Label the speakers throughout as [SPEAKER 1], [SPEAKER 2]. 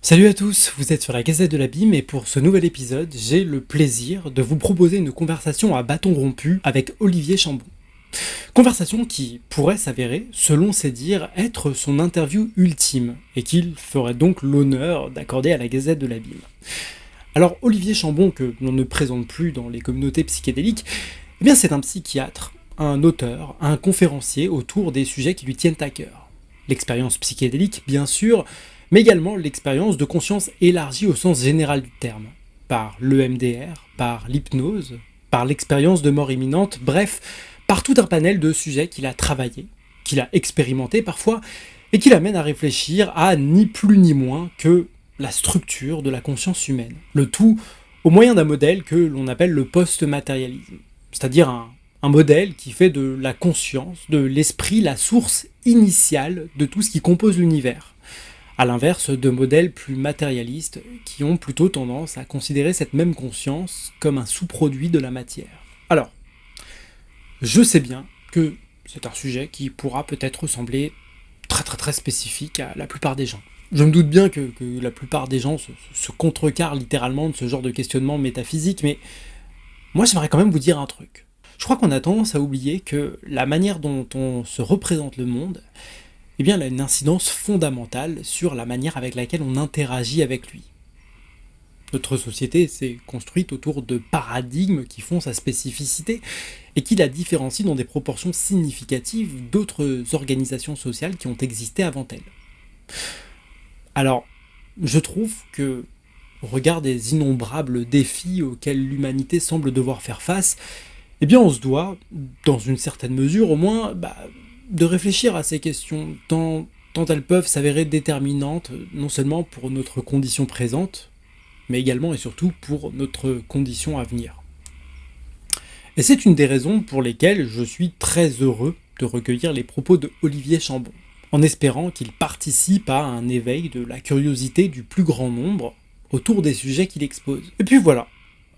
[SPEAKER 1] Salut à tous, vous êtes sur la Gazette de l'Abîme et pour ce nouvel épisode, j'ai le plaisir de vous proposer une conversation à bâton rompu avec Olivier Chambon. Conversation qui pourrait s'avérer, selon ses dires, être son interview ultime et qu'il ferait donc l'honneur d'accorder à la Gazette de l'Abîme. Alors Olivier Chambon, que l'on ne présente plus dans les communautés psychédéliques, eh bien c'est un psychiatre, un auteur, un conférencier autour des sujets qui lui tiennent à cœur. L'expérience psychédélique, bien sûr, mais également l'expérience de conscience élargie au sens général du terme, par l'EMDR, par l'hypnose, par l'expérience de mort imminente, bref, par tout un panel de sujets qu'il a travaillé, qu'il a expérimenté parfois, et qui l'amène à réfléchir à ni plus ni moins que la structure de la conscience humaine. Le tout au moyen d'un modèle que l'on appelle le post-matérialisme, c'est-à-dire un modèle qui fait de la conscience, de l'esprit, la source initiale de tout ce qui compose l'univers. À l'inverse de modèles plus matérialistes qui ont plutôt tendance à considérer cette même conscience comme un sous-produit de la matière. Alors, je sais bien que c'est un sujet qui pourra peut-être sembler très spécifique à la plupart des gens. Je me doute bien que la plupart des gens se contrecarrent littéralement de ce genre de questionnement métaphysique, mais moi j'aimerais quand même vous dire un truc. Je crois qu'on a tendance à oublier que la manière dont on se représente le monde, eh bien, elle a une incidence fondamentale sur la manière avec laquelle on interagit avec lui. Notre société s'est construite autour de paradigmes qui font sa spécificité et qui la différencient dans des proportions significatives d'autres organisations sociales qui ont existé avant elle. Alors, je trouve que, au regard des innombrables défis auxquels l'humanité semble devoir faire face, eh bien on se doit, dans une certaine mesure au moins, de réfléchir à ces questions, tant elles peuvent s'avérer déterminantes, non seulement pour notre condition présente, mais également et surtout pour notre condition à venir. Et c'est une des raisons pour lesquelles je suis très heureux de recueillir les propos de Olivier Chambon, en espérant qu'il participe à un éveil de la curiosité du plus grand nombre autour des sujets qu'il expose. Et puis voilà.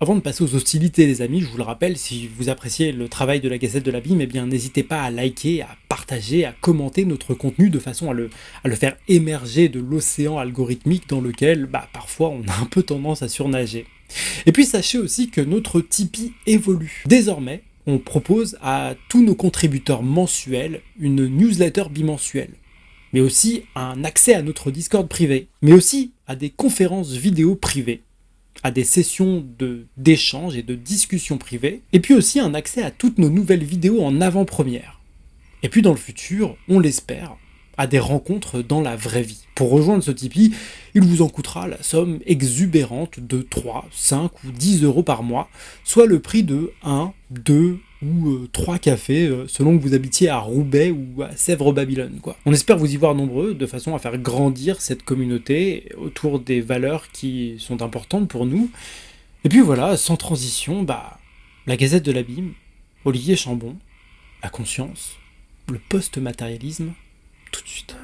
[SPEAKER 1] Avant de passer aux hostilités les amis, je vous le rappelle, si vous appréciez le travail de la Gazette de l'Abîme, eh bien n'hésitez pas à liker, à partager, à commenter notre contenu de façon à le faire émerger de l'océan algorithmique dans lequel parfois on a un peu tendance à surnager. Et puis sachez aussi que notre Tipeee évolue. Désormais, on propose à tous nos contributeurs mensuels une newsletter bimensuelle, mais aussi un accès à notre Discord privé, mais aussi à des conférences vidéo privées, à des sessions d'échange et de discussion privées, et puis aussi un accès à toutes nos nouvelles vidéos en avant-première. Et puis dans le futur, on l'espère, à des rencontres dans la vraie vie. Pour rejoindre ce Tipeee, il vous en coûtera la somme exubérante de 3, 5 ou 10 euros par mois, soit le prix de 1, 2 ou 3 cafés, selon que vous habitiez à Roubaix ou à Sèvres-Babylone, quoi. On espère vous y voir nombreux, de façon à faire grandir cette communauté autour des valeurs qui sont importantes pour nous. Et puis voilà, sans transition, la Gazette de l'Abîme, Olivier Chambon, la conscience, le post-matérialisme, tout de suite.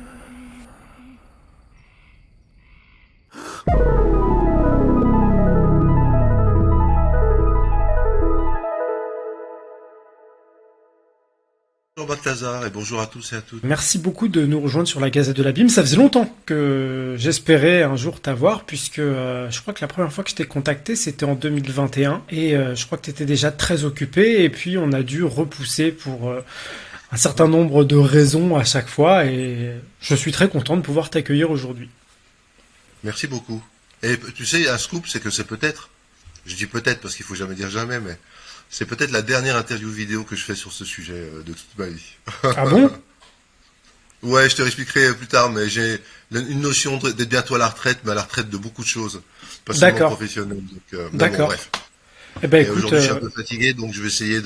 [SPEAKER 2] Bonjour Balthazar et bonjour à tous et à toutes.
[SPEAKER 1] Merci beaucoup de nous rejoindre sur la Gazette de l'Abîme. Ça faisait longtemps que j'espérais un jour t'avoir, puisque je crois que la première fois que je t'ai contacté, c'était en 2021, et je crois que tu étais déjà très occupé, et puis on a dû repousser pour un certain nombre de raisons à chaque fois, et je suis très content de pouvoir t'accueillir aujourd'hui.
[SPEAKER 2] Merci beaucoup. Et tu sais, un scoop, c'est que c'est peut-être, je dis peut-être parce qu'il faut jamais dire jamais, mais c'est peut-être la dernière interview vidéo que je fais sur ce sujet de toute ma vie.
[SPEAKER 1] Ah bon?
[SPEAKER 2] Ouais, je te réexpliquerai plus tard, mais j'ai une notion d'être bientôt à la retraite, mais à la retraite de beaucoup de choses, pas seulement
[SPEAKER 1] D'accord.
[SPEAKER 2] professionnelles. Donc,
[SPEAKER 1] D'accord.
[SPEAKER 2] Bon, bref.
[SPEAKER 1] Eh ben
[SPEAKER 2] Et
[SPEAKER 1] écoute,
[SPEAKER 2] aujourd'hui, je suis un peu fatigué, donc je vais essayer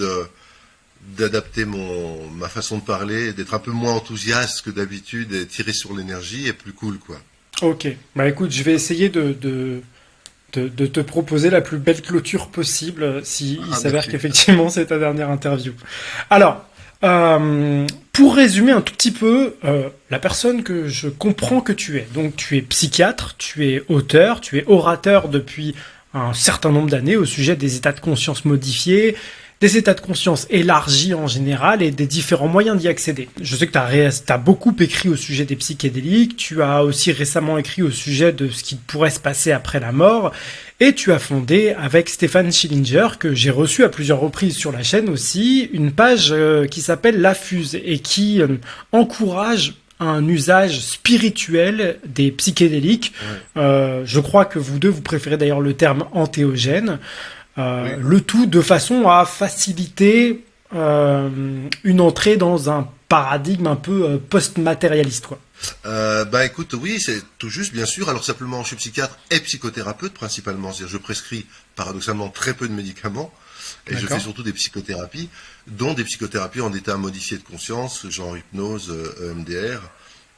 [SPEAKER 2] d'adapter ma façon de parler, d'être un peu moins enthousiaste que d'habitude et tirer sur l'énergie et plus cool, quoi.
[SPEAKER 1] ok. Bah écoute, je vais essayer de te proposer la plus belle clôture possible si il s'avère
[SPEAKER 2] Merci.
[SPEAKER 1] qu'effectivement c'est ta dernière interview. Alors, pour résumer un tout petit peu, la personne que je comprends que tu es, donc tu es psychiatre, tu es auteur, tu es orateur depuis un certain nombre d'années au sujet des états de conscience modifiés, des états de conscience élargis en général et des différents moyens d'y accéder. Je sais que tu as beaucoup écrit au sujet des psychédéliques, tu as aussi récemment écrit au sujet de ce qui pourrait se passer après la mort, et tu as fondé avec Stéphane Schillinger, que j'ai reçu à plusieurs reprises sur la chaîne aussi, une page qui s'appelle La Fuse et qui encourage un usage spirituel des psychédéliques. Ouais. Je crois que vous deux, vous préférez d'ailleurs le terme entéogène. Oui. Le tout de façon à faciliter une entrée dans un paradigme un peu post-matérialiste, quoi.
[SPEAKER 2] Écoute, oui, c'est tout juste, bien sûr. Alors simplement, je suis psychiatre et psychothérapeute principalement. C'est-à-dire, je prescris paradoxalement très peu de médicaments et je fais surtout des psychothérapies, dont des psychothérapies en état modifié de conscience, genre hypnose, EMDR,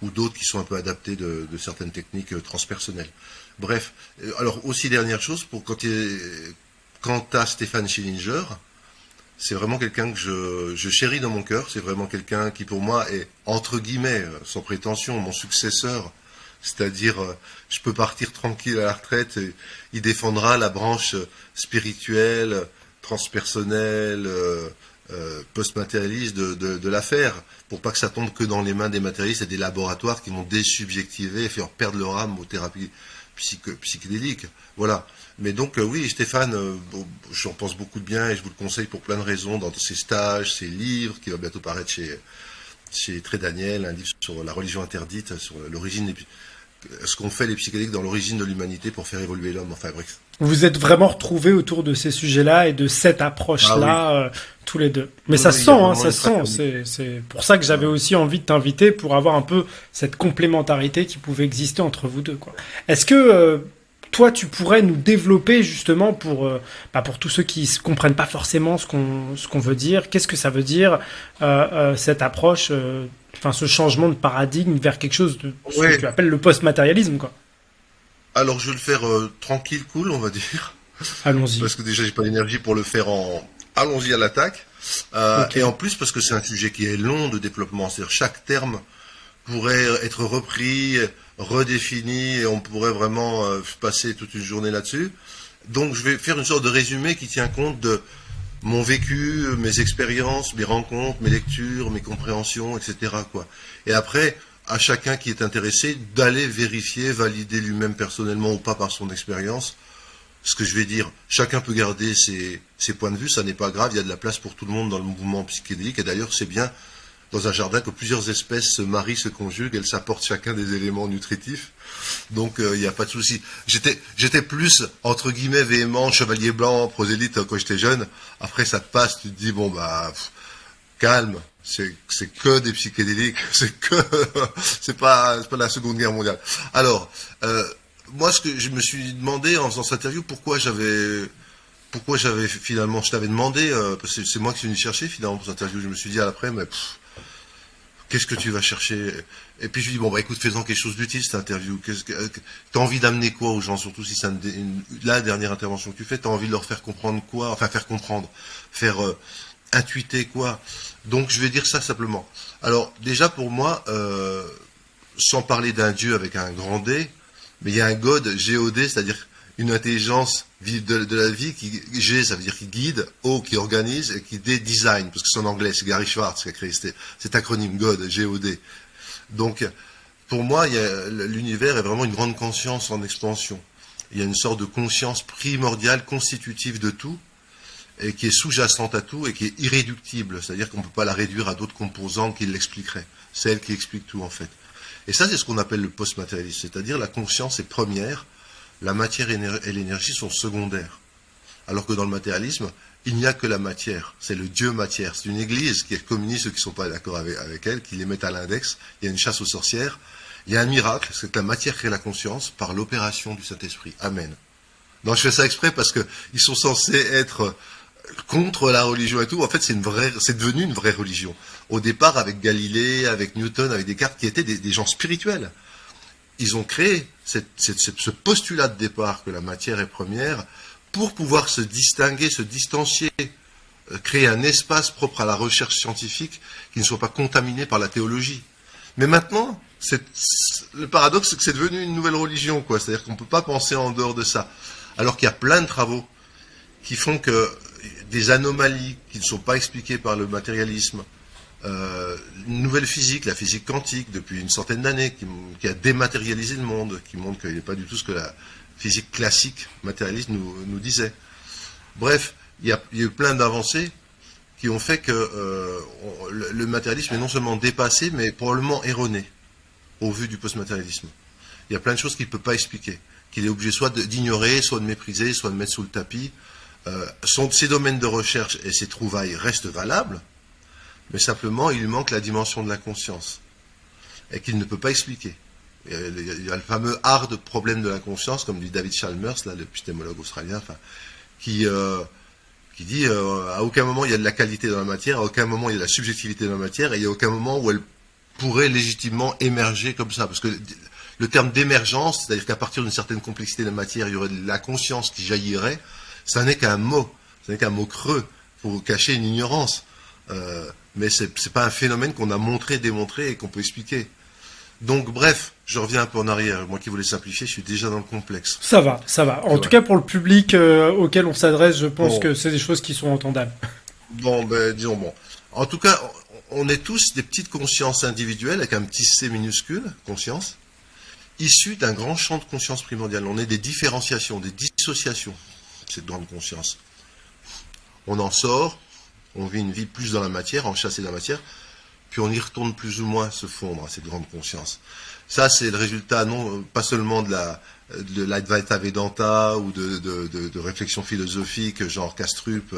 [SPEAKER 2] ou d'autres qui sont un peu adaptés de certaines techniques transpersonnelles. Bref, alors aussi dernière chose, quant à Stéphane Schillinger, c'est vraiment quelqu'un que je chéris dans mon cœur. C'est vraiment quelqu'un qui, pour moi, est, entre guillemets, sans prétention, mon successeur. C'est-à-dire, je peux partir tranquille à la retraite et il défendra la branche spirituelle, transpersonnelle, post-matérialiste de l'affaire, pour pas que ça tombe que dans les mains des matérialistes et des laboratoires qui vont désubjectiver et faire perdre leur âme aux thérapies psychédéliques. Voilà. Mais donc oui, Stéphane, j'en pense beaucoup de bien et je vous le conseille pour plein de raisons, dans ses stages, ses livres, qui va bientôt paraître chez Très Daniel, un livre sur la religion interdite, sur l'origine, ce qu'ont fait les psychédéliques dans l'origine de l'humanité pour faire évoluer l'homme, enfin bref.
[SPEAKER 1] Vous êtes vraiment retrouvés autour de ces sujets-là et de cette approche-là, oui. Tous les deux. Mais ça se sent, ça se sent. C'est pour ça que j'avais aussi envie de t'inviter pour avoir un peu cette complémentarité qui pouvait exister entre vous deux, quoi. Est-ce que toi, tu pourrais nous développer justement pour tous ceux qui ne comprennent pas forcément ce qu'on veut dire, qu'est-ce que ça veut dire cette approche, ce changement de paradigme vers quelque chose de ce que tu appelles le post-matérialisme, quoi.
[SPEAKER 2] Alors, je vais le faire tranquille, cool, on va dire.
[SPEAKER 1] Allons-y.
[SPEAKER 2] Parce que déjà, j'ai pas l'énergie pour le faire allons-y à l'attaque. Okay. Et en plus, parce que c'est un sujet qui est long de développement. C'est-à-dire, chaque terme pourrait être repris, redéfini, et on pourrait vraiment passer toute une journée là-dessus. Donc, je vais faire une sorte de résumé qui tient compte de mon vécu, mes expériences, mes rencontres, mes lectures, mes compréhensions, etc., quoi. Et après, à chacun qui est intéressé d'aller vérifier, valider lui-même personnellement ou pas par son expérience ce que je vais dire. Chacun peut garder ses points de vue, ça n'est pas grave, il y a de la place pour tout le monde dans le mouvement psychédélique, et d'ailleurs c'est bien dans un jardin que plusieurs espèces se marient, se conjuguent, elles s'apportent chacun des éléments nutritifs, donc il n'y a pas de souci. J'étais plus, entre guillemets, véhément, chevalier blanc, prosélyte quand j'étais jeune. Après ça te passe, tu te dis, bon calme, c'est que des psychédéliques, c'est pas la Seconde Guerre mondiale. Alors, moi, ce que je me suis demandé en faisant cette interview, pourquoi j'avais finalement, je t'avais demandé, parce que c'est moi qui suis venu chercher finalement pour cette interview, je me suis dit à l'après, mais qu'est-ce que tu vas chercher? Et puis je lui dis, écoute, fais-en quelque chose d'utile cette interview. T'as envie d'amener quoi aux gens, surtout si c'est la dernière intervention que tu fais, t'as envie de leur faire comprendre quoi? Enfin, faire comprendre, faire intuiter quoi? Donc je vais dire ça simplement. Alors déjà pour moi, sans parler d'un Dieu avec un grand D, mais il y a un God, G-O-D, c'est-à-dire une intelligence de la vie qui, G, ça veut dire qui guide, O, qui organise, et qui D, design, parce que c'est en anglais, c'est Gary Schwartz qui a créé cet acronyme God, G-O-D. Donc, pour moi, l'univers est vraiment une grande conscience en expansion. Il y a une sorte de conscience primordiale, constitutive de tout, et qui est sous-jacente à tout, et qui est irréductible, c'est-à-dire qu'on ne peut pas la réduire à d'autres composants qui l'expliqueraient. C'est elle qui explique tout, en fait. Et ça, c'est ce qu'on appelle le post-matérialisme, c'est-à-dire la conscience est première, la matière et l'énergie sont secondaires. Alors que dans le matérialisme, il n'y a que la matière, c'est le Dieu matière. C'est une église qui excomunie ceux qui ne sont pas d'accord avec elle, qui les met à l'index, il y a une chasse aux sorcières, il y a un miracle, c'est que la matière crée la conscience par l'opération du Saint-Esprit. Amen. Non, je fais ça exprès parce qu'ils sont censés être contre la religion et tout. En fait, c'est devenu une vraie religion. Au départ, avec Galilée, avec Newton, avec Descartes, qui étaient des gens spirituels. Ils ont créé ce postulat de départ que la matière est première pour pouvoir se distinguer, se distancier, créer un espace propre à la recherche scientifique qui ne soit pas contaminé par la théologie. Mais maintenant, le paradoxe, c'est que c'est devenu une nouvelle religion, quoi. C'est-à-dire qu'on ne peut pas penser en dehors de ça. Alors qu'il y a plein de travaux qui font que des anomalies qui ne sont pas expliquées par le matérialisme, une nouvelle physique, la physique quantique, depuis une centaine d'années, qui a dématérialisé le monde, qui montre qu'il n'est pas du tout ce que la physique classique matérialiste nous disait. Bref, il y a eu plein d'avancées qui ont fait que le matérialisme est non seulement dépassé, mais probablement erroné au vu du post-matérialisme. Il y a plein de choses qu'il ne peut pas expliquer, qu'il est obligé soit d'ignorer, soit de mépriser, soit de mettre sous le tapis. Ces domaines de recherche et ces trouvailles restent valables, mais simplement il lui manque la dimension de la conscience, et qu'il ne peut pas expliquer. Il y a le fameux hard problème de la conscience, comme dit David Chalmers, là, l'épistémologue australien, qui dit à aucun moment il y a de la qualité dans la matière, à aucun moment il y a de la subjectivité dans la matière, et il n'y a aucun moment où elle pourrait légitimement émerger comme ça. Parce que le terme d'émergence, c'est-à-dire qu'à partir d'une certaine complexité de la matière, il y aurait de la conscience qui jaillirait, ça n'est qu'un mot creux pour cacher une ignorance. Mais c'est pas un phénomène qu'on a montré, démontré et qu'on peut expliquer. Donc bref, je reviens un peu en arrière. Moi qui voulais simplifier, je suis déjà dans le complexe.
[SPEAKER 1] Ça va. En tout cas, pour le public auquel on s'adresse, je pense que c'est des choses qui sont entendables.
[SPEAKER 2] Bon, disons bon. En tout cas, on est tous des petites consciences individuelles avec un petit c minuscule, conscience, issues d'un grand champ de conscience primordiale. On est des différenciations, des dissociations, cette grande conscience. On en sort, on vit une vie plus dans la matière, enchâssée dans la matière, puis on y retourne plus ou moins se fondre à cette grande conscience. Ça, c'est le résultat, non pas seulement de l'Advaita Vedanta ou de réflexions philosophiques, genre Kastrup,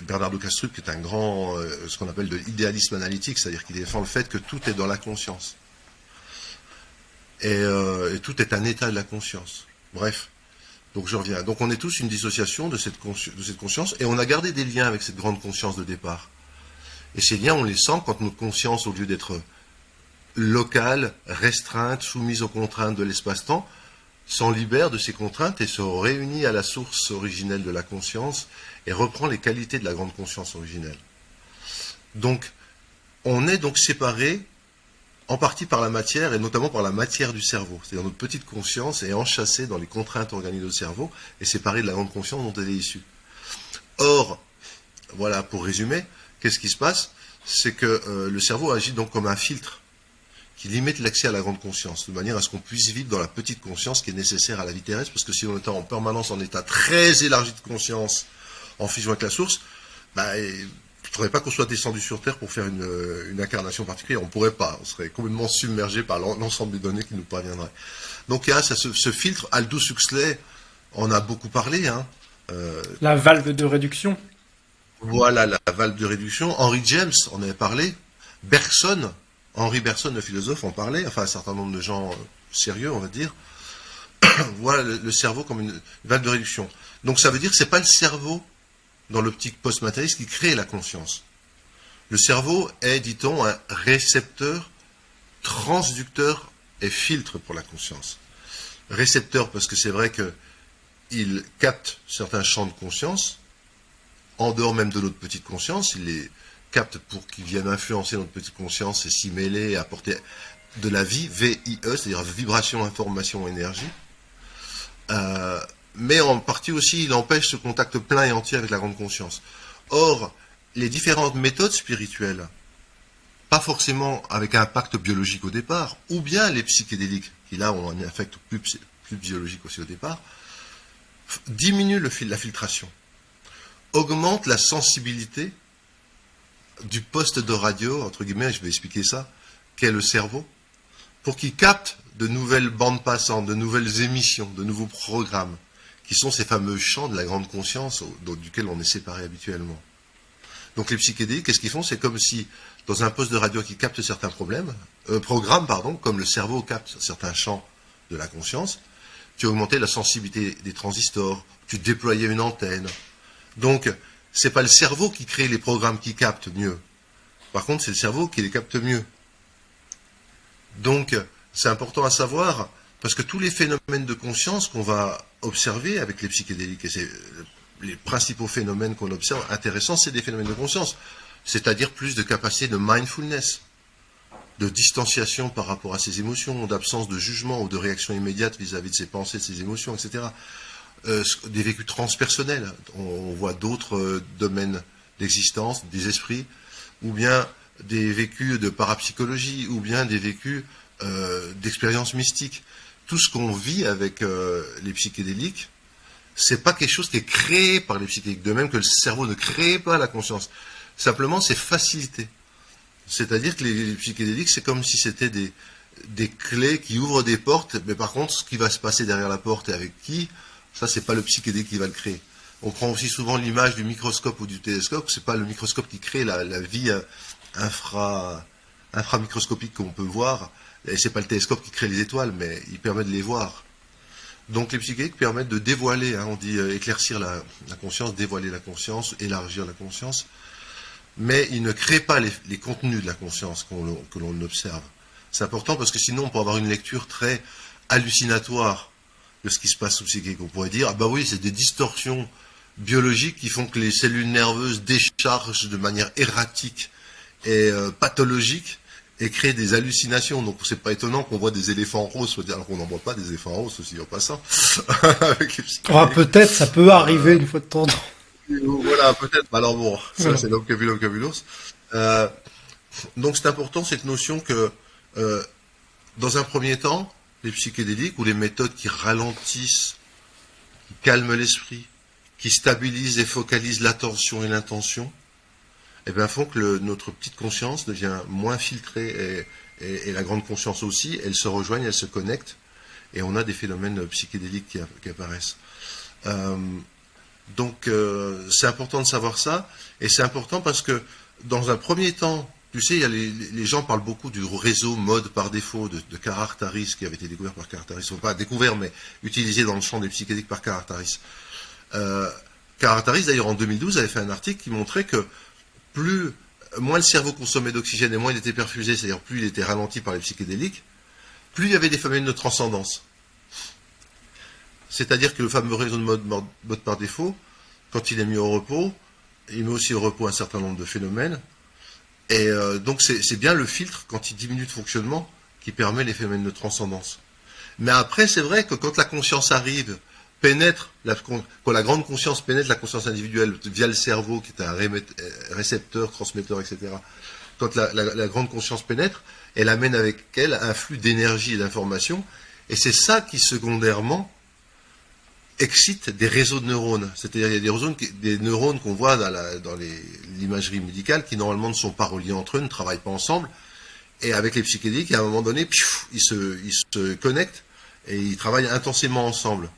[SPEAKER 2] Bernardo Kastrup, qui est un grand, ce qu'on appelle de l'idéalisme analytique, c'est-à-dire qu'il défend le fait que tout est dans la conscience. Et tout est un état de la conscience. Bref. Donc je reviens. Donc on est tous une dissociation de cette conscience, et on a gardé des liens avec cette grande conscience de départ. Et ces liens, on les sent quand notre conscience, au lieu d'être locale, restreinte, soumise aux contraintes de l'espace-temps, s'en libère de ces contraintes et se réunit à la source originelle de la conscience et reprend les qualités de la grande conscience originelle. Donc, on est donc séparés en partie par la matière et notamment par la matière du cerveau. C'est-à-dire notre petite conscience est enchâssée dans les contraintes organiques du cerveau et séparée de la grande conscience dont elle est issue. Or, voilà, pour résumer, qu'est-ce qui se passe? C'est que le cerveau agit donc comme un filtre qui limite l'accès à la grande conscience, de manière à ce qu'on puisse vivre dans la petite conscience qui est nécessaire à la vie terrestre, parce que si on était en permanence en état très élargi de conscience, en fusion avec la source, il ne faudrait pas qu'on soit descendu sur Terre pour faire une incarnation particulière. On ne pourrait pas, on serait complètement submergé par l'ensemble des données qui nous parviendraient. Donc il y a ce filtre, Aldous Huxley en a beaucoup parlé.
[SPEAKER 1] La valve de réduction.
[SPEAKER 2] Voilà, la valve de réduction. Henry James en avait parlé. Henri Bergson, le philosophe, en parlait. Enfin, un certain nombre de gens sérieux, on va dire. Voilà le cerveau comme une valve de réduction. Donc ça veut dire que ce n'est pas le cerveau, dans l'optique post-matérialiste, qui crée la conscience. Le cerveau est, dit-on, un récepteur, transducteur et filtre pour la conscience. Récepteur parce que c'est vrai qu'il capte certains champs de conscience, en dehors même de notre petite conscience, il les capte pour qu'ils viennent influencer notre petite conscience et s'y mêler et apporter de la vie, VIE, c'est-à-dire vibration, information, énergie. Mais en partie aussi, il empêche ce contact plein et entier avec la grande conscience. Or, les différentes méthodes spirituelles, pas forcément avec un impact biologique au départ, ou bien les psychédéliques, qui là ont un effet plus biologique aussi au départ, diminuent la filtration, augmentent la sensibilité du poste de radio, entre guillemets, je vais expliquer ça, qu'est le cerveau, pour qu'il capte de nouvelles bandes passantes, de nouvelles émissions, de nouveaux programmes, qui sont ces fameux champs de la grande conscience duquel on est séparé habituellement. Donc les psychédéliques, qu'est-ce qu'ils font? C'est comme si, dans un poste de radio qui capte certains programmes, comme le cerveau capte certains champs de la conscience, tu augmentais la sensibilité des transistors, tu déployais une antenne. Donc, c'est pas le cerveau qui crée les programmes qui captent mieux. Par contre, c'est le cerveau qui les capte mieux. Donc, c'est important à savoir, parce que tous les phénomènes de conscience qu'on va observer avec les psychédéliques, et c'est les principaux phénomènes qu'on observe intéressants, c'est des phénomènes de conscience, c'est-à-dire plus de capacité de mindfulness, de distanciation par rapport à ses émotions, d'absence de jugement ou de réaction immédiate vis-à-vis de ses pensées, de ses émotions, etc. des vécus transpersonnels. On voit d'autres domaines d'existence, des esprits, ou bien des vécus de parapsychologie, ou bien des vécus d'expériences mystiques. Tout ce qu'on vit avec les psychédéliques, c'est pas quelque chose qui est créé par les psychédéliques, de même que le cerveau ne crée pas la conscience. Simplement, c'est facilité. C'est-à-dire que les psychédéliques, c'est comme si c'était des clés qui ouvrent des portes, mais par contre, ce qui va se passer derrière la porte et avec qui, ça, c'est pas le psychédélique qui va le créer. On prend aussi souvent l'image du microscope ou du télescope, c'est pas le microscope qui crée la vie inframicroscopique qu'on peut voir, et c'est pas le télescope qui crée les étoiles, mais il permet de les voir. Donc les psychédéliques permettent de dévoiler, on dit éclaircir la conscience, dévoiler la conscience, élargir la conscience, mais ils ne créent pas les contenus de la conscience que l'on observe. C'est important parce que sinon on peut avoir une lecture très hallucinatoire de ce qui se passe sous psychédélique. On pourrait dire, ah bah oui, c'est des distorsions biologiques qui font que les cellules nerveuses déchargent de manière erratique et pathologique et créent des hallucinations. Donc c'est pas étonnant qu'on voit des éléphants roses, alors qu'on n'en voit pas des éléphants roses aussi en passant. Avec les
[SPEAKER 1] peut-être, ça peut arriver une fois de temps en temps.
[SPEAKER 2] Voilà, peut-être. Alors bon, ça c'est l'homme qui a vu l'homme qui a vu l'os. Donc c'est important cette notion que dans un premier temps, les psychédéliques ou les méthodes qui ralentissent, qui calment l'esprit, qui stabilisent et focalisent l'attention et l'intention, eh bien, font que notre petite conscience devient moins filtrée et la grande conscience aussi. Elles se rejoignent, elles se connectent et on a des phénomènes psychédéliques qui apparaissent. Donc c'est important de savoir ça et c'est important parce que dans un premier temps, tu sais, il y a les gens parlent beaucoup du réseau mode par défaut de Carl-Harris qui avait été découvert par Carl-Harris, enfin pas découvert mais utilisé dans le champ des psychédéliques par Carl-Harris. Carl-Harris d'ailleurs en 2012 avait fait un article qui montrait que moins le cerveau consommait d'oxygène et moins il était perfusé, c'est-à-dire plus il était ralenti par les psychédéliques, plus il y avait des phénomènes de transcendance. C'est-à-dire que le fameux réseau de mode par défaut, quand il est mis au repos, il met aussi au repos un certain nombre de phénomènes. Et donc c'est bien le filtre, quand il diminue de fonctionnement, qui permet les phénomènes de transcendance. Mais après, c'est vrai que quand la conscience arrive, quand la grande conscience pénètre la conscience individuelle via le cerveau, qui est un récepteur, transmetteur, etc., quand la grande conscience pénètre, elle amène avec elle un flux d'énergie et d'information, et c'est ça qui, secondairement, excite des réseaux de neurones. C'est-à-dire il y a des neurones qu'on voit dans l'imagerie médicale qui normalement ne sont pas reliés entre eux, ne travaillent pas ensemble. Et avec les psychédéliques, à un moment donné, ils se connectent et ils travaillent intensément ensemble.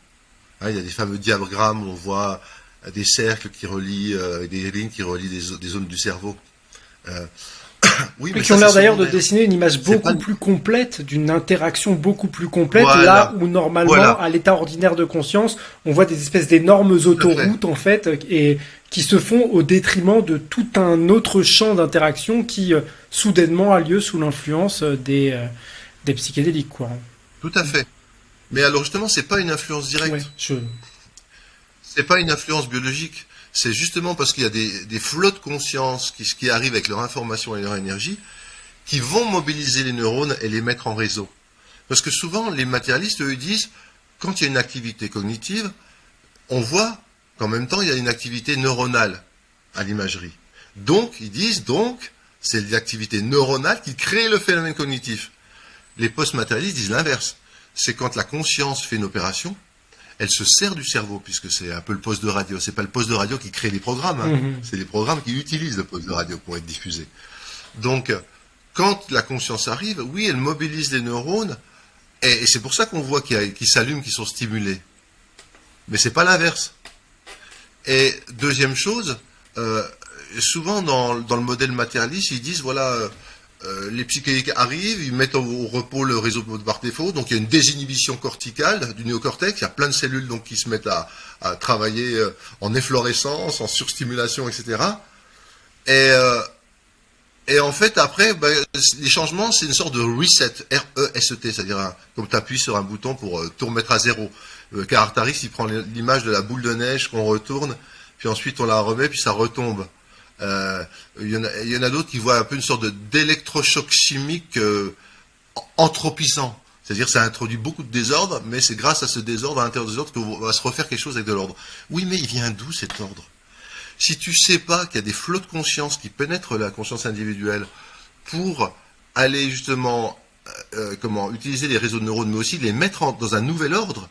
[SPEAKER 2] Il y a des fameux diagrammes où on voit des cercles qui relient, des lignes qui relient des zones du cerveau.
[SPEAKER 1] Oui, mais qui ont l'air d'ailleurs de dessiner une image beaucoup plus complète, d'une interaction beaucoup plus complète, là où normalement, à l'état ordinaire de conscience, on voit des espèces d'énormes autoroutes en fait, et qui se font au détriment de tout un autre champ d'interaction qui soudainement a lieu sous l'influence des psychédéliques, quoi.
[SPEAKER 2] Tout à fait. Mais alors justement, c'est pas une influence directe. C'est pas une influence biologique. C'est justement parce qu'il y a des flots de conscience qui arrivent avec leur information et leur énergie, qui vont mobiliser les neurones et les mettre en réseau. Parce que souvent, les matérialistes, eux, disent, quand il y a une activité cognitive, on voit qu'en même temps, il y a une activité neuronale à l'imagerie. Donc, ils disent, c'est l'activité neuronale qui crée le phénomène cognitif. Les post-matérialistes disent l'inverse. C'est quand la conscience fait une opération, elle se sert du cerveau, puisque c'est un peu le poste de radio. C'est pas le poste de radio qui crée les programmes, c'est les programmes qui utilisent le poste de radio pour être diffusés. Donc, quand la conscience arrive, oui, elle mobilise les neurones, et c'est pour ça qu'on voit qu'ils s'allument, qu'ils sont stimulés. Mais c'est pas l'inverse. Et deuxième chose, souvent dans le modèle matérialiste, ils disent, voilà, les psychédéliques arrivent, ils mettent au repos le réseau par défaut, donc il y a une désinhibition corticale du néocortex, il y a plein de cellules donc, qui se mettent à travailler en efflorescence, en surstimulation, etc. Et en fait, après, les changements, c'est une sorte de reset, R-E-S-E-T, c'est-à-dire comme tu appuies sur un bouton pour tout remettre à zéro. Carl-Harris, il prend l'image de la boule de neige qu'on retourne, puis ensuite on la remet, puis ça retombe. Il y en a d'autres qui voient un peu une sorte d'électrochoc chimique anthropisant. C'est-à-dire ça introduit beaucoup de désordre, mais c'est grâce à ce désordre, à l'intérieur des ordres, qu'on va se refaire quelque chose avec de l'ordre. Oui, mais il vient d'où cet ordre? Si tu sais pas qu'il y a des flots de conscience qui pénètrent la conscience individuelle pour aller justement utiliser les réseaux de neurones, mais aussi les mettre dans un nouvel ordre,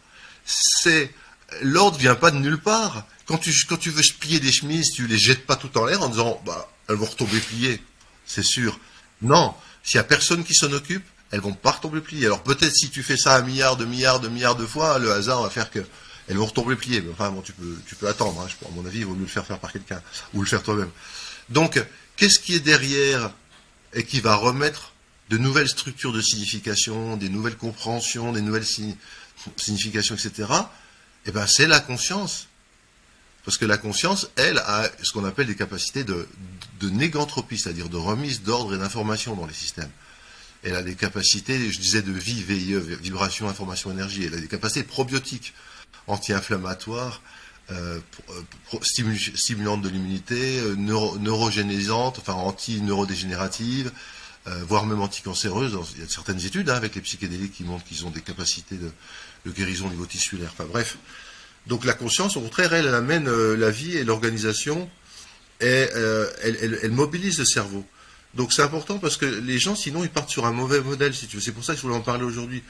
[SPEAKER 2] l'ordre vient pas de nulle part. Quand tu veux plier des chemises, tu les jettes pas tout en l'air en disant elles vont retomber pliées, c'est sûr. Non, s'il y a personne qui s'en occupe, elles vont pas retomber pliées. Alors peut-être si tu fais ça un milliard de fois, le hasard va faire que elles vont retomber pliées. Mais enfin bon, tu peux attendre. À mon avis, il vaut mieux le faire par quelqu'un ou le faire toi-même. Donc, qu'est-ce qui est derrière et qui va remettre de nouvelles structures de signification, des nouvelles compréhensions, des nouvelles significations, etc. Eh ben, c'est la conscience. Parce que la conscience, elle, a ce qu'on appelle des capacités de négantropie, c'est-à-dire de remise d'ordre et d'information dans les systèmes. Elle a des capacités, je disais, de vie, VIE, vibration, information, énergie. Elle a des capacités probiotiques, anti-inflammatoires, stimulantes de l'immunité, neurogénésisantes, enfin anti-neurodégénératives, voire même anticancéreuses. Il y a certaines études avec les psychédéliques qui montrent qu'ils ont des capacités de guérison au niveau tissulaire. Enfin bref. Donc la conscience, au contraire, elle amène la vie et l'organisation, et elle mobilise le cerveau. Donc c'est important parce que les gens, sinon, ils partent sur un mauvais modèle, si tu veux. C'est pour ça que je voulais en parler aujourd'hui.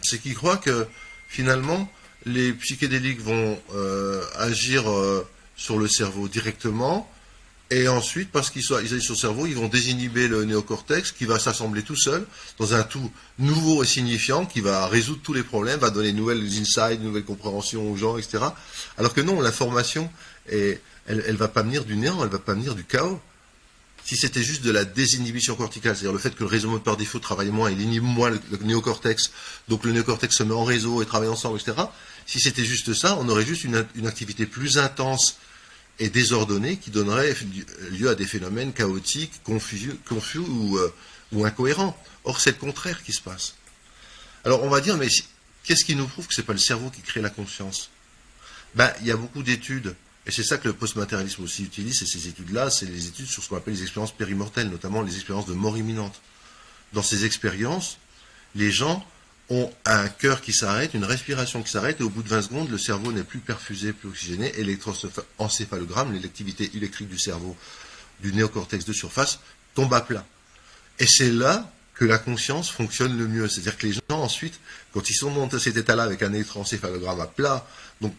[SPEAKER 2] C'est qu'ils croient que, finalement, les psychédéliques vont agir sur le cerveau directement, et ensuite, parce qu'ils agissent sur le cerveau, ils vont désinhiber le néocortex, qui va s'assembler tout seul, dans un tout nouveau et signifiant, qui va résoudre tous les problèmes, va donner de nouvelles insights, de nouvelles compréhensions aux gens, etc. Alors que non, l'information, elle va pas venir du néant, elle va pas venir du chaos. Si c'était juste de la désinhibition corticale, c'est-à-dire le fait que le réseau mode par défaut travaille moins, il inhibe moins le néocortex, donc le néocortex se met en réseau et travaille ensemble, etc. Si c'était juste ça, on aurait juste une activité plus intense et désordonnée qui donnerait lieu à des phénomènes chaotiques, confus ou incohérents. Or, c'est le contraire qui se passe. Alors, on va dire, mais qu'est-ce qui nous prouve que c'est pas le cerveau qui crée la conscience? Il y a beaucoup d'études. Et c'est ça que le postmatérialisme aussi utilise, et ces études-là, c'est les études sur ce qu'on appelle les expériences périmortelles, notamment les expériences de mort imminente. Dans ces expériences, les gens ont un cœur qui s'arrête, une respiration qui s'arrête, et au bout de 20 secondes, le cerveau n'est plus perfusé, plus oxygéné, et l'électroencéphalogramme, l'électricité électrique du cerveau, du néocortex de surface, tombe à plat. Et c'est là que la conscience fonctionne le mieux. C'est-à-dire que les gens, ensuite, quand ils sont dans cet état-là avec un électroencéphalogramme à plat, donc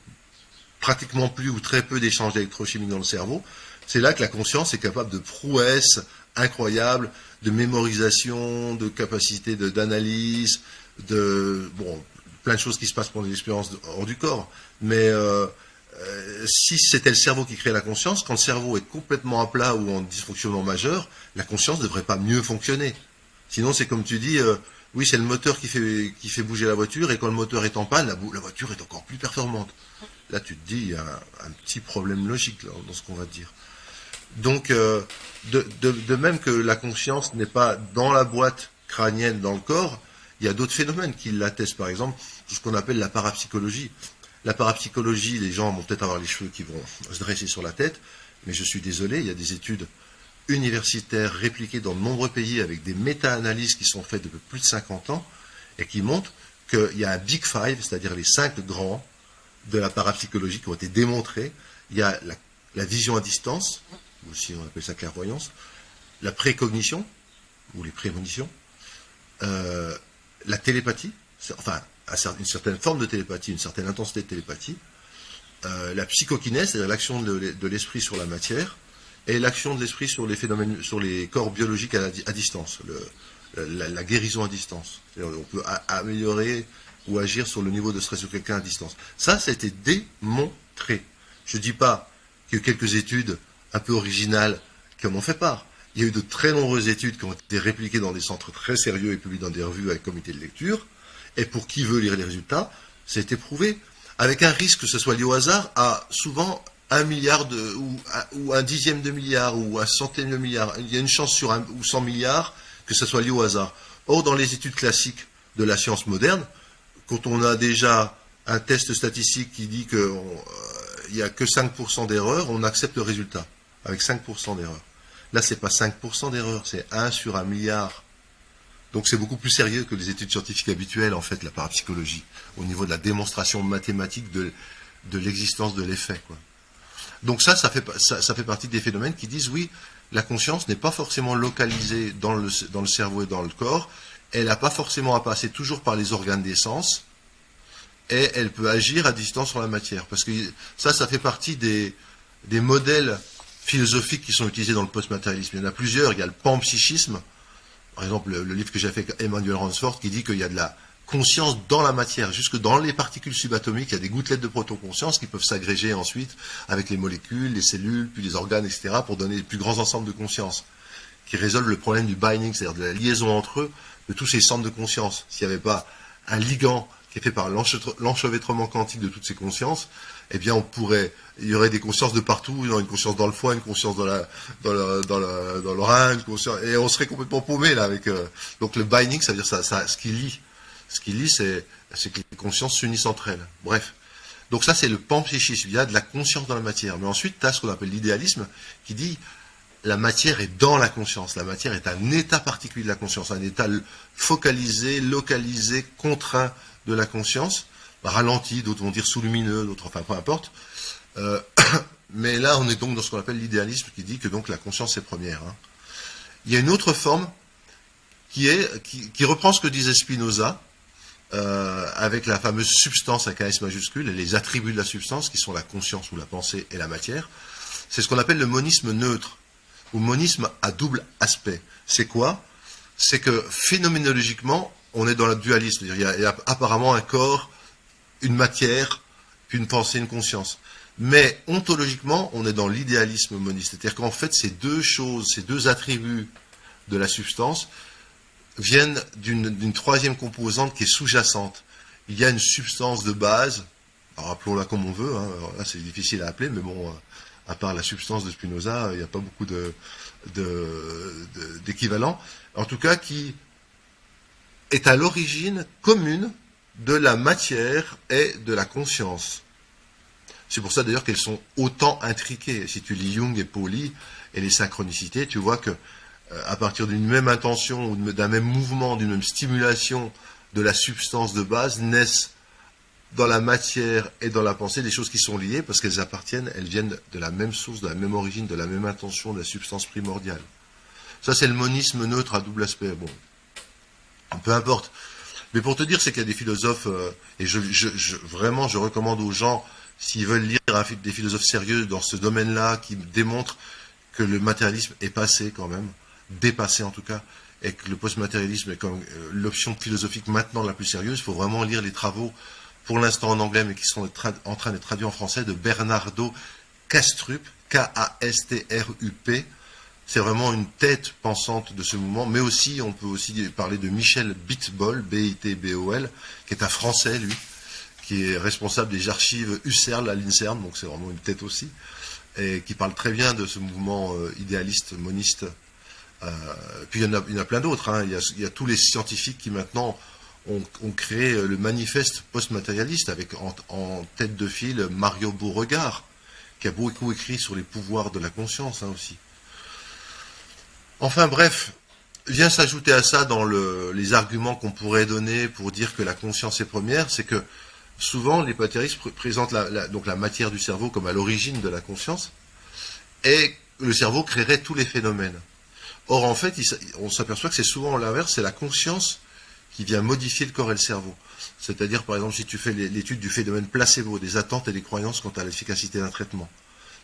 [SPEAKER 2] pratiquement plus ou très peu d'échanges d'électrochimie dans le cerveau, c'est là que la conscience est capable de prouesses incroyables, de mémorisation, de capacité d'analyse, plein de choses qui se passent pendant les expériences hors du corps. Mais si c'était le cerveau qui crée la conscience, quand le cerveau est complètement à plat ou en dysfonctionnement majeur, la conscience ne devrait pas mieux fonctionner. Sinon, c'est comme tu dis, oui, c'est le moteur qui fait bouger la voiture, et quand le moteur est en panne, la voiture est encore plus performante. Là, tu te dis, il y a un petit problème logique là, dans ce qu'on va te dire. Donc, de même que la conscience n'est pas dans la boîte crânienne, dans le corps, il y a d'autres phénomènes qui l'attestent. Par exemple, tout ce qu'on appelle la parapsychologie. La parapsychologie, les gens vont peut-être avoir les cheveux qui vont se dresser sur la tête, mais je suis désolé, il y a des études universitaires répliquées dans de nombreux pays avec des méta-analyses qui sont faites depuis plus de 50 ans et qui montrent qu'il y a un Big Five, c'est-à-dire les 5 grands de la parapsychologie qui ont été démontrés. Il y a la vision à distance, ou aussi on appelle ça clairvoyance, la précognition, ou les prémonitions, la télépathie, enfin une certaine forme de télépathie, une certaine intensité de télépathie, la psychokinèse, c'est-à-dire l'action de l'esprit sur la matière, et l'action de l'esprit sur les phénomènes, sur les corps biologiques à distance, la guérison à distance. C'est-à-dire on peut améliorer ou agir sur le niveau de stress de quelqu'un à distance. Ça a été démontré. Je ne dis pas qu'il y a eu quelques études un peu originales qui en ont fait part. Il y a eu de très nombreuses études qui ont été répliquées dans des centres très sérieux et publiées dans des revues avec comité de lecture. Et pour qui veut lire les résultats, ça a été prouvé. Avec un risque que ce soit lié au hasard à souvent 1 milliard ou 1/10 de milliard ou 1 centième de milliard. Il y a une chance sur 1 ou 100 milliards que ce soit lié au hasard. Or, dans les études classiques de la science moderne, quand on a déjà un test statistique qui dit qu'il n'y a que 5% d'erreurs, on accepte le résultat, avec 5% d'erreurs. Là, ce n'est pas 5% d'erreurs, c'est 1 sur 1 milliard. Donc c'est beaucoup plus sérieux que les études scientifiques habituelles, en fait, la parapsychologie, au niveau de la démonstration mathématique de l'existence de l'effet, quoi. Donc ça fait partie des phénomènes qui disent, oui, la conscience n'est pas forcément localisée dans le cerveau et dans le corps, elle n'a pas forcément à passer toujours par les organes des sens, et elle peut agir à distance sur la matière. Parce que ça fait partie des modèles philosophiques qui sont utilisés dans le postmatérialisme. Il y en a plusieurs, il y a le panpsychisme, par exemple le livre que j'ai fait avec Emmanuel Ransford, qui dit qu'il y a de la conscience dans la matière, jusque dans les particules subatomiques, il y a des gouttelettes de protoconscience qui peuvent s'agréger ensuite avec les molécules, les cellules, puis les organes, etc., pour donner les plus grands ensembles de conscience, qui résolvent le problème du binding, c'est-à-dire de la liaison entre eux, de tous ces centres de conscience. S'il n'y avait pas un ligand qui est fait par l'enchevêtrement quantique de toutes ces consciences, eh bien il y aurait des consciences de partout, une conscience dans le foie, une conscience dans le rein, une conscience, et on serait complètement paumé là avec. Donc le binding, ça veut dire ça, ce qui lie, c'est que les consciences s'unissent entre elles. Bref. Donc ça, c'est le panpsychisme. Il y a de la conscience dans la matière. Mais ensuite, tu as ce qu'on appelle l'idéalisme, qui dit la matière est dans la conscience. La matière est un état particulier de la conscience, un état focalisé, localisé, contraint de la conscience, ralenti, d'autres vont dire sous-lumineux, d'autres, enfin, peu importe. Mais là, on est donc dans ce qu'on appelle l'idéalisme, qui dit que donc la conscience est première. Hein. Il y a une autre forme qui reprend ce que disait Spinoza, avec la fameuse substance avec un S majuscule, et les attributs de la substance, qui sont la conscience ou la pensée et la matière. C'est ce qu'on appelle le monisme neutre, ou monisme à double aspect. C'est quoi? C'est que phénoménologiquement, on est dans le dualisme. Il y a apparemment un corps, une matière, puis une pensée, une conscience. Mais ontologiquement, on est dans l'idéalisme moniste. C'est-à-dire qu'en fait, ces deux choses, ces deux attributs de la substance viennent d'une troisième composante qui est sous-jacente. Il y a une substance de base, alors appelons-la comme on veut, hein. Alors là c'est difficile à appeler, mais bon, à part la substance de Spinoza, il n'y a pas beaucoup d'équivalent. En tout cas, qui est à l'origine commune de la matière et de la conscience. C'est pour ça d'ailleurs qu'elles sont autant intriquées. Si tu lis Jung et Pauli et les synchronicités, tu vois que à partir d'une même intention ou d'un même mouvement, d'une même stimulation de la substance de base, naissent dans la matière et dans la pensée des choses qui sont liées parce qu'elles appartiennent, elles viennent de la même source, de la même origine, de la même intention, de la substance primordiale. Ça, c'est le monisme neutre à double aspect. Bon, peu importe. Mais pour te dire, c'est qu'il y a des philosophes, et vraiment, je recommande aux gens, s'ils veulent lire des philosophes sérieux dans ce domaine-là, qui démontrent que le matérialisme est passé quand même, dépassé en tout cas, et que le postmatérialisme est comme l'option philosophique maintenant la plus sérieuse. Il faut vraiment lire les travaux, pour l'instant en anglais, mais qui sont en train d'être traduits en français, de Bernardo Kastrup, K-A-S-T-R-U-P. C'est vraiment une tête pensante de ce mouvement, mais aussi, on peut aussi parler de Michel Bitbol, B-I-T-B-O-L, qui est un Français, lui, qui est responsable des archives Husserl à l'INSERM, donc c'est vraiment une tête aussi, et qui parle très bien de ce mouvement idéaliste, moniste. Puis il y en a plein d'autres, hein. Il y a tous les scientifiques qui maintenant ont créé le manifeste post-matérialiste, avec en tête de file Mario Beauregard, qui a beaucoup écrit sur les pouvoirs de la conscience, hein, aussi. Enfin bref, vient s'ajouter à ça dans les arguments qu'on pourrait donner pour dire que la conscience est première, c'est que souvent les matérialistes présentent donc la matière du cerveau comme à l'origine de la conscience, et le cerveau créerait tous les phénomènes. Or en fait, on s'aperçoit que c'est souvent l'inverse, c'est la conscience qui vient modifier le corps et le cerveau. C'est-à-dire par exemple si tu fais l'étude du phénomène placebo, des attentes et des croyances quant à l'efficacité d'un traitement.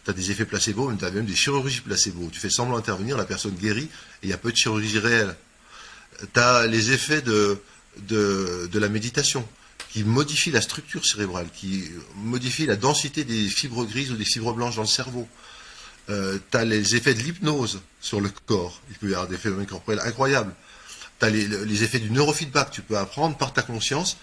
[SPEAKER 2] Tu as des effets placebo, mais tu as même des chirurgies placebo. Tu fais semblant d'intervenir, la personne guérit, et il y a peu de chirurgie réelle. Tu as les effets de la méditation, qui modifient la structure cérébrale, qui modifient la densité des fibres grises ou des fibres blanches dans le cerveau. Tu as les effets de l'hypnose sur le corps. Il peut y avoir des phénomènes corporels incroyables. Tu as les effets du neurofeedback. Tu peux apprendre par ta conscience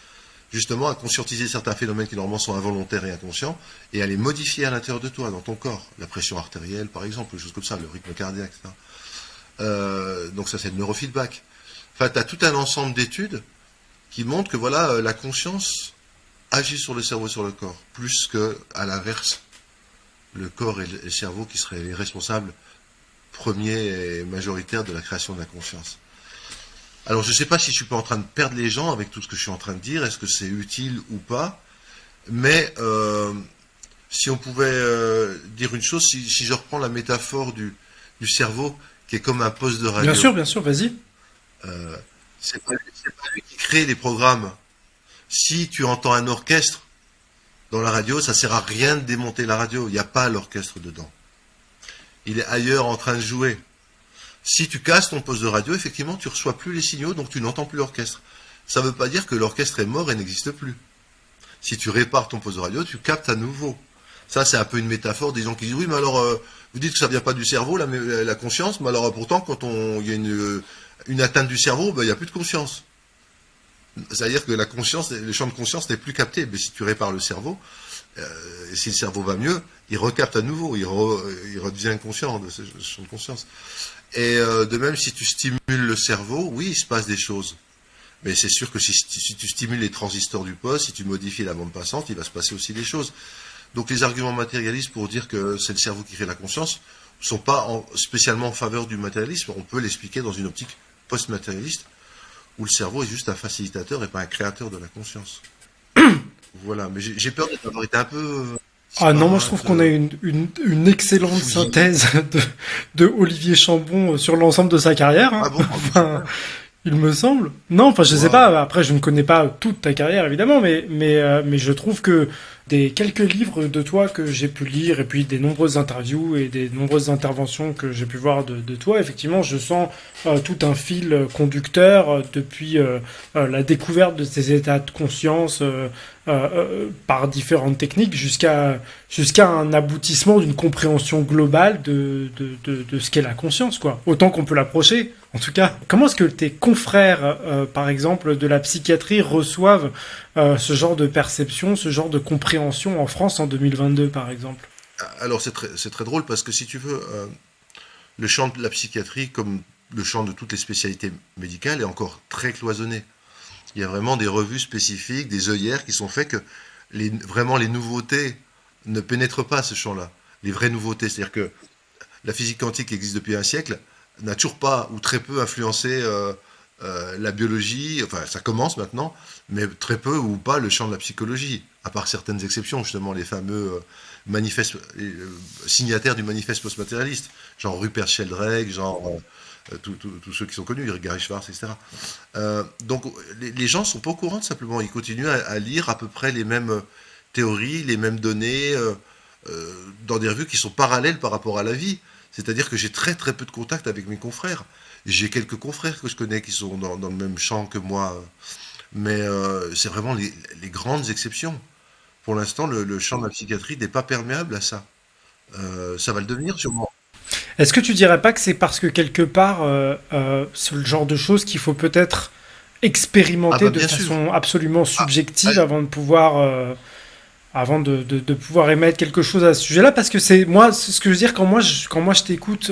[SPEAKER 2] justement à conscientiser certains phénomènes qui normalement sont involontaires et inconscients, et à les modifier à l'intérieur de toi, dans ton corps. La pression artérielle, par exemple, des choses comme ça, le rythme cardiaque, etc. Donc ça, c'est le neurofeedback. Enfin, tu as tout un ensemble d'études qui montrent que voilà, la conscience agit sur le cerveau et sur le corps, plus qu'à l'inverse, le corps et le cerveau qui seraient les responsables premiers et majoritaires de la création de la conscience. Alors, je ne sais pas si je suis pas en train de perdre les gens avec tout ce que je suis en train de dire, est-ce que c'est utile ou pas, mais si on pouvait dire une chose, si je reprends la métaphore du cerveau, qui est comme un poste de radio,
[SPEAKER 1] Bien sûr, vas-y.
[SPEAKER 2] euh, c'est pas lui qui crée les programmes. Si tu entends un orchestre dans la radio, ça sert à rien de démonter la radio, il n'y a pas l'orchestre dedans. Il est ailleurs en train de jouer. Si tu casses ton poste de radio, effectivement, tu reçois plus les signaux, donc tu n'entends plus l'orchestre. Ça ne veut pas dire que l'orchestre est mort et n'existe plus. Si tu répares ton poste de radio, tu captes à nouveau. Ça, c'est un peu une métaphore des gens qui disent oui, mais alors, vous dites que ça vient pas du cerveau, la conscience, mais alors pourtant, quand il y a une atteinte du cerveau, ben, il n'y a plus de conscience. C'est-à-dire que la conscience, le champ de conscience n'est plus capté. Mais si tu répares le cerveau, si le cerveau va mieux, il recapte à nouveau, il redevient conscient de ce champ de conscience. Et de même, si tu stimules le cerveau, oui, il se passe des choses. Mais c'est sûr que si tu stimules les transistors du poste, si tu modifies la bande passante, il va se passer aussi des choses. Donc les arguments matérialistes pour dire que c'est le cerveau qui crée la conscience ne sont pas spécialement en faveur du matérialisme. On peut l'expliquer dans une optique post-matérialiste, où le cerveau est juste un facilitateur et pas un créateur de la conscience. Voilà, mais j'ai peur d'avoir été un peu
[SPEAKER 1] Ah non, moi je trouve
[SPEAKER 2] disparate,
[SPEAKER 1] qu'on a une excellente
[SPEAKER 2] fouillis.
[SPEAKER 1] synthèse de Olivier Chambon sur l'ensemble de sa carrière, hein.
[SPEAKER 2] Ah bon, ah bon,
[SPEAKER 1] Enfin,
[SPEAKER 2] super.
[SPEAKER 1] il me semble. Non, enfin je sais
[SPEAKER 2] Waouh.
[SPEAKER 1] pas, après je ne connais pas toute ta carrière évidemment, mais je trouve que des quelques livres de toi que j'ai pu lire et puis des nombreuses interviews et des nombreuses interventions que j'ai pu voir de toi, effectivement je sens tout un fil conducteur depuis la découverte de ces états de conscience par différentes techniques jusqu'à un aboutissement d'une compréhension globale de ce qu'est la conscience, quoi. Autant qu'on peut l'approcher, en tout cas. Comment est-ce que tes confrères, par exemple, de la psychiatrie reçoivent ce genre de perception, ce genre de compréhension en France en 2022, par exemple?
[SPEAKER 2] Alors c'est très drôle parce que si tu veux, le champ de la psychiatrie, comme le champ de toutes les spécialités médicales, est encore très cloisonné. Il y a vraiment des revues spécifiques, des œillères qui sont faites que vraiment les nouveautés ne pénètrent pas ce champ-là. Les vraies nouveautés, c'est-à-dire que la physique quantique qui existe depuis un siècle n'a toujours pas ou très peu influencé la biologie, enfin ça commence maintenant, mais très peu ou pas le champ de la psychologie, à part certaines exceptions, justement les fameux signataires du manifeste post-matérialiste, genre Rupert Sheldrake, genre tous ceux qui sont connus, Gary Schwartz, etc. Donc les gens sont pas au courant simplement, ils continuent à lire à peu près les mêmes théories, les mêmes données, dans des revues qui sont parallèles par rapport à la vie. C'est-à-dire que j'ai très très peu de contact avec mes confrères. J'ai quelques confrères que je connais qui sont dans le même champ que moi, mais c'est vraiment les grandes exceptions. Pour l'instant, le champ de la psychiatrie n'est pas perméable à ça. Ça va le devenir sûrement.
[SPEAKER 1] Est-ce que tu dirais pas que c'est parce que quelque part, c'est le genre de choses qu'il faut peut-être
[SPEAKER 2] Ah
[SPEAKER 1] expérimenter
[SPEAKER 2] bah
[SPEAKER 1] de
[SPEAKER 2] bien sûr.
[SPEAKER 1] façon absolument
[SPEAKER 2] Ah,
[SPEAKER 1] subjective
[SPEAKER 2] ah,
[SPEAKER 1] avant de pouvoir de pouvoir émettre quelque chose à ce sujet-là, parce que c'est moi, c'est ce que je veux dire quand moi je t'écoute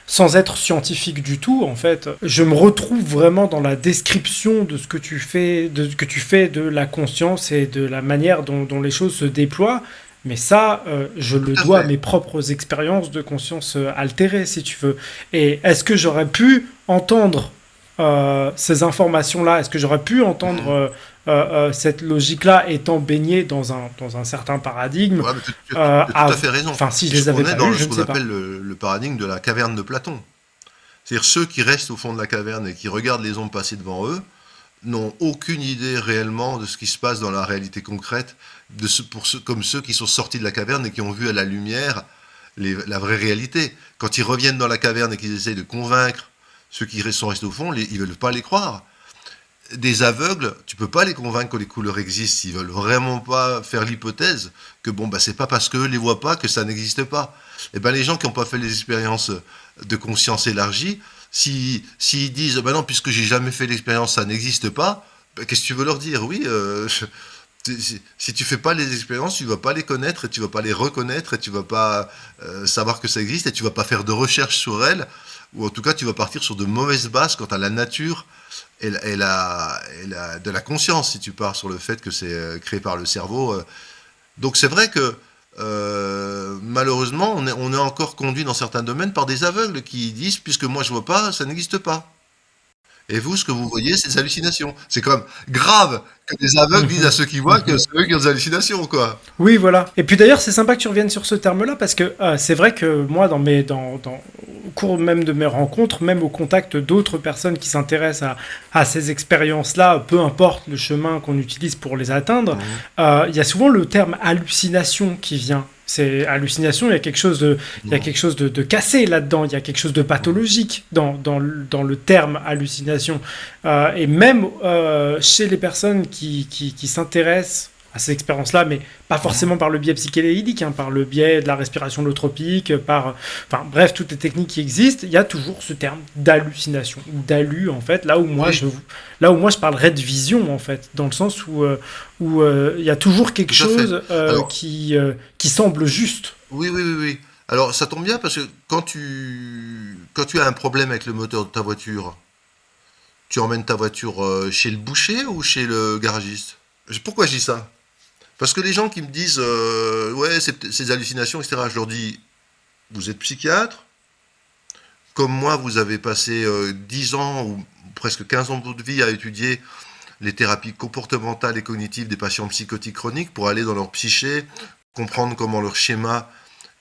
[SPEAKER 1] sans être scientifique du tout, en fait, je me retrouve vraiment dans la description de ce que tu fais, de ce que tu fais de la conscience et de la manière dont les choses se déploient. Mais ça, je
[SPEAKER 2] tout
[SPEAKER 1] le
[SPEAKER 2] à
[SPEAKER 1] dois à
[SPEAKER 2] fait.
[SPEAKER 1] mes propres expériences de conscience altérée, si tu veux. Et est-ce que j'aurais pu entendre ces informations-là? Est-ce que j'aurais pu entendre
[SPEAKER 2] Mhm.
[SPEAKER 1] cette logique-là étant baignée dans un certain paradigme,
[SPEAKER 2] Ouais, mais tu as tout à fait raison.
[SPEAKER 1] enfin, si je les avais
[SPEAKER 2] On est
[SPEAKER 1] pas eus,
[SPEAKER 2] dans
[SPEAKER 1] je
[SPEAKER 2] ce
[SPEAKER 1] ne
[SPEAKER 2] qu'on
[SPEAKER 1] sais pas.
[SPEAKER 2] appelle le paradigme de la caverne de Platon. C'est-à-dire ceux qui restent au fond de la caverne et qui regardent les ombres passer devant eux n'ont aucune idée réellement de ce qui se passe dans la réalité concrète, comme ceux qui sont sortis de la caverne et qui ont vu à la lumière la vraie réalité. Quand ils reviennent dans la caverne et qu'ils essayent de convaincre ceux qui sont restés au fond, ils ne veulent pas les croire. Des aveugles, tu peux pas les convaincre que les couleurs existent. Ils veulent vraiment pas faire l'hypothèse que bon bah c'est pas parce qu'eux les voient pas que ça n'existe pas. Et ben les gens qui n'ont pas fait les expériences de conscience élargie, s'ils disent ben non puisque j'ai jamais fait l'expérience ça n'existe pas, ben, qu'est-ce que tu veux leur dire? Oui, si tu fais pas les expériences, tu vas pas les connaître et tu vas pas les reconnaître et tu vas pas savoir que ça existe et tu vas pas faire de recherche sur elles ou en tout cas tu vas partir sur de mauvaises bases quant à la nature de la conscience si tu pars sur le fait que c'est créé par le cerveau. Donc c'est vrai que malheureusement on est encore conduit dans certains domaines par des aveugles qui disent puisque moi je vois pas, ça n'existe pas. Et vous, ce que vous voyez, c'est des hallucinations. C'est quand même grave que des aveugles disent à ceux qui voient que c'est eux qui ont des hallucinations, quoi.
[SPEAKER 1] Oui, voilà. Et puis d'ailleurs, c'est sympa que tu reviennes sur ce terme-là parce que c'est vrai que moi, au cours même de mes rencontres, même au contact d'autres personnes qui s'intéressent à ces expériences-là, peu importe le chemin qu'on utilise pour les atteindre,
[SPEAKER 2] Mhm.
[SPEAKER 1] il y a souvent le terme hallucination qui vient. C'est hallucination, il y a
[SPEAKER 2] Mhm.
[SPEAKER 1] quelque chose de cassé là-dedans, il y a quelque chose de
[SPEAKER 2] Mhm.
[SPEAKER 1] pathologique dans le terme hallucination. Et même chez les personnes qui s'intéressent à ces expériences-là, mais pas
[SPEAKER 2] Mhm.
[SPEAKER 1] forcément par le biais psychédélique, hein, par le biais de la respiration holotropique, enfin bref, toutes les techniques qui existent, il y a toujours ce terme d'hallucination, ou d'hallu en fait,
[SPEAKER 2] Oui,
[SPEAKER 1] là où moi je parlerais de vision en fait, dans le sens où il y a toujours quelque
[SPEAKER 2] tout à fait.
[SPEAKER 1] chose
[SPEAKER 2] Alors,
[SPEAKER 1] qui semble juste.
[SPEAKER 2] oui, oui, oui, oui. Alors, ça tombe bien parce que quand tu as un problème avec le moteur de ta voiture, tu emmènes ta voiture chez le boucher ou chez le garagiste? Pourquoi je dis ça? Parce que les gens qui me disent ouais, c'est des hallucinations, etc., je leur dis, vous êtes psychiatre, comme moi, vous avez passé 10 ans ou presque 15 ans de votre vie à étudier les thérapies comportementales et cognitives des patients psychotiques chroniques pour aller dans leur psyché, comprendre comment leur schéma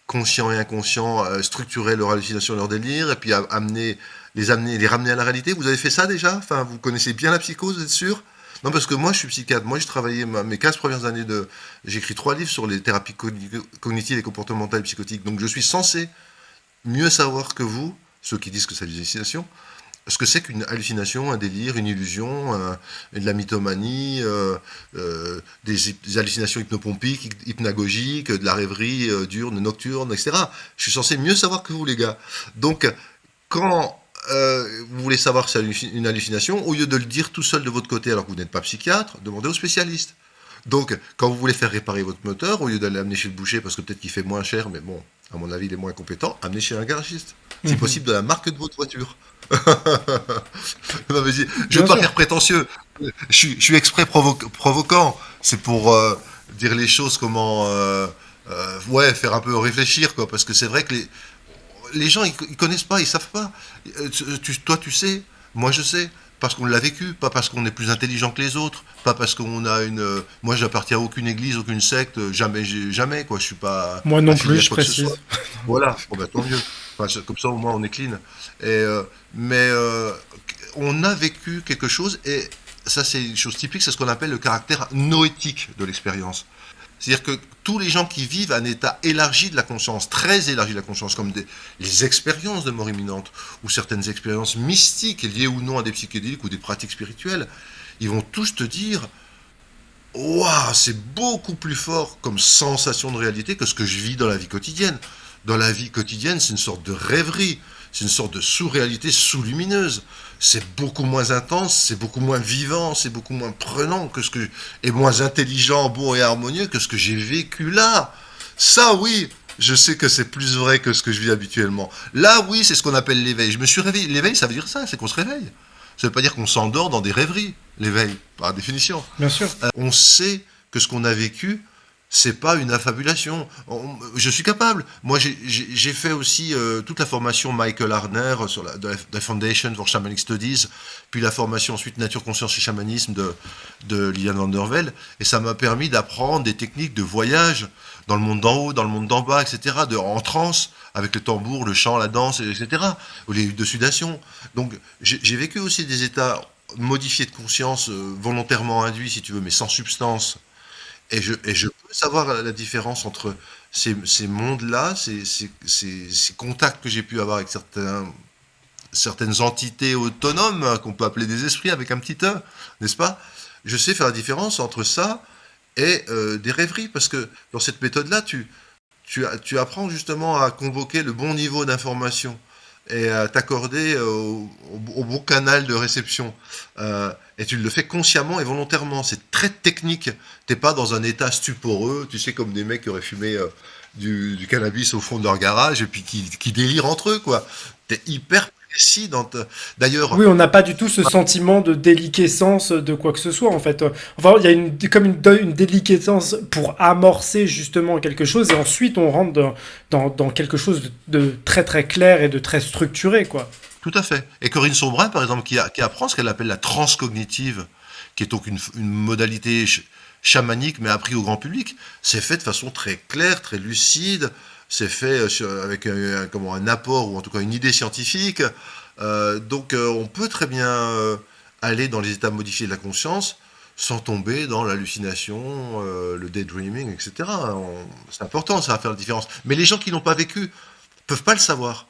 [SPEAKER 2] conscient et inconscient structurait leur hallucination, leur délire, et puis les ramener à la réalité. Vous avez fait ça déjà? Enfin, vous connaissez bien la psychose, vous êtes sûr? Non, parce que moi, je suis psychiatre. Moi, j'ai travaillé mes 15 premières années de... J'ai écrit 3 livres sur les thérapies cognitives et comportementales et psychotiques. Donc, je suis censé mieux savoir que vous, ceux qui disent que c'est des hallucinations, ce que c'est qu'une hallucination, un délire, une illusion, de la mythomanie, des hallucinations hypnopompiques, hypnagogiques, de la rêverie diurne, nocturne, etc. Je suis censé mieux savoir que vous, les gars. Donc, quand vous voulez savoir que c'est une hallucination, au lieu de le dire tout seul de votre côté alors que vous n'êtes pas psychiatre, demandez au spécialiste. Donc, quand vous voulez faire réparer votre moteur, au lieu d'aller l'amener chez le boucher parce que peut-être qu'il fait moins cher, mais bon, à mon avis, il est moins compétent, amenez chez un garagiste. Si possible, de la marque de votre voiture. Non, mais je ne veux
[SPEAKER 1] Bien
[SPEAKER 2] pas
[SPEAKER 1] sûr.
[SPEAKER 2] faire prétentieux. Je suis exprès provoquant. C'est pour dire les choses comment. Ouais, faire un peu réfléchir, quoi. Parce que c'est vrai que les gens, ils connaissent pas, ils savent pas. Toi, tu sais, moi, je sais. Parce qu'on l'a vécu, pas parce qu'on est plus intelligent que les autres, pas parce qu'on a une. Moi, j'appartiens à aucune église, aucune secte, jamais, jamais, quoi. Je suis pas
[SPEAKER 1] Moi non plus,
[SPEAKER 2] affilié à
[SPEAKER 1] je
[SPEAKER 2] quoi que ce soit.
[SPEAKER 1] précise.
[SPEAKER 2] Voilà, bon, bah, tant mieux. Enfin, comme ça, au moins, on est clean. Et, mais on a vécu quelque chose, et ça, c'est une chose typique, c'est ce qu'on appelle le caractère noétique de l'expérience. C'est-à-dire que tous les gens qui vivent un état élargi de la conscience, très élargi de la conscience, comme les expériences de mort imminente, ou certaines expériences mystiques liées ou non à des psychédéliques ou des pratiques spirituelles, ils vont tous te dire waouh, c'est beaucoup plus fort comme sensation de réalité que ce que je vis dans la vie quotidienne. Dans la vie quotidienne, c'est une sorte de rêverie, c'est une sorte de sous-réalité sous-lumineuse. C'est beaucoup moins intense, c'est beaucoup moins vivant, c'est beaucoup moins prenant que ce que et moins intelligent, beau et harmonieux que ce que j'ai vécu là. Ça, oui, je sais que c'est plus vrai que ce que je vis habituellement. Là, oui, c'est ce qu'on appelle l'éveil. Je me suis réveillé. L'éveil, ça veut dire ça, c'est qu'on se réveille. Ça veut pas dire qu'on s'endort dans des rêveries, l'éveil, par définition.
[SPEAKER 1] Bien sûr.
[SPEAKER 2] On sait que ce qu'on a vécu, c'est pas une affabulation. Je suis capable. Moi, j'ai fait aussi toute la formation Michael Hardner sur la Foundation for Shamanic Studies, puis la formation ensuite Nature, Conscience et Chamanisme de Liliane van der Velde, et ça m'a permis d'apprendre des techniques de voyage dans le monde d'en haut, dans le monde d'en bas, etc., en transe, avec le tambour, le chant, la danse, etc., ou les de sudation. Donc, j'ai vécu aussi des états modifiés de conscience, volontairement induits, si tu veux, mais sans substance, et je peux savoir la différence entre ces mondes-là, ces contacts que j'ai pu avoir avec certaines entités autonomes, hein, qu'on peut appeler des esprits avec un petit E, n'est-ce pas? Je sais faire la différence entre ça et des rêveries, parce que dans cette méthode-là, tu apprends justement à convoquer le bon niveau d'information et à t'accorder au bon canal de réception. Et tu le fais consciemment et volontairement. C'est très technique. T'es pas dans un état stuporeux, tu sais, comme des mecs qui auraient fumé du cannabis au fond de leur garage et puis qui délirent entre eux, quoi. T'es hyper précis dans D'ailleurs,
[SPEAKER 1] Oui, on n'a pas du tout ce sentiment de déliquescence de quoi que ce soit, en fait. Enfin, il y a une déliquescence pour amorcer justement quelque chose, et ensuite on rentre dans quelque chose de très très clair et de très structuré, quoi.
[SPEAKER 2] Tout à fait. Et Corinne Sombrin, par exemple, qui apprend ce qu'elle appelle la transcognitive, qui est donc une modalité chamanique, mais appris au grand public, c'est fait de façon très claire, très lucide, c'est fait avec comment, un apport, ou en tout cas une idée scientifique. On peut très bien aller dans les états modifiés de la conscience sans tomber dans l'hallucination, le daydreaming, etc. C'est important, ça va faire la différence. Mais les gens qui n'ont pas vécu peuvent pas le savoir.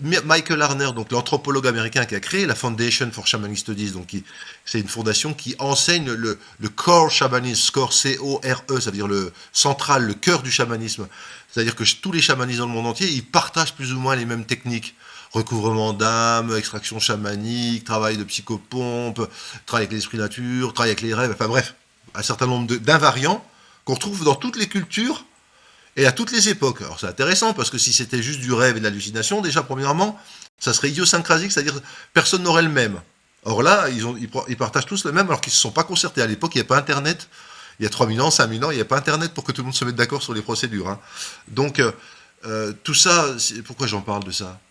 [SPEAKER 2] Michael Harner, donc l'anthropologue américain qui a créé la Foundation for Shamanic Studies, c'est une fondation qui enseigne le core shamanisme, core C-O-R-E, ça veut dire le central, le cœur du chamanisme. C'est-à-dire que tous les chamanistes dans le monde entier, ils partagent plus ou moins les mêmes techniques. Recouvrement d'âme, extraction chamanique, travail de psychopompe, travail avec l'esprit nature, travail avec les rêves, enfin bref, un certain nombre d'invariants qu'on retrouve dans toutes les cultures et à toutes les époques. Alors c'est intéressant parce que si c'était juste du rêve et de l'hallucination, déjà premièrement, ça serait idiosyncrasique, c'est-à-dire personne n'aurait le même. Or là, ils partagent tous le même alors qu'ils ne se sont pas concertés. À l'époque, il n'y avait pas Internet. Il y a 3000 ans, 5000 ans, il n'y avait pas Internet pour que tout le monde se mette d'accord sur les procédures. Hein. Donc, tout ça, pourquoi j'en parle de ça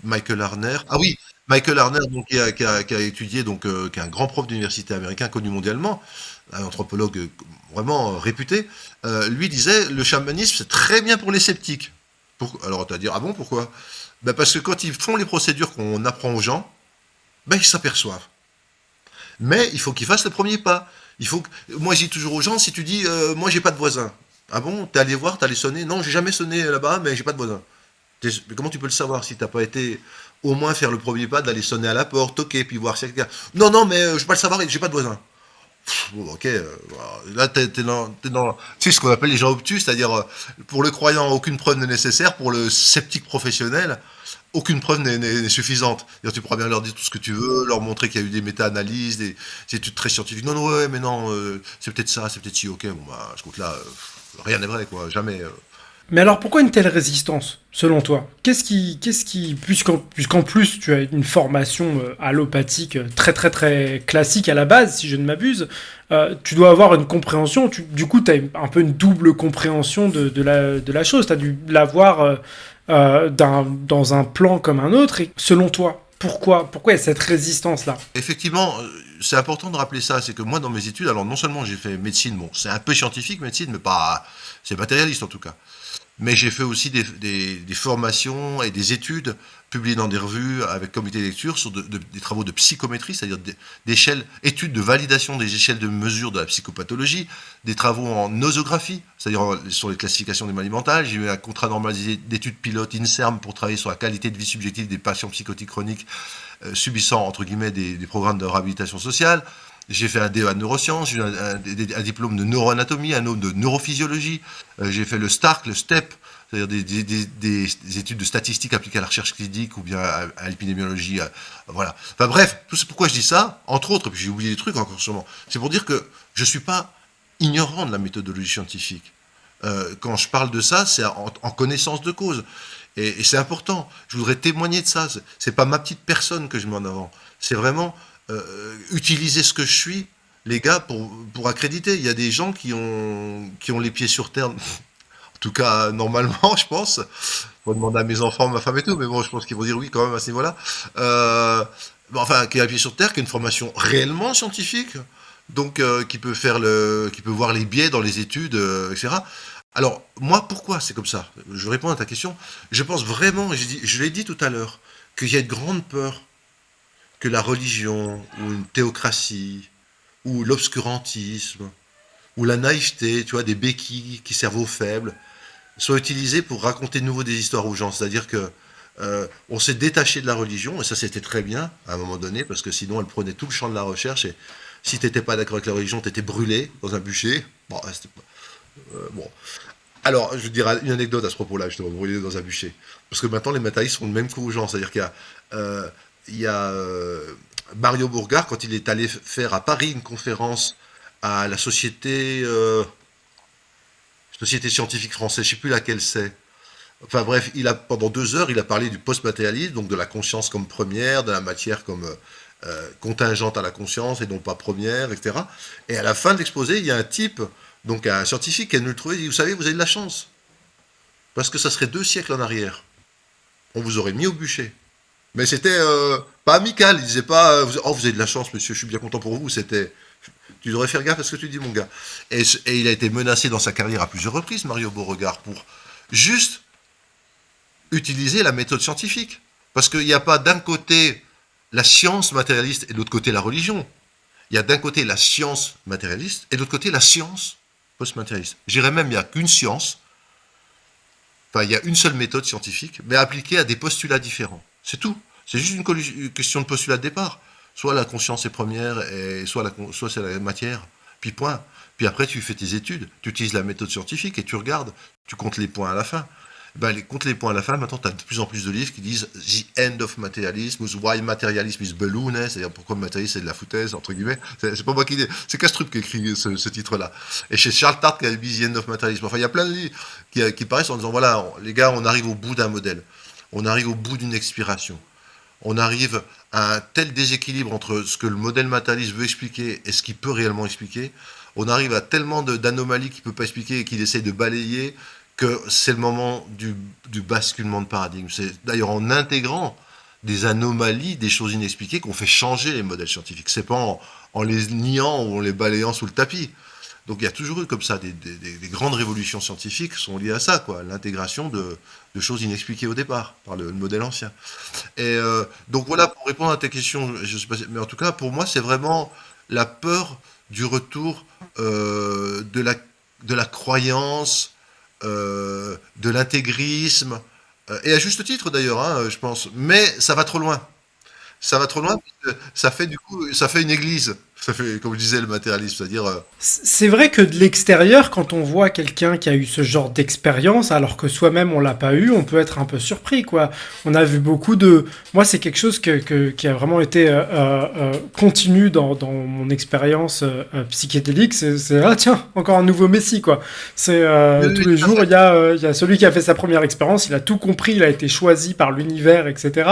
[SPEAKER 2] Michael Harner. Ah oui, Michael Harner, donc, qui a étudié, qui est un grand prof d'université américain connu mondialement, un anthropologue vraiment réputé, lui disait le chamanisme c'est très bien pour les sceptiques. Alors tu vas dire ah bon pourquoi? Ben, parce que quand ils font les procédures qu'on apprend aux gens, ben, ils s'aperçoivent. Mais il faut qu'ils fassent le premier pas. Moi je dis toujours aux gens si tu dis moi j'ai pas de voisin. Ah bon, t'es allé voir, t'es allé sonner? Non, j'ai jamais sonné là-bas, mais j'ai pas de voisin. Mais comment tu peux le savoir si t'as pas été au moins faire le premier pas d'aller sonner à la porte, toquer, puis voir si quelqu'un. Non, non, mais je peux pas le savoir, j'ai pas de voisin. Bon, ok, là tu sais ce qu'on appelle les gens obtus, c'est-à-dire pour le croyant aucune preuve n'est nécessaire, pour le sceptique professionnel aucune preuve n'est suffisante. C'est-à-dire, tu pourras bien leur dire tout ce que tu veux, leur montrer qu'il y a eu des méta-analyses, des études très scientifiques. Non, non, ouais, mais non, c'est peut-être ça, c'est peut-être si, ok, bon bah, je compte là, rien n'est vrai, quoi, jamais.
[SPEAKER 1] Mais alors pourquoi une telle résistance, selon toi? Puisqu'en plus tu as une formation allopathique très très très classique à la base, si je ne m'abuse, tu dois avoir une compréhension, du coup tu as un peu une double compréhension de la chose, tu as dû l'avoir dans un plan comme un autre, et selon toi, pourquoi il y a cette résistance-là?
[SPEAKER 2] Effectivement, c'est important de rappeler ça, c'est que moi dans mes études, alors non seulement j'ai fait médecine, bon, c'est un peu scientifique médecine, mais pas, c'est matérialiste en tout cas. Mais j'ai fait aussi des formations et des études publiées dans des revues avec comité de lecture sur des travaux de psychométrie, c'est-à-dire études de validation des échelles de mesure de la psychopathologie, des travaux en nosographie, c'est-à-dire sur les classifications des maladies mentales. J'ai eu un contrat normalisé d'études pilotes INSERM pour travailler sur la qualité de vie subjective des patients psychotiques chroniques subissant, entre guillemets, des programmes de réhabilitation sociale. J'ai fait un DEA de neurosciences, j'ai eu un diplôme de neuroanatomie, un autre de neurophysiologie. J'ai fait le STARC, le STEP, c'est-à-dire des études de statistiques appliquées à la recherche clinique ou bien à l'épidémiologie. Voilà. Enfin bref, tout c'est pourquoi je dis ça, entre autres, et puis j'ai oublié des trucs encore sûrement, c'est pour dire que je ne suis pas ignorant de la méthodologie scientifique. Quand je parle de ça, c'est en connaissance de cause. Et c'est important. Je voudrais témoigner de ça. C'est pas ma petite personne que je mets en avant. C'est vraiment utiliser ce que je suis, les gars, pour accréditer. Il y a des gens qui ont les pieds sur terre, en tout cas normalement, je pense. Faut demander à mes enfants, ma femme et tout, mais bon, je pense qu'ils vont dire oui quand même à ce niveau-là. Enfin, qui a les pieds sur terre, qui a une formation réellement scientifique, donc qui peut voir les biais dans les études, etc. Alors, moi, pourquoi c'est comme ça? Je réponds à ta question. Je pense vraiment, et je l'ai dit tout à l'heure, qu'il y a une grande peur que la religion, ou une théocratie, ou l'obscurantisme, ou la naïveté, tu vois, des béquilles qui servent aux faibles, soient utilisées pour raconter de nouveau des histoires aux gens. C'est-à-dire que on s'est détaché de la religion, et ça c'était très bien à un moment donné, parce que sinon elle prenait tout le champ de la recherche, et si t'étais pas d'accord avec la religion, t'étais brûlé dans un bûcher. Bon, bon. Alors, je dirais une anecdote à ce propos-là, justement, brûlé dans un bûcher. Parce que maintenant, les matérialistes sont le même coup aux gens. C'est-à-dire qu'il y a Mario Bourgard, quand il est allé faire à Paris une conférence à la Société scientifique française, je ne sais plus laquelle c'est. Enfin bref, pendant 2 heures, il a parlé du post-matérialisme, donc de la conscience comme première, de la matière comme contingente à la conscience et non pas première, etc. Et à la fin de l'exposé, il y a un type, donc un scientifique qui est venu le trouver, il dit, vous savez, vous avez de la chance, parce que ça serait 2 siècles en arrière. on vous aurait mis au bûcher. Mais c'était pas amical. Il disait pas, oh, vous avez de la chance, monsieur, je suis bien content pour vous. C'était, tu devrais faire gaffe à ce que tu dis, mon gars. Et il a été menacé dans sa carrière à plusieurs reprises, Mario Beauregard, pour juste utiliser la méthode scientifique. Parce qu'il n'y a pas d'un côté la science matérialiste et de l'autre côté la religion. Il y a d'un côté la science matérialiste et de l'autre côté la science post-matérialiste. Je dirais même il n'y a qu'une science, enfin il y a une seule méthode scientifique, mais appliquée à des postulats différents. C'est tout. C'est juste une question de postulat de départ. Soit la conscience est première, et soit c'est la matière, puis point. Puis après tu fais tes études, tu utilises la méthode scientifique et tu regardes, tu comptes les points à la fin. Ben, compte les points à la fin, maintenant tu as de plus en plus de livres qui disent The End of Materialism, ou Why Materialism is Balloon, c'est-à-dire pourquoi le matérialisme c'est de la foutaise, entre guillemets. C'est pas moi qui dis, c'est Kastrup qui écrit ce titre-là. Et chez Charles Tart qui a dit The End of Materialism. Enfin, il y a plein de livres qui paraissent en disant voilà, les gars, on arrive au bout d'un modèle, on arrive au bout d'une expiration, on arrive à un tel déséquilibre entre ce que le modèle matérialiste veut expliquer et ce qu'il peut réellement expliquer. On arrive à tellement d'anomalies qu'il ne peut pas expliquer et qu'il essaie de balayer que c'est le moment du basculement de paradigme. C'est d'ailleurs en intégrant des anomalies, des choses inexpliquées qu'on fait changer les modèles scientifiques. C'est pas en les niant ou en les balayant sous le tapis. Donc il y a toujours eu comme ça des grandes révolutions scientifiques sont liées à ça, quoi, l'intégration de choses inexpliquées au départ par le modèle ancien. Et donc voilà, pour répondre à ta question, je sais pas, mais en tout cas pour moi c'est vraiment la peur du retour de la croyance, de l'intégrisme, et à juste titre d'ailleurs, hein, je pense, mais ça va trop loin. Ça va trop loin, parce que ça fait du coup, ça fait une église. Ça fait, comme je disais, le matérialisme, c'est-à-dire,
[SPEAKER 1] C'est vrai que de l'extérieur, quand on voit quelqu'un qui a eu ce genre d'expérience, alors que soi-même on l'a pas eu, on peut être un peu surpris, quoi. On a vu beaucoup de... Moi, c'est quelque chose qui a vraiment été continu dans mon expérience psychédélique. Ah tiens, encore un nouveau messie, quoi. C'est
[SPEAKER 2] oui,
[SPEAKER 1] tous
[SPEAKER 2] oui,
[SPEAKER 1] les
[SPEAKER 2] tout à
[SPEAKER 1] jours,
[SPEAKER 2] fait.
[SPEAKER 1] il y a celui qui a fait sa première expérience, il a tout compris, il a été choisi par l'univers, etc.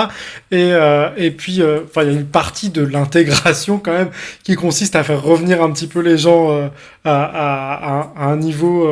[SPEAKER 1] Et puis, enfin, il y a une partie de l'intégration quand même qui consiste à faire revenir un petit peu les gens à un niveau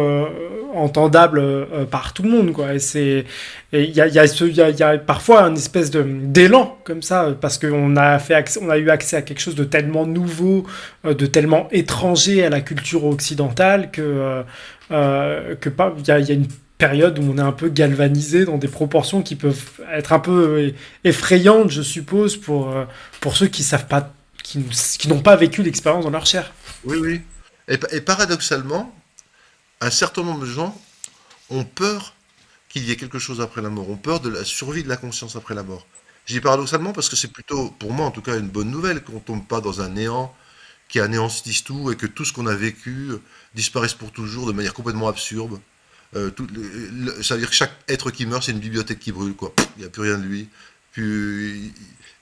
[SPEAKER 1] entendable par tout le monde, quoi. Et il y a parfois une espèce d'élan comme ça parce qu'on a on a eu accès à quelque chose de tellement nouveau, de tellement étranger à la culture occidentale que pas il y a une période où on est un peu galvanisé dans des proportions qui peuvent être un peu effrayantes, je suppose, pour ceux qui savent pas, qui n'ont pas vécu l'expérience dans leur chair.
[SPEAKER 2] Oui, oui. Et paradoxalement, un certain nombre de gens ont peur qu'il y ait quelque chose après la mort, ont peur de la survie de la conscience après la mort. Je dis paradoxalement parce que c'est plutôt, pour moi en tout cas, une bonne nouvelle qu'on tombe pas dans un néant qui anéantisse tout et que tout ce qu'on a vécu disparaisse pour toujours de manière complètement absurde. Ça veut dire que chaque être qui meurt, c'est une bibliothèque qui brûle, quoi. Il n'y a plus rien de lui. Puis,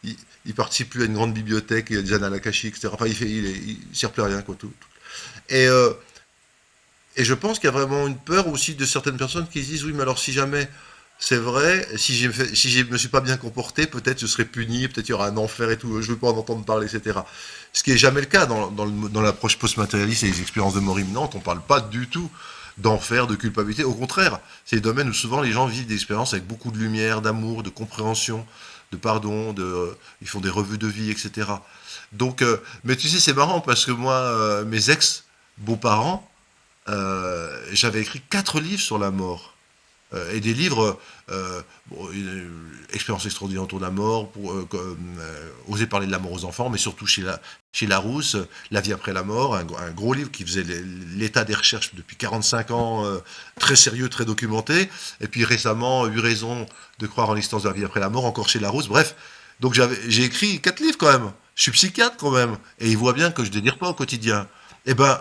[SPEAKER 2] il participe plus à une grande bibliothèque, il y a des annales akashiques, etc. Enfin, il sert plus à rien, quoi. Et, euh, et je pense qu'il y a vraiment une peur aussi de certaines personnes qui se disent, oui, mais alors si jamais c'est vrai, si je me suis pas bien comporté, peut-être je serai puni, peut-être il y aura un enfer et tout, je veux pas en entendre parler, etc. Ce qui est jamais le cas dans l'approche post-matérialiste et les expériences de mort imminente, on parle pas du tout d'enfer, de culpabilité. Au contraire, c'est des domaines où souvent les gens vivent des expériences avec beaucoup de lumière, d'amour, de compréhension, de pardon, ils font des revues de vie, etc. Donc, mais tu sais, c'est marrant parce que moi, mes ex-beaux-parents, j'avais écrit 4 livres sur la mort. Et des livres, bon, expérience extraordinaire autour de la mort, oser parler de la mort aux enfants, mais surtout chez Larousse, La vie après la mort, un gros livre qui faisait l'état des recherches depuis 45 ans, très sérieux, très documenté, et puis récemment, 8 raisons de croire en l'existence de la vie après la mort, encore chez Larousse, bref. Donc j'ai écrit 4 livres quand même. Je suis psychiatre quand même, et il voit bien que je délire pas au quotidien. Eh ben,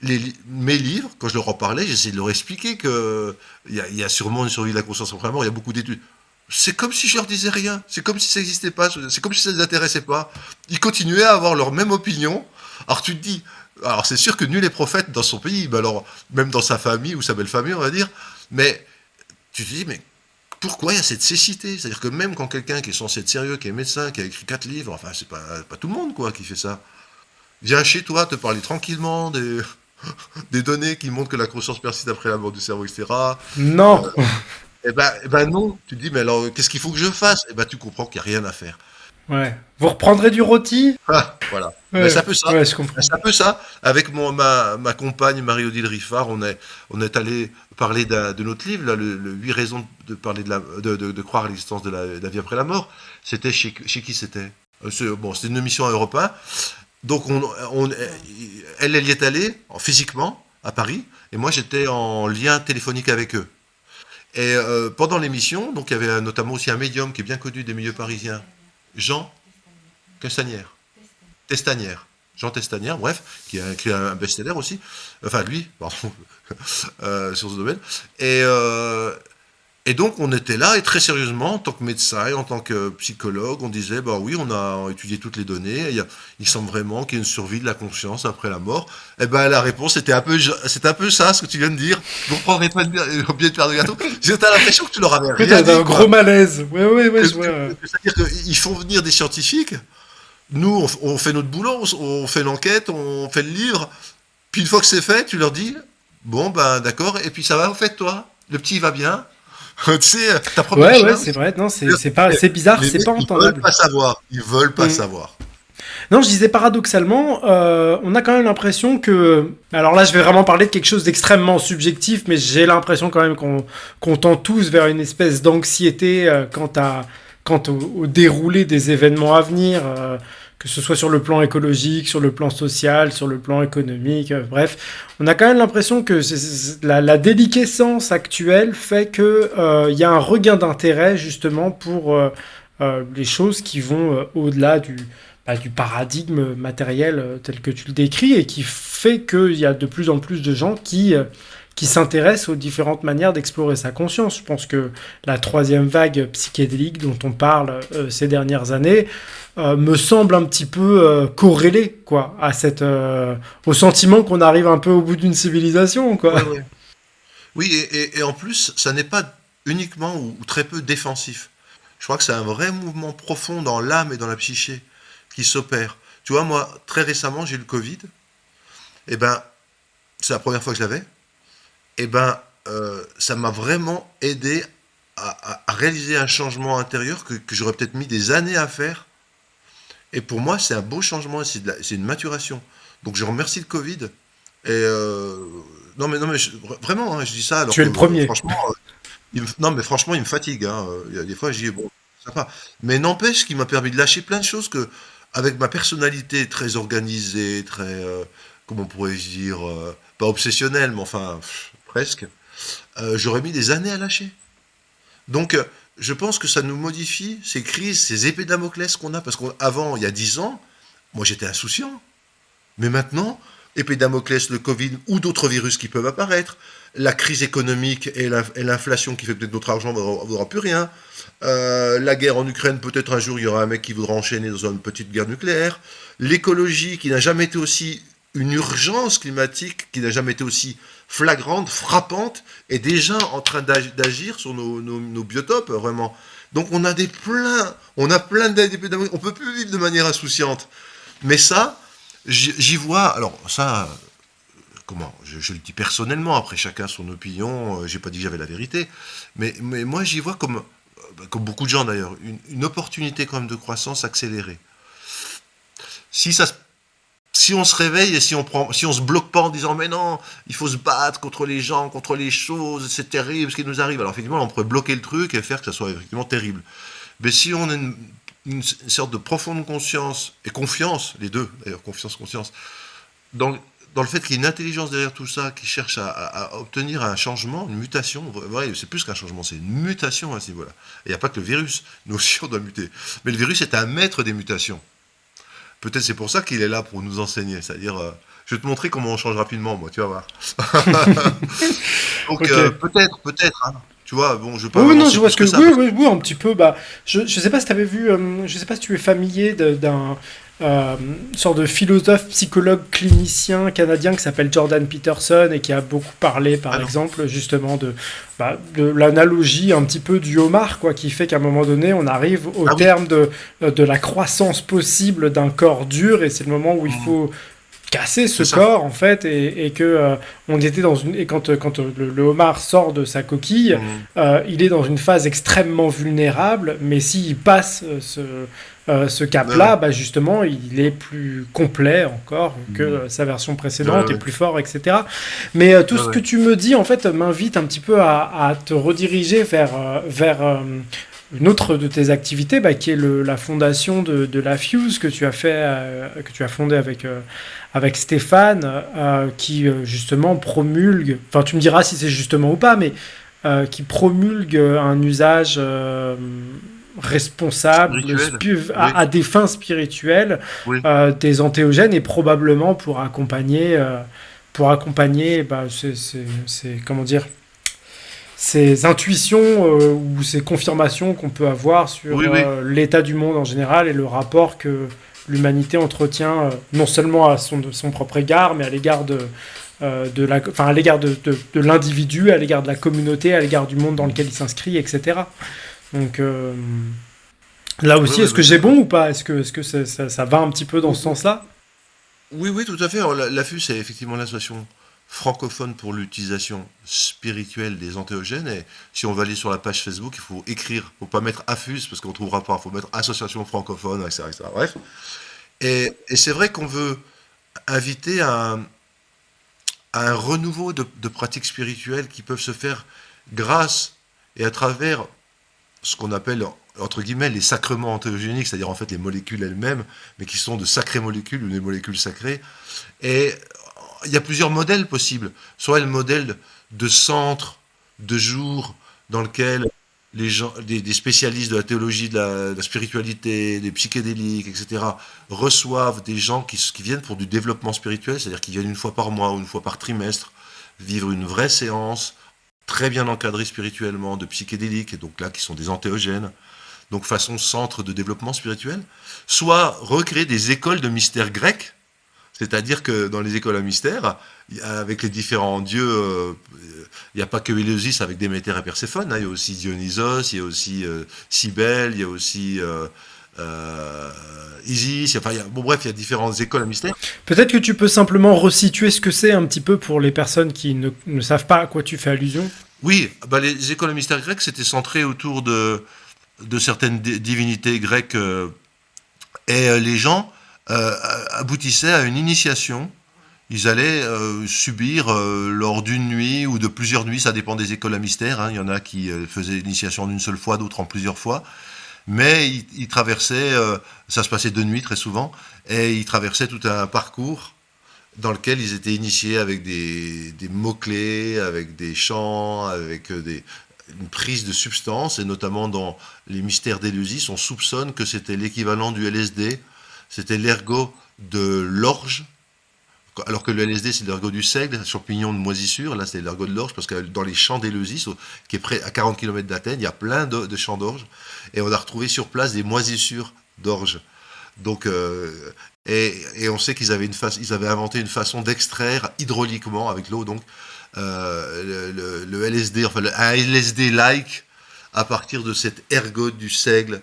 [SPEAKER 2] mes livres, quand je leur en parlais, j'essayais de leur expliquer que il y a sûrement une survie de la conscience après la mort, il y a beaucoup d'études. C'est comme si je leur disais rien, c'est comme si ça n'existait pas, c'est comme si ça ne les intéressait pas. Ils continuaient à avoir leur même opinion. Alors tu te dis, alors c'est sûr que nul est prophète dans son pays, mais alors même dans sa famille ou sa belle famille, on va dire, mais tu te dis, mais pourquoi il y a cette cécité? C'est-à-dire que même quand quelqu'un qui est censé être sérieux, qui est médecin, qui a écrit 4 livres, enfin c'est pas tout le monde quoi qui fait ça. Viens chez toi te parler tranquillement des données qui montrent que la conscience persiste après la mort du cerveau, etc.
[SPEAKER 1] Non.
[SPEAKER 2] Non. Tu te dis, mais alors, qu'est-ce qu'il faut que je fasse? Tu comprends qu'il n'y a rien à faire.
[SPEAKER 1] Ouais. Vous reprendrez du rôti?
[SPEAKER 2] Ah, voilà. Ben,
[SPEAKER 1] Ouais,
[SPEAKER 2] c'est un peu ça.
[SPEAKER 1] ouais, je
[SPEAKER 2] Ben,
[SPEAKER 1] comprends.
[SPEAKER 2] c'est un peu ça. Avec ma compagne Marie-Odile Riffard, on est allé parler de notre livre, là, le 8 raisons de parler de croire à l'existence de la vie après la mort. C'était chez qui c'était? C'était une émission à Europe 1. Donc, elle y est allée physiquement à Paris, et moi j'étais en lien téléphonique avec eux. Et pendant l'émission, donc il y avait notamment aussi un médium qui est bien connu des milieux parisiens, Jean Castagnère. Testanière. Jean Testanière, bref, qui a écrit un best-seller aussi. Enfin, lui, pardon, sur ce domaine. Et, euh, et donc, on était là, et très sérieusement, en tant que médecin et en tant que psychologue, on disait, bah oui, on a étudié toutes les données, il semble vraiment qu'il y ait une survie de la conscience après la mort. Et ben, la réponse, c'était un peu ça, ce que tu viens de dire. Vous reprendrez pas le billet de faire de gâteau. T'as l'impression que tu leur avais
[SPEAKER 1] Oui,
[SPEAKER 2] rien
[SPEAKER 1] t'as
[SPEAKER 2] dit,
[SPEAKER 1] un gros
[SPEAKER 2] quoi.
[SPEAKER 1] malaise. Ouais, ouais, ouais, je vois.
[SPEAKER 2] C'est-à-dire qu'ils font venir des scientifiques, nous, on fait notre boulot, on fait l'enquête, on fait le livre, puis une fois que c'est fait, tu leur dis, bon, ben d'accord, et puis ça va, en fait, toi, le petit il va bien, tu sais, ta propre
[SPEAKER 1] Ouais, ouais,
[SPEAKER 2] machin.
[SPEAKER 1] c'est vrai. Non, c'est pas, c'est bizarre,
[SPEAKER 2] Les
[SPEAKER 1] c'est pas
[SPEAKER 2] mecs, ils veulent
[SPEAKER 1] entendable.
[SPEAKER 2] pas savoir, ils veulent pas
[SPEAKER 1] Hmm.
[SPEAKER 2] savoir.
[SPEAKER 1] Non, je disais paradoxalement, on a quand même l'impression que. Alors là, je vais vraiment parler de quelque chose d'extrêmement subjectif, mais j'ai l'impression quand même qu'on tend tous vers une espèce d'anxiété quant au déroulé des événements à venir, que ce soit sur le plan écologique, sur le plan social, sur le plan économique, bref. On a quand même l'impression que la déliquescence actuelle fait que il y a un regain d'intérêt justement pour les choses qui vont au-delà du paradigme matériel tel que tu le décris et qui fait qu'il y a de plus en plus de gens qui s'intéressent aux différentes manières d'explorer sa conscience. Je pense que la troisième vague psychédélique dont on parle ces dernières années me semble un petit peu corrélée quoi, au sentiment qu'on arrive un peu au bout d'une civilisation. Quoi.
[SPEAKER 2] Ouais, ouais. Oui, et en plus, ça n'est pas uniquement ou très peu défensif. Je crois que c'est un vrai mouvement profond dans l'âme et dans la psyché qui s'opère. Tu vois, moi, très récemment, j'ai eu le Covid, et ben, c'est la première fois que je l'avais, ça m'a vraiment aidé à réaliser un changement intérieur que j'aurais peut-être mis des années à faire. Et pour moi, c'est un beau changement, c'est une maturation. Donc je remercie le Covid. Et non, mais vraiment, hein, je dis ça alors
[SPEAKER 1] Tu es
[SPEAKER 2] que
[SPEAKER 1] le premier.
[SPEAKER 2] franchement, non, mais franchement, il me fatigue, hein. Il y a des fois, je dis bon, sympa. Mais n'empêche qu'il m'a permis de lâcher plein de choses que, avec ma personnalité très organisée, très, comment on pourrait dire, pas obsessionnelle, mais enfin, presque, j'aurais mis des années à lâcher. Donc, je pense que ça nous modifie, ces crises, ces épées de Damoclès qu'on a, parce qu'avant, il y a 10 ans, moi j'étais insouciant. Mais maintenant, épée de Damoclès, le Covid ou d'autres virus qui peuvent apparaître, la crise économique et l'inflation qui fait que peut-être notre argent ne vaudra plus rien, la guerre en Ukraine, peut-être un jour il y aura un mec qui voudra enchaîner dans une petite guerre nucléaire, l'écologie qui n'a jamais été aussi une urgence climatique, qui n'a jamais été aussi flagrante, frappante, est déjà en train d'agir sur nos biotopes, vraiment. Donc on a plein d'épées de Damoclès, on peut plus vivre de manière insouciante. Mais ça, j'y vois, alors ça, comment, je le dis personnellement, après chacun son opinion, j'ai pas dit que j'avais la vérité, mais moi j'y vois comme beaucoup de gens d'ailleurs, une opportunité quand même de croissance accélérée. Si ça se si on se réveille et si on se bloque pas en disant mais non, il faut se battre contre les gens, contre les choses, c'est terrible ce qui nous arrive. Alors effectivement, on pourrait bloquer le truc et faire que ça soit effectivement terrible. Mais si on a une sorte de profonde conscience et confiance, les deux d'ailleurs, confiance, conscience, dans, dans le fait qu'il y ait une intelligence derrière tout ça qui cherche à obtenir un changement, une mutation, ouais, c'est plus qu'un changement, c'est une mutation à ce niveau-là. Et il n'y a pas que le virus, nous aussi on doit muter. Mais le virus est un maître des mutations. Peut-être c'est pour ça qu'il est là pour nous enseigner. C'est-à-dire, je vais te montrer comment on change rapidement, moi, tu vas voir. Donc,
[SPEAKER 1] Ok.
[SPEAKER 2] peut-être, hein. Tu vois, bon, je vais pas
[SPEAKER 1] Oui, oui, non,
[SPEAKER 2] m'avancer
[SPEAKER 1] je vois
[SPEAKER 2] plus
[SPEAKER 1] ce que.
[SPEAKER 2] que ça.
[SPEAKER 1] Oui, oui, oui, un petit peu. Bah, je sais pas si tu avais vu. Je sais pas si tu es familier d'un sorte de philosophe, psychologue, clinicien canadien qui s'appelle Jordan Peterson et qui a beaucoup parlé,
[SPEAKER 2] Ah
[SPEAKER 1] par
[SPEAKER 2] non.
[SPEAKER 1] exemple, justement de l'analogie un petit peu du homard, quoi, qui fait qu'à un moment donné, on arrive au
[SPEAKER 2] Ah oui.
[SPEAKER 1] terme de la croissance possible d'un corps dur et c'est le moment où il
[SPEAKER 2] Hmm.
[SPEAKER 1] faut casser ce
[SPEAKER 2] C'est ça.
[SPEAKER 1] corps en fait et que on était dans une et quand le homard sort de sa coquille,
[SPEAKER 2] Mhm.
[SPEAKER 1] il est dans une phase extrêmement vulnérable, mais s'il passe ce
[SPEAKER 2] Ouais, ouais.
[SPEAKER 1] cap-là, bah justement, il est plus complet encore que
[SPEAKER 2] Mhm.
[SPEAKER 1] sa version
[SPEAKER 2] Ouais,
[SPEAKER 1] précédente et
[SPEAKER 2] ouais.
[SPEAKER 1] plus fort, etc. Mais tout
[SPEAKER 2] Ouais,
[SPEAKER 1] ce
[SPEAKER 2] ouais.
[SPEAKER 1] que tu me dis, en fait, m'invite un petit peu à te rediriger vers une autre de tes activités, bah, qui est la fondation de la Fuse que tu as fait, que tu as fondée avec Stéphane, qui justement promulgue, enfin tu me diras si c'est justement ou pas, mais qui promulgue un usage responsable
[SPEAKER 2] Spirituel. Oui,
[SPEAKER 1] à des fins spirituelles
[SPEAKER 2] oui.
[SPEAKER 1] des antéogènes et probablement pour accompagner bah, comment dire, ces intuitions ou ces confirmations qu'on peut avoir sur
[SPEAKER 2] Oui, oui.
[SPEAKER 1] l'état du monde en général et le rapport que l'humanité entretient non seulement à son propre égard, mais à l'égard à l'égard de l'individu, à l'égard de la communauté, à l'égard du monde dans lequel il s'inscrit, etc. Donc là
[SPEAKER 2] Oui,
[SPEAKER 1] aussi,
[SPEAKER 2] oui,
[SPEAKER 1] est-ce
[SPEAKER 2] bah,
[SPEAKER 1] que j'ai
[SPEAKER 2] d'accord.
[SPEAKER 1] bon ou pas? Est-ce que ça va un petit peu dans
[SPEAKER 2] Oui,
[SPEAKER 1] ce
[SPEAKER 2] oui,
[SPEAKER 1] sens-là?
[SPEAKER 2] oui, oui, tout à fait. Alors, l'AFU, c'est effectivement l'association francophone pour l'utilisation spirituelle des antéogènes. Et si on va aller sur la page Facebook, il faut écrire, faut pas mettre AFUS parce qu'on trouvera pas. Il faut mettre Association francophone, etc., etc. Bref. Et c'est vrai qu'on veut inviter à un renouveau de pratiques spirituelles qui peuvent se faire grâce et à travers ce qu'on appelle entre guillemets les sacrements antéogéniques, c'est-à-dire en fait les molécules elles-mêmes, mais qui sont de sacrées molécules ou des molécules sacrées. Et il y a plusieurs modèles possibles. Soit le modèle de centre, de jour, dans lequel les gens, des spécialistes de la théologie, de la spiritualité, des psychédéliques, etc., reçoivent des gens qui viennent pour du développement spirituel, c'est-à-dire qu'ils viennent une fois par mois ou une fois par trimestre, vivre une vraie séance, très bien encadrée spirituellement, de psychédéliques, et donc là, qui sont des antéogènes, donc façon centre de développement spirituel, soit recréer des écoles de mystère grec, c'est-à-dire que dans les écoles à mystère, avec les différents dieux, il n'y a pas que Éleusis avec Déméter et Perséphone, hein, il y a aussi Dionysos, il y a aussi Cybèle, il y a aussi euh, Isis, enfin, bon bref, il y a différentes écoles à mystère.
[SPEAKER 1] Peut-être que tu peux simplement resituer ce que c'est un petit peu pour les personnes qui ne savent pas à quoi tu fais allusion.
[SPEAKER 2] Oui, bah, les écoles à mystère grecques, c'était centré autour de certaines divinités grecques et les gens aboutissaient à une initiation. Ils allaient subir lors d'une nuit ou de plusieurs nuits, ça dépend des écoles à mystère, hein. Il y en a qui faisaient l'initiation d'une seule fois, d'autres en plusieurs fois. Mais ils traversaient, ça se passait de nuit très souvent, et ils traversaient tout un parcours dans lequel ils étaient initiés avec des mots-clés, avec des chants, avec une prise de substance, et notamment dans les mystères d'Éleusis, on soupçonne que c'était l'équivalent du LSD, c'était l'ergot de l'orge, alors que le LSD c'est l'ergot du seigle, champignon de moisissure, là c'est l'ergot de l'orge, parce que dans les champs d'Éleusis, qui est près à 40 km d'Athènes, il y a plein de champs d'orge, et on a retrouvé sur place des moisissures d'orge. Donc, et on sait qu'ils avaient, ils avaient inventé une façon d'extraire hydrauliquement avec l'eau, donc le LSD, enfin un LSD-like à partir de cet ergot du seigle,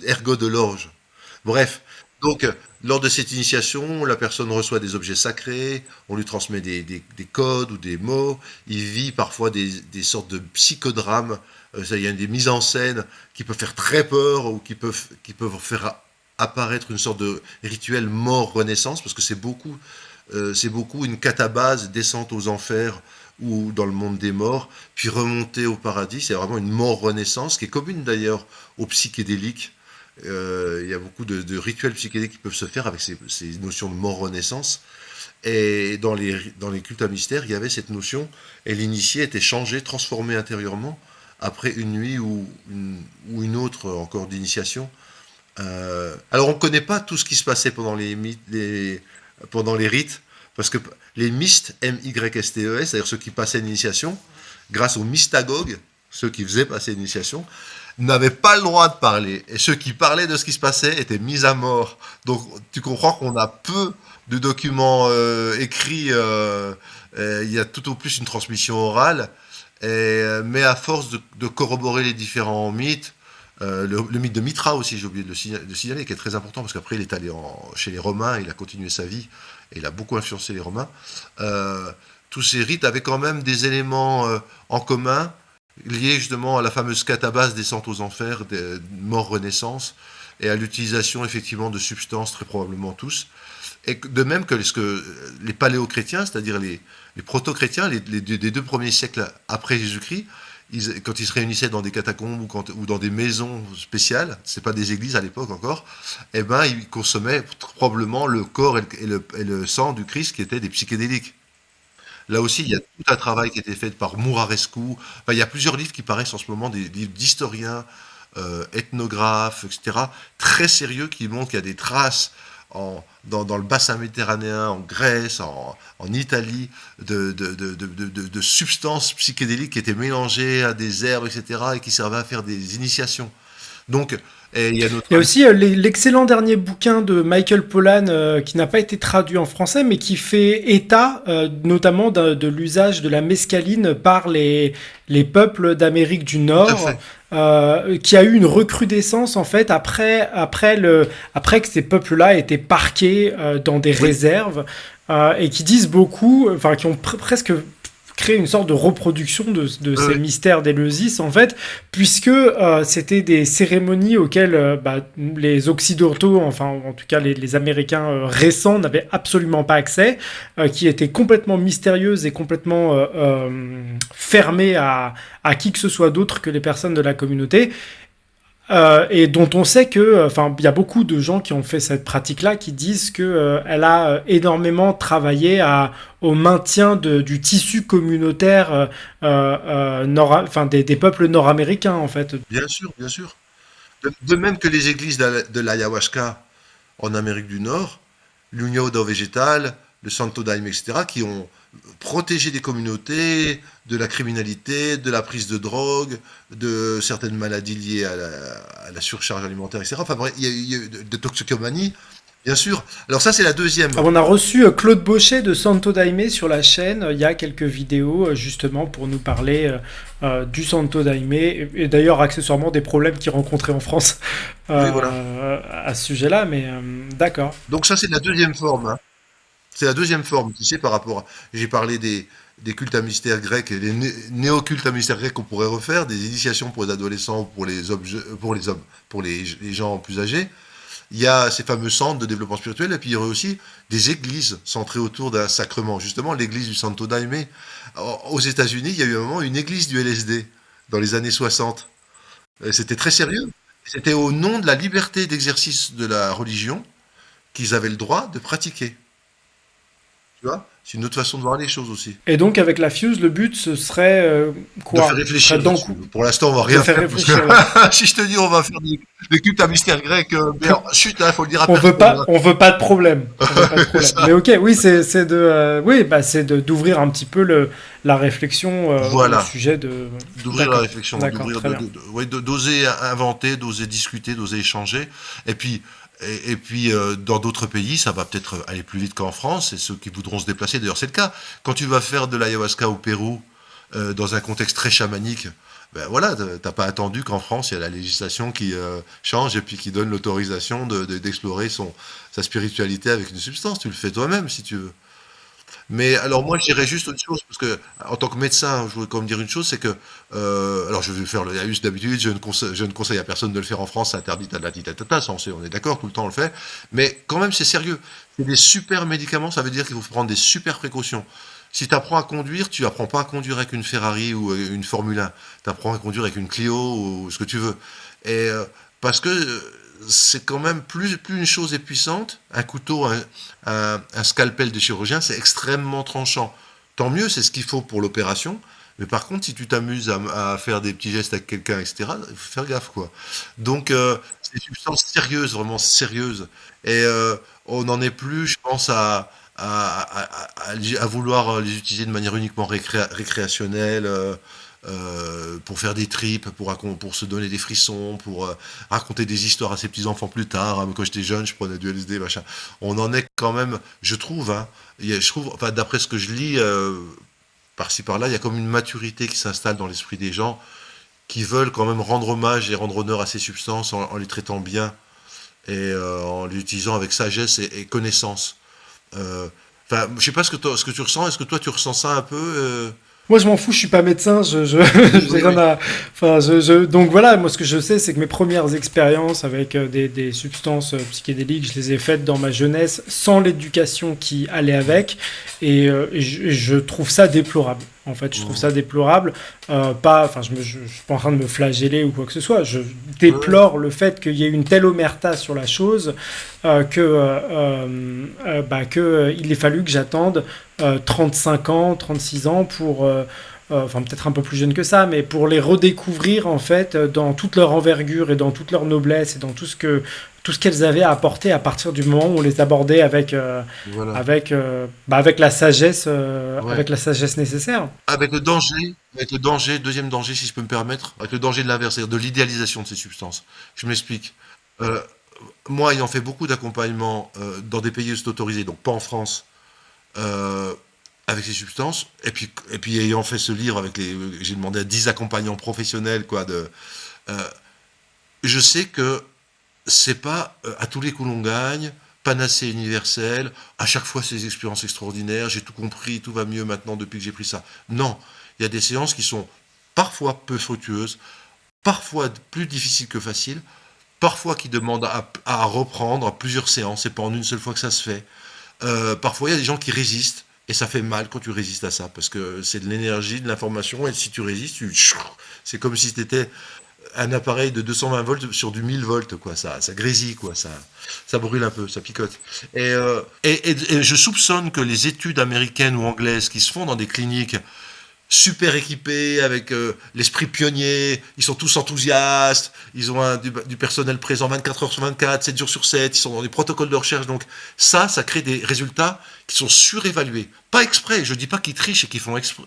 [SPEAKER 2] ergot de l'orge. Bref, donc lors de cette initiation, la personne reçoit des objets sacrés, on lui transmet des codes ou des mots, il vit parfois des sortes de psychodrames, il y a des mises en scène qui peuvent faire très peur ou qui peuvent faire apparaître une sorte de rituel mort-renaissance, parce que c'est beaucoup une catabase, descente aux enfers ou dans le monde des morts, puis remonter au paradis. C'est vraiment une mort-renaissance qui est commune d'ailleurs aux psychédéliques. Il y a beaucoup de rituels psychédéliques qui peuvent se faire avec ces notions de mort-renaissance. Et dans les cultes à mystère, il y avait cette notion, et l'initié était changé, transformé intérieurement, après une nuit ou une autre encore d'initiation. Alors on ne connaît pas tout ce qui se passait pendant les rites, parce que les mystes, M-Y-S-T-E-S, c'est-à-dire ceux qui passaient l'initiation, grâce aux mystagogues, ceux qui faisaient passer l'initiation, n'avaient pas le droit de parler. Et ceux qui parlaient de ce qui se passait étaient mis à mort. Donc tu comprends qu'on a peu de documents écrits, il y a tout au plus une transmission orale, mais à force de corroborer les différents mythes, Le mythe de Mitra aussi, j'ai oublié de de signaler, qui est très important parce qu'après il est allé chez les Romains, il a continué sa vie et il a beaucoup influencé les Romains. Euh, tous ces rites avaient quand même des éléments en commun liés justement à la fameuse catabase descente aux enfers, des mort-renaissance et à l'utilisation effectivement de substances, très probablement tous. Et de même que les paléochrétiens, c'est-à-dire les proto-chrétiens, des 2 premiers siècles après Jésus-Christ, quand ils se réunissaient dans des catacombes ou dans des maisons spéciales, c'est pas des églises à l'époque encore, eh ben ils consommaient probablement le corps et le sang du Christ qui étaient des psychédéliques. Là aussi, il y a tout un travail qui a été fait par Murarescu. Enfin, il y a plusieurs livres qui paraissent en ce moment, des livres d'historiens, ethnographes, etc., très sérieux, qui montrent qu'il y a des traces dans le bassin méditerranéen, en Grèce, en Italie, de substances psychédéliques qui étaient mélangées à des herbes, etc., et qui servaient à faire des initiations. Donc, et il y a notre
[SPEAKER 1] Il y a
[SPEAKER 2] ami.
[SPEAKER 1] aussi l'excellent dernier bouquin de Michael Pollan qui n'a pas été traduit en français, mais qui fait état notamment de l'usage de la mescaline par les peuples d'Amérique du
[SPEAKER 2] Tout à
[SPEAKER 1] Nord,
[SPEAKER 2] fait.
[SPEAKER 1] qui a eu une recrudescence en fait après que ces peuples-là étaient parqués dans des
[SPEAKER 2] Oui,
[SPEAKER 1] réserves et qui disent beaucoup, enfin qui ont presque créé une sorte de reproduction de
[SPEAKER 2] oui,
[SPEAKER 1] ces
[SPEAKER 2] oui.
[SPEAKER 1] mystères d'Éleusis en fait, puisque c'était des cérémonies auxquelles les Occidentaux, enfin en tout cas les Américains récents n'avaient absolument pas accès, qui étaient complètement mystérieuses et complètement fermées à qui que ce soit d'autre que les personnes de la communauté. Et dont on sait que, enfin, il y a beaucoup de gens qui ont fait cette pratique-là qui disent que elle a énormément travaillé au maintien du tissu communautaire, enfin, des peuples nord-américains en fait.
[SPEAKER 2] Bien sûr, bien sûr. De même que les églises de l'ayahuasca en Amérique du Nord, l'União do Vegetal, le Santo Daime, etc., qui ont protégé des communautés de la criminalité, de la prise de drogue, de certaines maladies liées à la surcharge alimentaire, etc. Enfin bref, il y a eu de toxicomanie, bien sûr. Alors ça, c'est la deuxième.
[SPEAKER 1] On a reçu Claude Bauchet de Santo Daime sur la chaîne. Il y a quelques vidéos justement pour nous parler du Santo Daime et d'ailleurs accessoirement des problèmes qu'il rencontrait en France
[SPEAKER 2] Oui, voilà.
[SPEAKER 1] à ce sujet-là. Mais d'accord.
[SPEAKER 2] Donc ça, c'est la deuxième forme, hein. C'est la deuxième forme, tu sais, par rapport à... J'ai parlé des cultes à mystère grecs et des néo-cultes à mystère grecs qu'on pourrait refaire, des initiations pour les adolescents ou pour les pour les hommes, pour les gens plus âgés. Il y a ces fameux centres de développement spirituel, et puis il y aurait aussi des églises centrées autour d'un sacrement. Justement, l'église du Santo Daime. Aux États-Unis, il y a eu un moment une église du LSD dans les années 60. C'était très sérieux. C'était au nom de la liberté d'exercice de la religion qu'ils avaient le droit de pratiquer. Tu vois? C'est une autre façon de voir les choses aussi.
[SPEAKER 1] Et donc avec la Fuse, le but ce serait
[SPEAKER 2] De faire
[SPEAKER 1] quoi? Ce serait
[SPEAKER 2] réfléchir là-dessus. Pour l'instant, on va
[SPEAKER 1] de
[SPEAKER 2] rien
[SPEAKER 1] faire
[SPEAKER 2] faire parce
[SPEAKER 1] réfléchir là-dessus.
[SPEAKER 2] que si je te dis on va faire des cultes à mystère grec, mais alors, chut, hein, faut le dire à personne, hein.
[SPEAKER 1] On veut pas de problème. On veut pas de problème.
[SPEAKER 2] Ça,
[SPEAKER 1] Mais ok, oui, c'est de, oui, bah c'est d'ouvrir un petit peu la réflexion au
[SPEAKER 2] voilà,
[SPEAKER 1] sujet de.
[SPEAKER 2] d'ouvrir la
[SPEAKER 1] D'accord,
[SPEAKER 2] réflexion,
[SPEAKER 1] d'accord, très bien.
[SPEAKER 2] ouais, d'oser inventer, d'oser discuter, d'oser échanger. Et puis, et puis dans d'autres pays, ça va peut-être aller plus vite qu'en France. Et ceux qui voudront se déplacer, d'ailleurs, c'est le cas. Quand tu vas faire de l'ayahuasca au Pérou, dans un contexte très chamanique, ben voilà, t'as pas attendu qu'en France il y a la législation qui change et puis qui donne l'autorisation d'explorer sa spiritualité avec une substance. Tu le fais toi-même si tu veux. Mais alors moi, je dirais juste autre chose, parce que en tant que médecin, je voudrais quand même dire une chose, c'est que, alors je vais faire le laïus d'habitude, je ne conseille à personne de le faire en France, c'est interdit, ça on est d'accord, tout le temps on le fait, mais quand même c'est sérieux. C'est des super médicaments, ça veut dire qu'il faut prendre des super précautions. Si tu apprends à conduire, tu apprends pas à conduire avec une Ferrari ou une Formule 1, tu apprends à conduire avec une Clio ou ce que tu veux. Et parce que c'est quand même plus une chose est puissante, un couteau, un scalpel de chirurgien, c'est extrêmement tranchant. Tant mieux, c'est ce qu'il faut pour l'opération. Mais par contre, si tu t'amuses à faire des petits gestes avec quelqu'un, etc., il faut faire gaffe, quoi. Donc, c'est des substances sérieuses, vraiment sérieuses. Et on n'en est plus, je pense, à vouloir les utiliser de manière uniquement récréationnelle, pour faire des tripes, pour se donner des frissons, pour raconter des histoires à ses petits-enfants plus tard. Hein. Quand j'étais jeune, je prenais du LSD, machin. On en est quand même, je trouve, hein, je trouve, enfin, d'après ce que je lis, par-ci par-là, il y a comme une maturité qui s'installe dans l'esprit des gens qui veulent quand même rendre hommage et rendre honneur à ces substances en les traitant bien et en les utilisant avec sagesse et connaissance. Enfin, je sais pas ce que tu ressens. Est-ce que toi tu ressens ça un peu
[SPEAKER 1] Moi, je m'en fous, je suis pas médecin,
[SPEAKER 2] Oui,
[SPEAKER 1] j'ai
[SPEAKER 2] oui,
[SPEAKER 1] rien
[SPEAKER 2] oui.
[SPEAKER 1] à, enfin, donc voilà, moi, ce que je sais, c'est que mes premières expériences avec des substances psychédéliques, je les ai faites dans ma jeunesse, sans l'éducation qui allait avec, et je trouve ça déplorable. En fait, je trouve
[SPEAKER 2] Mhm.
[SPEAKER 1] ça déplorable. Pas, enfin, je suis pas en train de me flageller ou quoi que ce soit. Je
[SPEAKER 2] Ouais, ouais.
[SPEAKER 1] déplore le fait qu'il y ait une telle omerta sur la chose il ait fallu que j'attende 35 ans, 36 ans pour, enfin peut-être un peu plus jeune que ça, mais pour les redécouvrir en fait dans toute leur envergure et dans toute leur noblesse et dans tout ce qu'elles avaient à apporter à partir du moment où on les abordait
[SPEAKER 2] Voilà. Ouais.
[SPEAKER 1] avec la sagesse nécessaire.
[SPEAKER 2] Avec le danger, deuxième danger, si je peux me permettre, avec le danger de l'inverse, c'est-à-dire de l'idéalisation de ces substances. Je m'explique. Euh, Moi, ayant fait beaucoup d'accompagnement dans des pays où c'est autorisé, donc pas en France, euh, avec ces substances, et puis ayant fait ce livre avec les, j'ai demandé à 10 accompagnants professionnels, quoi, euh, je sais que c'est pas à tous les coups l'on gagne, panacée universelle, à chaque fois c'est des expériences extraordinaires, j'ai tout compris, tout va mieux maintenant depuis que j'ai pris ça. Non, il y a des séances qui sont parfois peu fructueuses, parfois plus difficiles que faciles, parfois qui demandent à reprendre à plusieurs séances, c'est pas en une seule fois que ça se fait. Parfois il y a des gens qui résistent, et ça fait mal quand tu résistes à ça, parce que c'est de l'énergie, de l'information, et si tu résistes, c'est comme si tu étais un appareil de 220 volts sur du 1000 volts, quoi. Ça grésille, quoi. Ça brûle un peu, ça picote. Et je soupçonne que les études américaines ou anglaises qui se font dans des cliniques super équipés, avec l'esprit pionnier, ils sont tous enthousiastes, ils ont du personnel présent 24 heures sur 24, 7 jours sur 7, ils sont dans des protocoles de recherche, donc ça crée des résultats qui sont surévalués. Pas exprès, je dis pas qu'ils trichent et qu'ils font exprès,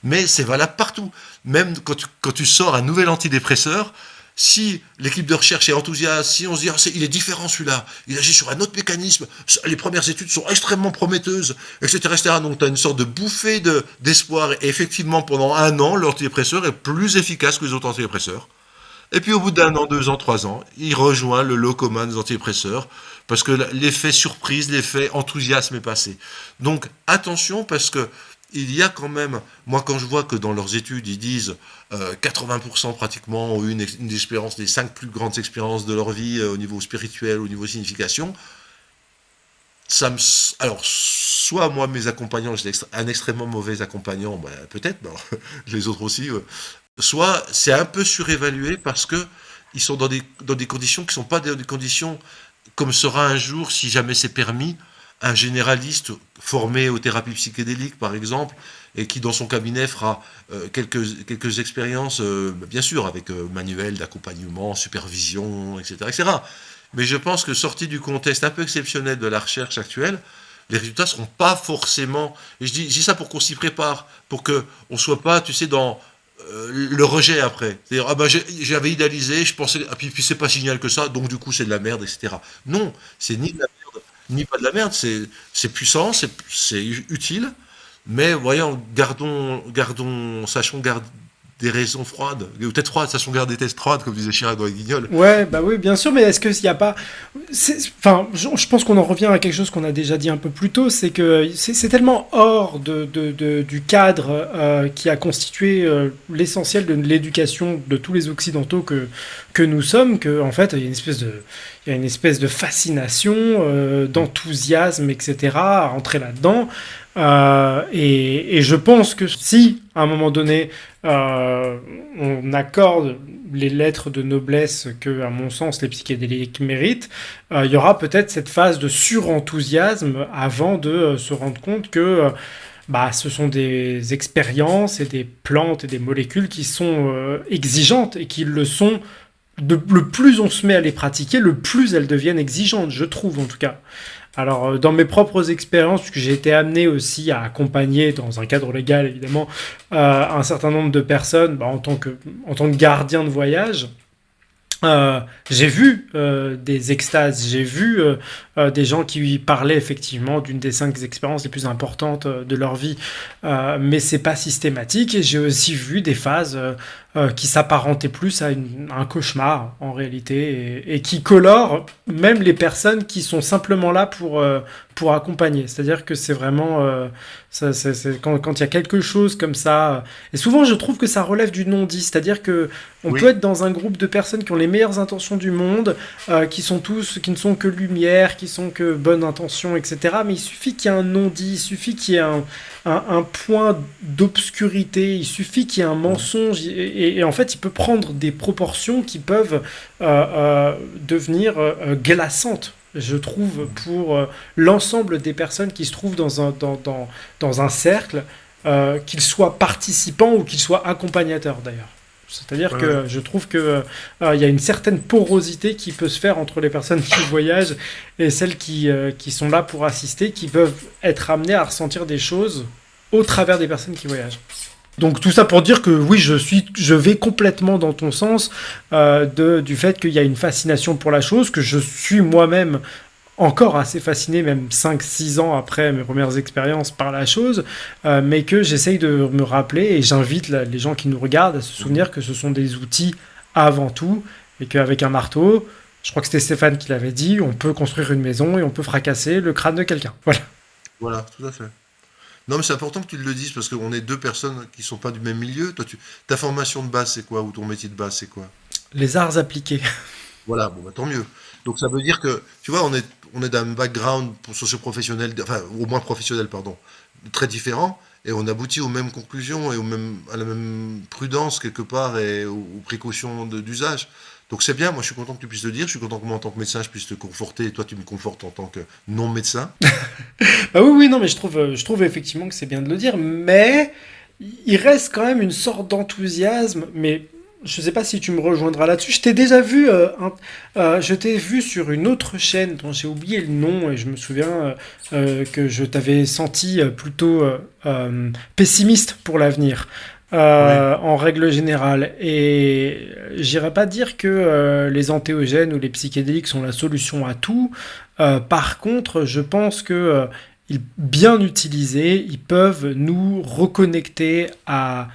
[SPEAKER 2] mais c'est valable partout. Même quand tu sors un nouvel antidépresseur, si l'équipe de recherche est enthousiaste, si on se dit ah, il est différent celui-là, il agit sur un autre mécanisme, les premières études sont extrêmement prometteuses, etc. etc. Donc tu as une sorte de bouffée d'espoir. Et effectivement, pendant un an, l'antidépresseur est plus efficace que les autres antidépresseurs. Et puis au bout d'un an, 2 ans, 3 ans, il rejoint le lot commun des antidépresseurs parce que l'effet surprise, l'effet enthousiasme est passé. Donc attention parce que il y a quand même, moi quand je vois que dans leurs études ils disent 80% pratiquement ont eu une expérience, des 5 plus grandes expériences de leur vie au niveau spirituel, au niveau signification, ça me, alors soit moi mes accompagnants, j'étais un extrêmement mauvais accompagnant, ben, peut-être, non, les autres aussi, soit c'est un peu surévalué parce que ils sont dans des conditions qui ne sont pas des conditions comme sera un jour, si jamais c'est permis, un généraliste formé aux thérapies psychédéliques, par exemple, et qui dans son cabinet fera quelques expériences, bien sûr, avec manuel d'accompagnement, supervision, etc., etc. Mais je pense que sorti du contexte un peu exceptionnel de la recherche actuelle, les résultats ne seront pas forcément. Et je dis ça pour qu'on s'y prépare, pour qu'on ne soit pas, tu sais, dans le rejet après. C'est-à-dire, ah ben j'avais idéalisé, je pensais, ah, puis c'est pas si génial que ça, donc du coup c'est de la merde, etc. Non, c'est ni de la merde, ni pas de la merde, c'est puissant, c'est utile, mais voyons, sachons garder des raisons froides, ou peut-être froides, sachons garder des tests froides, comme disait Chirac dans les Guignols.
[SPEAKER 1] Ouais, bah oui, bien sûr, mais est-ce qu'il n'y a pas... Enfin, je pense qu'on en revient à quelque chose qu'on a déjà dit un peu plus tôt, c'est que c'est tellement hors du cadre qui a constitué l'essentiel de l'éducation de tous les Occidentaux que nous sommes, qu'en fait, il y a une espèce de fascination, d'enthousiasme, etc., à rentrer là-dedans. Et je pense que si, à un moment donné, on accorde les lettres de noblesse que, à mon sens, les psychédéliques méritent, il y aura peut-être cette phase de surenthousiasme avant de se rendre compte que ce sont des expériences et des plantes et des molécules qui sont exigeantes et qui le sont. Le plus on se met à les pratiquer, le plus elles deviennent exigeantes, je trouve en tout cas. Alors, dans mes propres expériences, puisque j'ai été amené aussi à accompagner, dans un cadre légal évidemment, un certain nombre de personnes en tant que gardien de voyage, j'ai vu des extases, j'ai vu des gens qui parlaient effectivement d'une des 5 expériences les plus importantes de leur vie, mais c'est pas systématique. Et j'ai aussi vu des phases qui s'apparentait plus à un cauchemar en réalité, et qui colore même les personnes qui sont simplement là pour accompagner. C'est-à-dire que c'est vraiment quand il y a quelque chose comme ça, et souvent je trouve que ça relève du non-dit, c'est-à-dire que on peut être dans un groupe de personnes qui ont les meilleures intentions du monde, qui ne sont que lumière, qui sont que bonne intention, etc. Mais il suffit qu'il y ait un non-dit, il suffit qu'il y ait un point d'obscurité, il suffit qu'il y ait un mensonge, et en fait il peut prendre des proportions qui peuvent devenir glaçantes, je trouve, pour l'ensemble des personnes qui se trouvent dans un cercle, qu'ils soient participants ou qu'ils soient accompagnateurs d'ailleurs. C'est-à-dire que je trouve que y a une certaine porosité qui peut se faire entre les personnes qui voyagent et celles qui sont là pour assister, qui peuvent être amenées à ressentir des choses au travers des personnes qui voyagent. Donc tout ça pour dire que oui, je vais complètement dans ton sens, du fait qu'il y a une fascination pour la chose, que je suis moi-même encore assez fasciné, même 5-6 ans après mes premières expériences par la chose, mais que j'essaye de me rappeler, et j'invite les gens qui nous regardent à se souvenir que ce sont des outils avant tout, et qu'avec un marteau, je crois que c'était Stéphane qui l'avait dit, on peut construire une maison et on peut fracasser le crâne de quelqu'un. Voilà.
[SPEAKER 2] Voilà, tout à fait. Non, mais c'est important que tu le dises parce qu'on est deux personnes qui sont pas du même milieu. Toi, ta formation de base, c'est quoi? Ou ton métier de base, c'est quoi?
[SPEAKER 1] Les arts appliqués.
[SPEAKER 2] Voilà, bon, bah, tant mieux. Donc ça veut dire que, tu vois, on est d'un background socio-professionnel, enfin, au moins professionnel, pardon, très différent, et on aboutit aux mêmes conclusions et à la même prudence quelque part et aux précautions d'usage. Donc c'est bien, moi je suis content que tu puisses le dire, je suis content que moi en tant que médecin je puisse te conforter et toi tu me confortes en tant que non-médecin.
[SPEAKER 1] Bah oui, non, mais je trouve effectivement que c'est bien de le dire, mais il reste quand même une sorte d'enthousiasme, mais je sais pas si tu me rejoindras là-dessus. Je t'ai vu sur une autre chaîne dont j'ai oublié le nom, et je me souviens que je t'avais senti plutôt pessimiste pour l'avenir.
[SPEAKER 2] Oui.
[SPEAKER 1] En règle générale, et j'irais pas dire que les antéogènes ou les psychédéliques sont la solution à tout. Par contre, je pense que bien utilisés, ils peuvent nous reconnecter à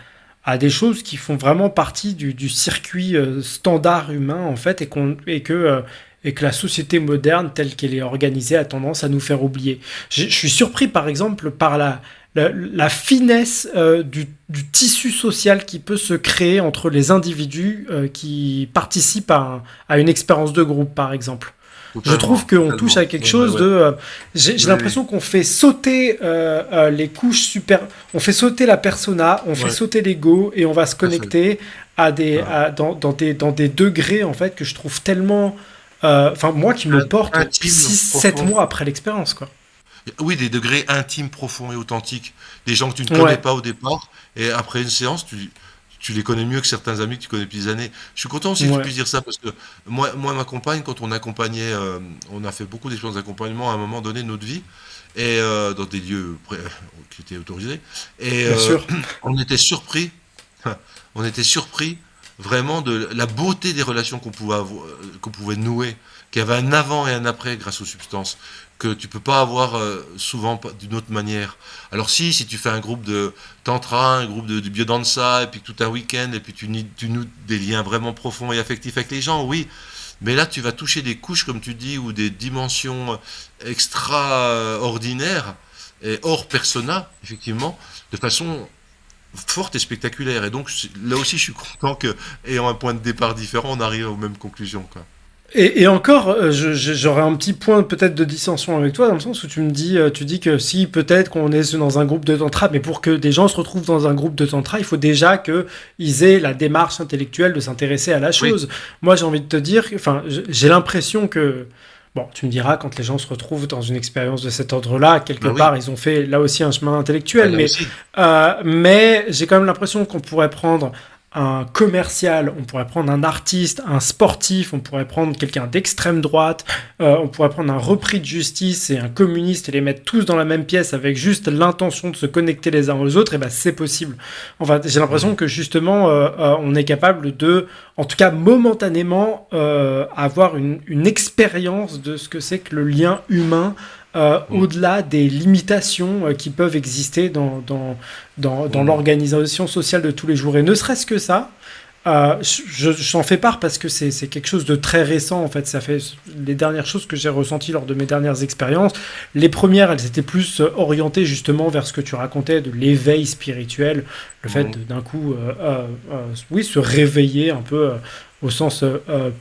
[SPEAKER 1] des choses qui font vraiment partie du circuit standard humain, en fait, et que la société moderne, telle qu'elle est organisée, a tendance à nous faire oublier. Je suis surpris, par exemple, par la finesse du tissu social qui peut se créer entre les individus qui participent à une expérience de groupe, par exemple. Je trouve
[SPEAKER 2] Totalement,
[SPEAKER 1] qu'on touche à
[SPEAKER 2] totalement.
[SPEAKER 1] quelque
[SPEAKER 2] Ouais, ouais,
[SPEAKER 1] chose
[SPEAKER 2] ouais.
[SPEAKER 1] de... j'ai
[SPEAKER 2] Oui, oui.
[SPEAKER 1] l'impression qu'on fait sauter les couches super... On fait sauter la persona, on fait
[SPEAKER 2] Ouais,
[SPEAKER 1] sauter l'ego, et on va se
[SPEAKER 2] tout à fait.
[SPEAKER 1] connecter
[SPEAKER 2] Ah.
[SPEAKER 1] dans des degrés, en fait, que je trouve tellement... Enfin, moi qui me porte
[SPEAKER 2] Intime,
[SPEAKER 1] 6-7 mois après l'expérience, quoi.
[SPEAKER 2] oui, des degrés intimes, profonds et authentiques. Des gens que tu ne connais
[SPEAKER 1] Ouais.
[SPEAKER 2] pas au départ, et après une séance, tu les connais mieux que certains amis que tu connais depuis des années. Je suis content aussi que tu
[SPEAKER 1] Ouais.
[SPEAKER 2] puisses dire ça, parce que ma compagne, quand on accompagnait, on a fait beaucoup d'expériences d'accompagnement à un moment donné de notre vie, et dans des lieux qui étaient autorisés, et
[SPEAKER 1] Bien sûr.
[SPEAKER 2] on était surpris, on était surpris vraiment de la beauté des relations qu'on pouvait nouer, qu'il y avait un avant et un après grâce aux substances, que tu peux pas avoir souvent d'une autre manière. Alors si tu fais un groupe de tantra, un groupe de biodanza, et puis tout un week-end, et puis tu noues des liens vraiment profonds et affectifs avec les gens, oui. Mais là, tu vas toucher des couches, comme tu dis, ou des dimensions extraordinaires, et hors persona, effectivement, de façon forte et spectaculaire. Et donc, là aussi, je suis content que, ayant un point de départ différent, on arrive aux mêmes conclusions, quoi.
[SPEAKER 1] Et encore, j'aurais un petit point peut-être de dissension avec toi, dans le sens où tu dis que si peut-être qu'on est dans un groupe de tantra, mais pour que des gens se retrouvent dans un groupe de tantra, il faut déjà qu'ils aient la démarche intellectuelle de s'intéresser à la
[SPEAKER 2] Oui,
[SPEAKER 1] chose. Moi, j'ai envie de te dire, enfin, j'ai l'impression que, bon, tu me diras, quand les gens se retrouvent dans une expérience de cet ordre-là, quelque
[SPEAKER 2] bah oui,
[SPEAKER 1] part, ils ont fait là aussi un chemin
[SPEAKER 2] bah
[SPEAKER 1] intellectuel,
[SPEAKER 2] là aussi.
[SPEAKER 1] mais j'ai quand même l'impression qu'on pourrait prendre un commercial, on pourrait prendre un artiste, un sportif, on pourrait prendre quelqu'un d'extrême droite, on pourrait prendre un repris de justice et un communiste et les mettre tous dans la même pièce avec juste l'intention de se connecter les uns aux autres, et ben c'est possible. Enfin, j'ai l'impression
[SPEAKER 2] Mhm.
[SPEAKER 1] que justement, on est capable de, en tout cas momentanément, avoir une expérience de ce que c'est que le lien humain,
[SPEAKER 2] Mhm.
[SPEAKER 1] au-delà des limitations qui peuvent exister dans
[SPEAKER 2] Mhm.
[SPEAKER 1] l'organisation sociale de tous les jours. Et ne serait-ce que ça, j'en fais part parce que c'est quelque chose de très récent en fait. Ça fait les dernières choses que j'ai ressenties lors de mes dernières expériences. Les premières, elles étaient plus orientées justement vers ce que tu racontais de l'éveil spirituel, le fait
[SPEAKER 2] Mhm.
[SPEAKER 1] d'un coup, oui, se réveiller un peu au sens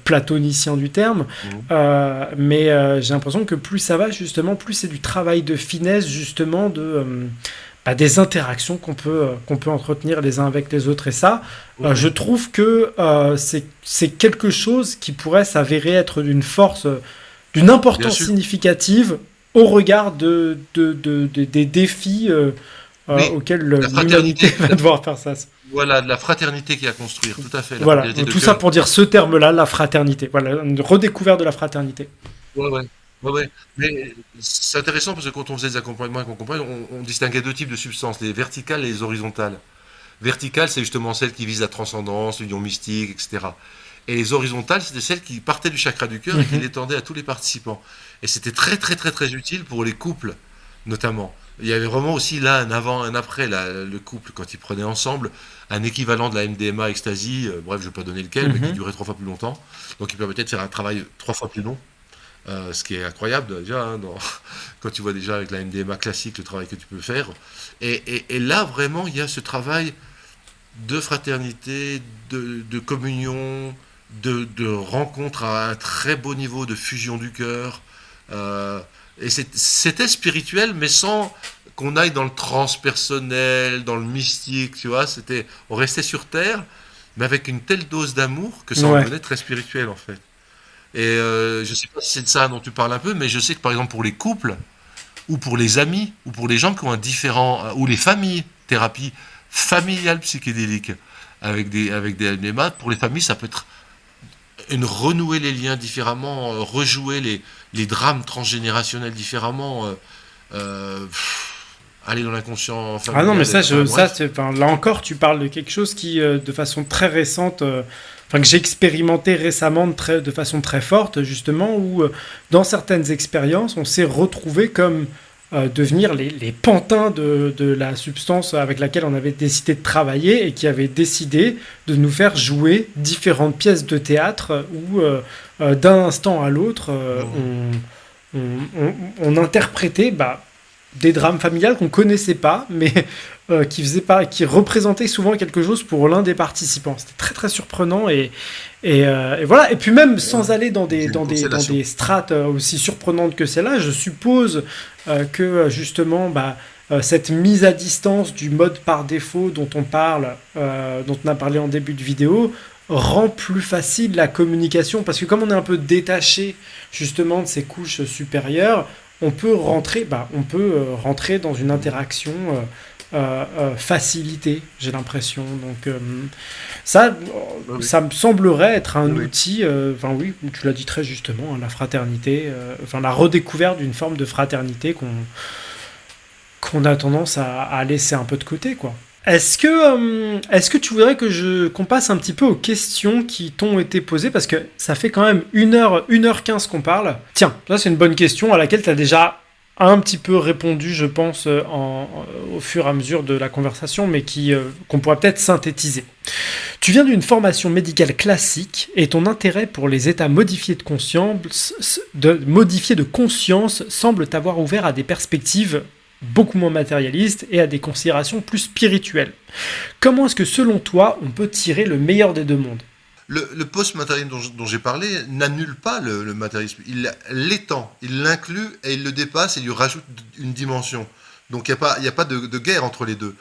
[SPEAKER 1] platonicien du terme.
[SPEAKER 2] Mhm.
[SPEAKER 1] Mais j'ai l'impression que plus ça va justement, plus c'est du travail de finesse justement des interactions qu'on peut entretenir les uns avec les autres. Et ça,
[SPEAKER 2] Oui,
[SPEAKER 1] je
[SPEAKER 2] oui.
[SPEAKER 1] trouve que c'est quelque chose qui pourrait s'avérer être d'une force, d'une
[SPEAKER 2] Bien
[SPEAKER 1] importance
[SPEAKER 2] sûr.
[SPEAKER 1] significative au regard des défis
[SPEAKER 2] Oui,
[SPEAKER 1] auxquels
[SPEAKER 2] la
[SPEAKER 1] l'humanité
[SPEAKER 2] fraternité,
[SPEAKER 1] va devoir faire ça.
[SPEAKER 2] voilà, de la fraternité qu'il y a à construire, tout à fait, la
[SPEAKER 1] Voilà,
[SPEAKER 2] fraternité de
[SPEAKER 1] tout ça
[SPEAKER 2] cœur.
[SPEAKER 1] pour dire ce terme-là, la fraternité. Voilà, une redécouverte de la fraternité.
[SPEAKER 2] Ouais, ouais. Ouais, ouais. Mais c'est intéressant parce que quand on faisait des accompagnements avec mon compagnon, on distinguait deux types de substances, les verticales et les horizontales. Verticales, c'est justement celles qui visent la transcendance, l'union mystique, etc. Et les horizontales, c'était celles qui partaient du chakra du cœur et qui
[SPEAKER 1] Mhm,
[SPEAKER 2] l'étendaient à tous les participants. Et c'était très, très, très, très utile pour les couples, notamment. Il y avait vraiment aussi là un avant, un après, là, le couple, quand ils prenaient ensemble un équivalent de la MDMA, ecstasy, bref, je ne vais pas donner lequel, mais qui
[SPEAKER 1] mhm.
[SPEAKER 2] durait trois fois plus longtemps. Donc, il permettait de faire un travail trois fois plus long. Ce qui est incroyable déjà, hein, quand tu vois déjà avec la MDMA classique le travail que tu peux faire. Et là, vraiment, il y a ce travail de fraternité, de communion, de rencontre à un très beau niveau de fusion du cœur. Euh, et c'était spirituel, mais sans qu'on aille dans le transpersonnel, dans le mystique, tu vois. On restait sur Terre, mais avec une telle dose d'amour que ça en
[SPEAKER 1] Ouais.
[SPEAKER 2] devenait très spirituel en fait. Et je sais pas si c'est de ça dont tu parles un peu, mais je sais que par exemple pour les couples, ou pour les amis, ou pour les gens qui ont un différent, ou les familles, thérapie familiale psychédélique, avec des LMA, pour les familles, ça peut être renouer les liens différemment, rejouer les drames transgénérationnels différemment, aller dans l'inconscient
[SPEAKER 1] Ah non, mais
[SPEAKER 2] familial, enfin bref.
[SPEAKER 1] enfin, là encore, tu parles de quelque chose qui, de façon très récente, enfin, que j'ai expérimenté récemment de façon très forte, justement, où dans certaines expériences, on s'est retrouvé comme devenir les pantins de la substance avec laquelle on avait décidé de travailler et qui avait décidé de nous faire jouer différentes pièces de théâtre où, d'un instant à l'autre,
[SPEAKER 2] Mhm.
[SPEAKER 1] on interprétait des drames familiales qu'on connaissait pas, mais qui représentaient souvent quelque chose pour l'un des participants. C'était très très surprenant et voilà. Et puis même
[SPEAKER 2] Ouais,
[SPEAKER 1] sans aller
[SPEAKER 2] c'est une
[SPEAKER 1] dans
[SPEAKER 2] constellation.
[SPEAKER 1] des strates aussi surprenantes que celle-là, je suppose que justement cette mise à distance du mode par défaut dont on parle, dont on a parlé en début de vidéo, rend plus facile la communication parce que comme on est un peu détaché justement de ces couches supérieures, on peut rentrer dans une
[SPEAKER 2] Mhm.
[SPEAKER 1] interaction facilitée, j'ai l'impression. Donc ça,
[SPEAKER 2] Oui, oui.
[SPEAKER 1] ça me semblerait être un
[SPEAKER 2] Oui, oui.
[SPEAKER 1] outil, enfin oui, tu l'as dit très justement, hein, la fraternité, enfin la redécouverte d'une forme de fraternité qu'on a tendance à laisser un peu de côté, quoi. Est-ce que tu voudrais que qu'on passe un petit peu aux questions qui t'ont été posées parce que ça fait quand même 1h15 qu'on parle. Tiens, là c'est une bonne question à laquelle tu as déjà un petit peu répondu, je pense, au fur et à mesure de la conversation, mais qu'on pourrait peut-être synthétiser. Tu viens d'une formation médicale classique et ton intérêt pour les états modifiés de conscience semble t'avoir ouvert à des perspectives beaucoup moins matérialistes et à des considérations plus spirituelles. Comment est-ce que selon toi on peut tirer le meilleur des deux mondes?
[SPEAKER 2] Le post-matérialisme dont j'ai parlé n'annule pas le matérialisme. Il l'étend, il l'inclut et il le dépasse et il lui rajoute une dimension. Donc il y a pas de guerre entre les deux.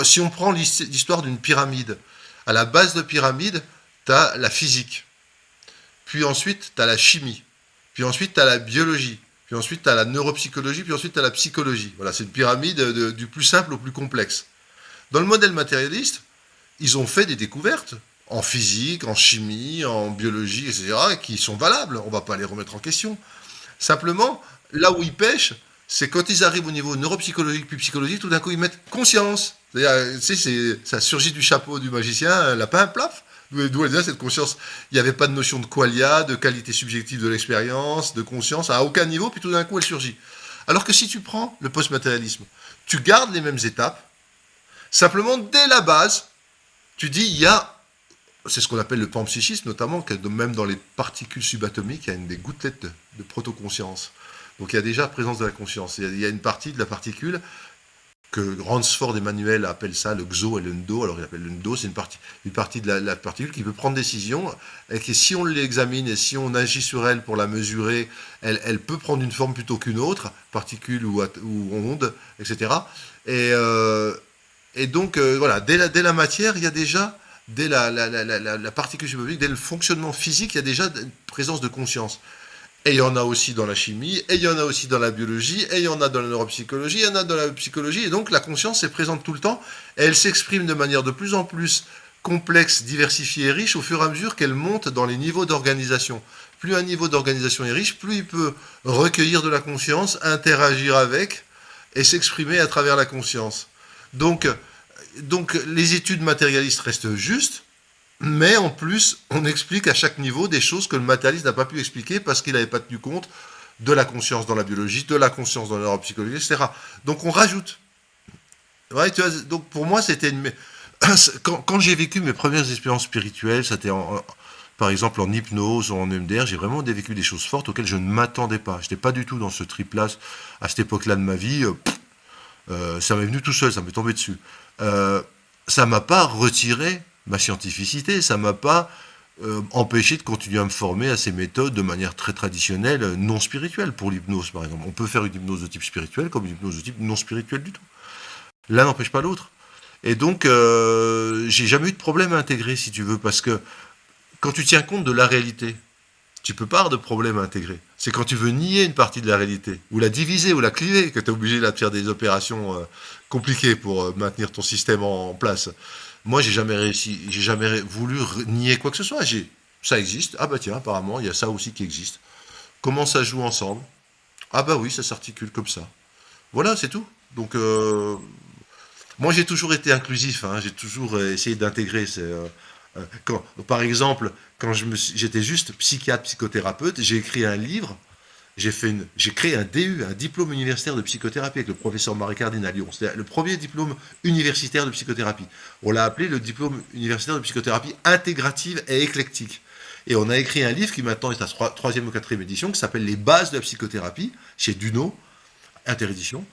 [SPEAKER 2] Si on prend l'histoire d'une pyramide, à la base de pyramide, tu as la physique. Puis ensuite, tu as la chimie. Puis ensuite, tu as la biologie. Puis ensuite, tu as la neuropsychologie. Puis ensuite, tu as la psychologie. Voilà, c'est une pyramide du plus simple au plus complexe. Dans le modèle matérialiste, ils ont fait des découvertes en physique, en chimie, en biologie, etc., qui sont valables. On ne va pas les remettre en question. Simplement, là où ils pêchent, c'est quand ils arrivent au niveau neuropsychologique puis psychologique, tout d'un coup ils mettent conscience. C'est-à-dire, tu sais, ça surgit du chapeau du magicien, un lapin, plaf. D'où elle vient cette conscience. Il n'y avait pas de notion de qualia, de qualité subjective de l'expérience, de conscience, à aucun niveau, puis tout d'un coup elle surgit. Alors que si tu prends le post-matérialisme, tu gardes les mêmes étapes, simplement dès la base, tu dis il y a c'est ce qu'on appelle le panpsychisme, notamment, que même dans les particules subatomiques, il y a des gouttelettes de protoconscience. Donc il y a déjà présence de la conscience. Il y a une partie de la particule que Ransford Emmanuel appelle ça le XO et le NDO. Alors il appelle le NDO, c'est une partie de la particule qui peut prendre décision, et que si on l'examine et si on agit sur elle pour la mesurer, elle peut prendre une forme plutôt qu'une autre, particule ou onde, etc. Et donc voilà, dès la matière, il y a déjà, dès la particule subatomique, dès le fonctionnement physique, il y a déjà une présence de conscience. Et il y en a aussi dans la chimie, et il y en a aussi dans la biologie, et il y en a dans la neuropsychologie, il y en a dans la psychologie, et donc la conscience est présente tout le temps, et elle s'exprime de manière de plus en plus complexe, diversifiée et riche au fur et à mesure qu'elle monte dans les niveaux d'organisation. Plus un niveau d'organisation est riche, plus il peut recueillir de la conscience, interagir avec, et s'exprimer à travers la conscience. Donc les études matérialistes restent justes, mais en plus, on explique à chaque niveau des choses que le matérialiste n'a pas pu expliquer parce qu'il n'avait pas tenu compte de la conscience dans la biologie, de la conscience dans la neuropsychologie, etc. Donc on rajoute. Ouais, tu vois, donc pour moi, c'était quand j'ai vécu mes premières expériences spirituelles, c'était par exemple en hypnose ou en EMDR, j'ai vraiment vécu des choses fortes auxquelles je ne m'attendais pas. Je n'étais pas du tout dans ce trip-là à cette époque-là de ma vie. Ça m'est venu tout seul, ça m'est tombé dessus. Ça m'a pas retiré ma scientificité, ça m'a pas empêché de continuer à me former à ces méthodes de manière très traditionnelle, non spirituelle, pour l'hypnose par exemple. On peut faire une hypnose de type spirituel comme une hypnose de type non spirituel du tout. L'un n'empêche pas l'autre. Et donc, j'ai jamais eu de problème à intégrer, si tu veux, parce que quand tu tiens compte de la réalité, tu peux pas avoir de problème à intégrer. C'est quand tu veux nier une partie de la réalité, ou la diviser, ou la cliver, que tu es obligé là, de faire des opérations compliquées pour maintenir ton système en place. Moi, j'ai jamais réussi, j'ai jamais voulu nier quoi que ce soit. Ça existe. Ah bah tiens, apparemment, il y a ça aussi qui existe. Comment ça joue ensemble? Ah bah oui, ça s'articule comme ça. Voilà, c'est tout. Donc, moi, j'ai toujours été inclusif. Hein, j'ai toujours essayé d'intégrer. Par exemple, quand j'étais juste psychiatre, psychothérapeute, j'ai écrit un livre. J'ai créé un DU, un diplôme universitaire de psychothérapie avec le professeur Marie Cardine à Lyon. C'était le premier diplôme universitaire de psychothérapie. On l'a appelé le diplôme universitaire de psychothérapie intégrative et éclectique. Et on a écrit un livre qui maintenant est à troisième ou quatrième édition, qui s'appelle Les bases de la psychothérapie, chez Duno, interédition.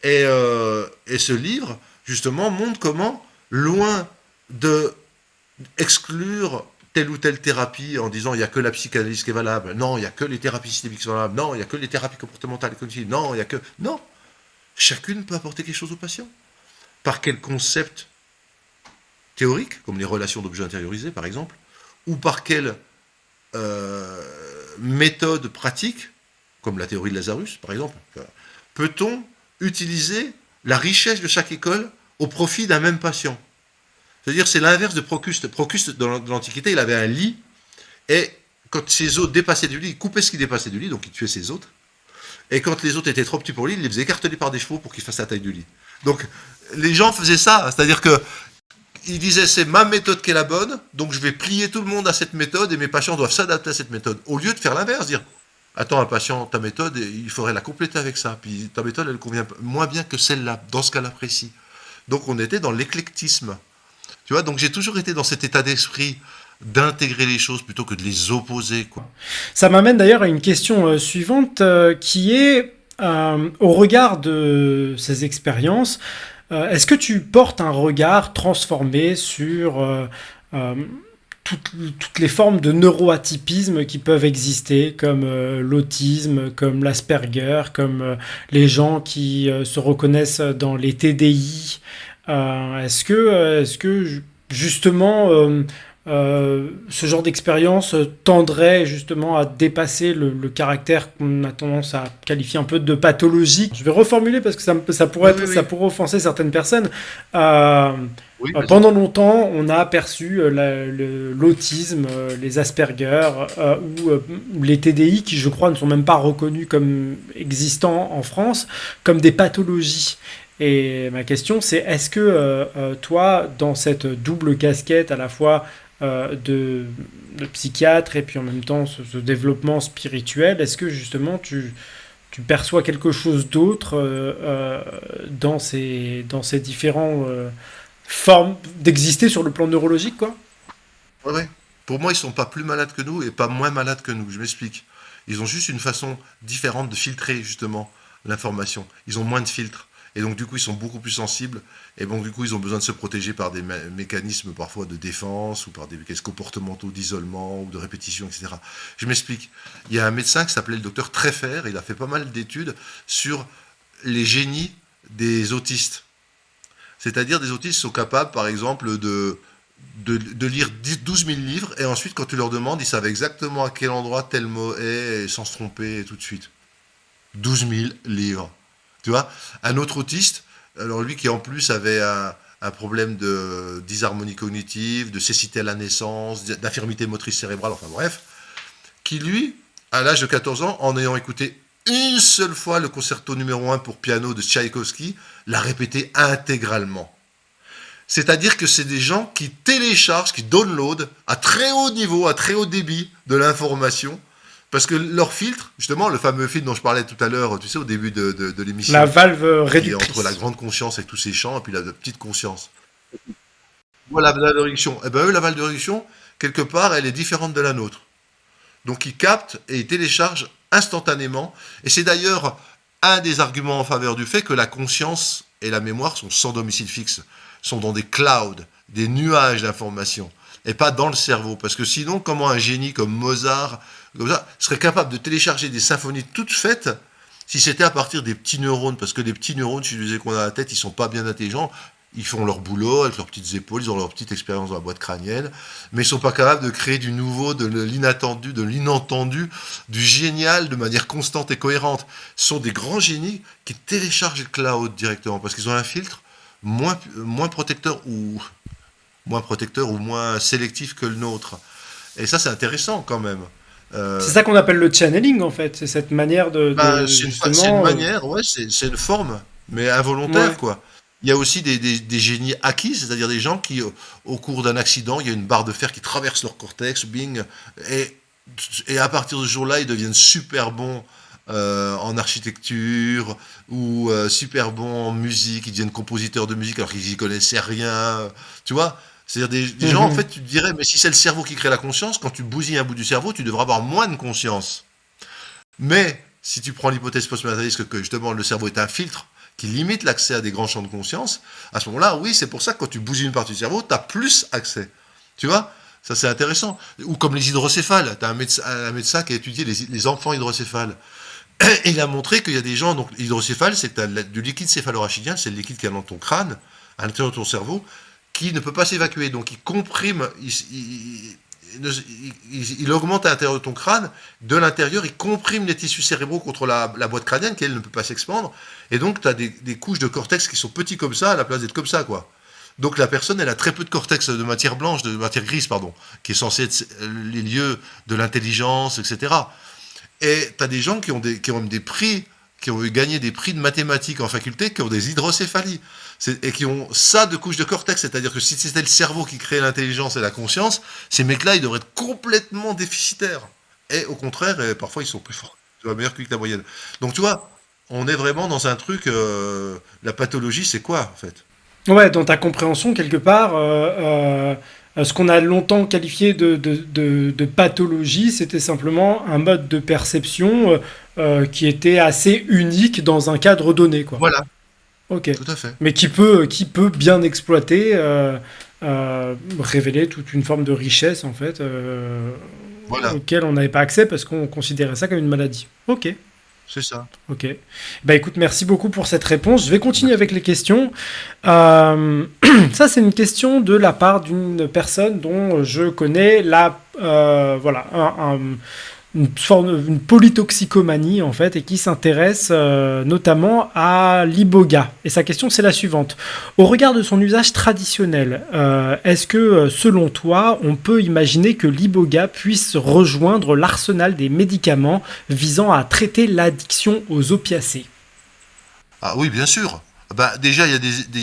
[SPEAKER 2] Et ce livre, justement, montre comment, loin de exclure telle ou telle thérapie en disant il n'y a que la psychanalyse qui est valable, non, il n'y a que les thérapies systémiques qui sont valables, non, il n'y a que les thérapies comportementales et cognitives, non, il n'y a que... Non, chacune peut apporter quelque chose au patient. Par quel concept théorique, comme les relations d'objets intériorisés par exemple, ou par quelle méthode pratique, comme la théorie de Lazarus par exemple, peut-on utiliser la richesse de chaque école au profit d'un même patient? C'est-à-dire, c'est l'inverse de Procuste. Procuste, dans l'Antiquité, il avait un lit, et quand ses hôtes dépassaient du lit, il coupait ce qui dépassait du lit, donc il tuait ses hôtes. Et quand les hôtes étaient trop petits pour lui, il les faisait écarteler par des chevaux pour qu'ils fassent la taille du lit. Donc, les gens faisaient ça, c'est-à-dire que ils disaient, c'est ma méthode qui est la bonne, donc je vais plier tout le monde à cette méthode, et mes patients doivent s'adapter à cette méthode. Au lieu de faire l'inverse, dire, attends, un patient, ta méthode, il faudrait la compléter avec ça, puis ta méthode, elle convient moins bien que celle-là, dans ce cas-là précis. Donc, on était dans l'éclectisme. Tu vois, donc j'ai toujours été dans cet état d'esprit d'intégrer les choses plutôt que de les opposer, quoi.
[SPEAKER 1] Ça m'amène d'ailleurs à une question suivante qui est, au regard de ces expériences, est-ce que tu portes un regard transformé sur toutes les formes de neuroatypisme qui peuvent exister, comme l'autisme, comme l'Asperger, comme les gens qui se reconnaissent dans les TDI. Est-ce que justement ce genre d'expérience tendrait justement à dépasser le caractère qu'on a tendance à qualifier un peu de pathologique? Je vais reformuler parce que ça pourrait ça pourrait offenser certaines personnes. Pendant longtemps, on a perçu l'autisme, les Asperger ou les TDI, qui je crois ne sont même pas reconnus comme existants en France, comme des pathologies. Et ma question, c'est est-ce que toi, dans cette double casquette à la fois de psychiatre et puis en même temps ce développement spirituel, est-ce que justement tu perçois quelque chose d'autre dans ces différentes formes d'exister sur le plan neurologique, quoi?
[SPEAKER 2] Ouais, ouais. Pour moi, ils sont pas plus malades que nous et pas moins malades que nous. Je m'explique. Ils ont juste une façon différente de filtrer justement l'information. Ils ont moins de filtres. Et donc, du coup, ils sont beaucoup plus sensibles. Et donc, du coup, ils ont besoin de se protéger par des mécanismes parfois de défense ou par des mécanismes comportementaux d'isolement ou de répétition, etc. Je m'explique. Il y a un médecin qui s'appelait le docteur Treffer. Il a fait pas mal d'études sur les génies des autistes. C'est-à-dire des autistes sont capables, par exemple, de lire 12 000 livres et ensuite, quand tu leur demandes, ils savent exactement à quel endroit tel mot est et sans se tromper et tout de suite. 12 000 livres. Tu vois. Un autre autiste, alors lui qui en plus avait un problème de disharmonie cognitive, de cécité à la naissance, d'infirmité motrice cérébrale, enfin bref, qui lui, à l'âge de 14 ans, en ayant écouté une seule fois le concerto numéro 1 pour piano de Tchaïkovski, l'a répété intégralement. C'est-à-dire que c'est des gens qui téléchargent, qui downloadent à très haut niveau, à très haut débit de l'information, parce que leur filtre, justement, le fameux filtre dont je parlais tout à l'heure, tu sais, au début de
[SPEAKER 1] La
[SPEAKER 2] l'émission,
[SPEAKER 1] valve
[SPEAKER 2] qui est entre la
[SPEAKER 1] réductrice.
[SPEAKER 2] grande conscience et tous ces champs, et puis la petite conscience. Voilà, la valve de réduction. Eh ben eux, la valve de réduction, quelque part, elle est différente de la nôtre. Donc ils captent et ils téléchargent instantanément. Et c'est d'ailleurs un des arguments en faveur du fait que la conscience et la mémoire sont sans domicile fixe, sont dans des clouds, des nuages d'informations, et pas dans le cerveau. Parce que sinon, comment un génie comme Mozart comme ça, serait capable de télécharger des symphonies toutes faites si c'était à partir des petits neurones? Parce que les petits neurones, je disais qu'on a à la tête, ils sont pas bien intelligents. Ils font leur boulot avec leurs petites épaules, ils ont leur petite expérience dans la boîte crânienne, mais ils sont pas capables de créer du nouveau, de l'inattendu, de l'inentendu, du génial de manière constante et cohérente. Ce sont des grands génies qui téléchargent le cloud directement parce qu'ils ont un filtre moins protecteur ou moins sélectif que le nôtre. Et ça, c'est intéressant quand même.
[SPEAKER 1] C'est
[SPEAKER 2] Euh,
[SPEAKER 1] ça qu'on appelle le channeling, en fait. C'est cette manière
[SPEAKER 2] c'est une
[SPEAKER 1] justement.
[SPEAKER 2] manière, ouais, c'est une forme, mais involontaire,
[SPEAKER 1] Ouais.
[SPEAKER 2] quoi. Il y a aussi des génies acquis, c'est-à-dire des gens qui, au cours d'un accident, il y a une barre de fer qui traverse leur cortex, bing, et, et à partir de ce jour-là, ils deviennent super bons en architecture ou super bons en musique, ils deviennent compositeurs de musique alors qu'ils y connaissaient rien, tu vois. C'est-à-dire des gens, en
[SPEAKER 1] Mhm.
[SPEAKER 2] fait, tu te dirais, mais si c'est le cerveau qui crée la conscience, quand tu bousilles un bout du cerveau, tu devrais avoir moins de conscience. Mais si tu prends l'hypothèse post-matérialiste que justement le cerveau est un filtre qui limite l'accès à des grands champs de conscience, à ce moment-là, oui, c'est pour ça que quand tu bouges une partie du cerveau, tu as plus accès. Tu vois. Ça, c'est intéressant. Ou comme les hydrocéphales. Tu as un médecin qui a étudié les enfants hydrocéphales. Et il a montré qu'il y a des gens, donc l'hydrocéphale, c'est du liquide céphalorachidien, c'est le liquide qui est dans ton crâne, à l'intérieur de ton cerveau, qui ne peut pas s'évacuer. Donc il comprime, il augmente à l'intérieur de ton crâne, de l'intérieur, il comprime les tissus cérébraux contre la boîte crânienne, qui elle ne peut pas s'expandre, et donc tu as des couches de cortex qui sont petits comme ça, à la place d'être comme ça, quoi. Donc la personne, elle a très peu de cortex de matière blanche, de matière grise, pardon, qui est censé être les lieux de l'intelligence, etc. Et tu as des gens qui ont des prix, qui ont gagné des prix de mathématiques en faculté, qui ont des hydrocéphalies. Et qui ont ça de couche de cortex. C'est-à-dire que si c'était le cerveau qui créait l'intelligence et la conscience, ces mecs-là, ils devraient être complètement déficitaires. Et au contraire, parfois, ils sont plus forts. Tu vois, meilleurs que la moyenne. Donc, tu vois, on est vraiment dans un truc. La pathologie, c'est quoi, en fait?
[SPEAKER 1] Ouais, dans ta compréhension, quelque part, ce qu'on a longtemps qualifié de pathologie, c'était simplement un mode de perception qui était assez unique dans un cadre donné, quoi.
[SPEAKER 2] Voilà,
[SPEAKER 1] Ok.
[SPEAKER 2] tout à fait.
[SPEAKER 1] Mais qui peut bien exploiter, révéler toute une forme de richesse, en fait,
[SPEAKER 2] Voilà,
[SPEAKER 1] auquel on n'avait pas accès parce qu'on considérait ça comme une maladie. Ok.
[SPEAKER 2] c'est ça.
[SPEAKER 1] Ok. Bah écoute, merci beaucoup pour cette réponse. Je vais continuer avec
[SPEAKER 2] Merci.
[SPEAKER 1] les questions. Euh, Ça, c'est une question de la part d'une personne dont je connais voilà, une polytoxicomanie en fait, et qui s'intéresse notamment à l'iboga. Et sa question, c'est la suivante. Au regard de son usage traditionnel, est-ce que, selon toi, on peut imaginer que l'iboga puisse rejoindre l'arsenal des médicaments visant à traiter l'addiction aux opiacés?
[SPEAKER 2] Ah oui, bien sûr. Bah, déjà, il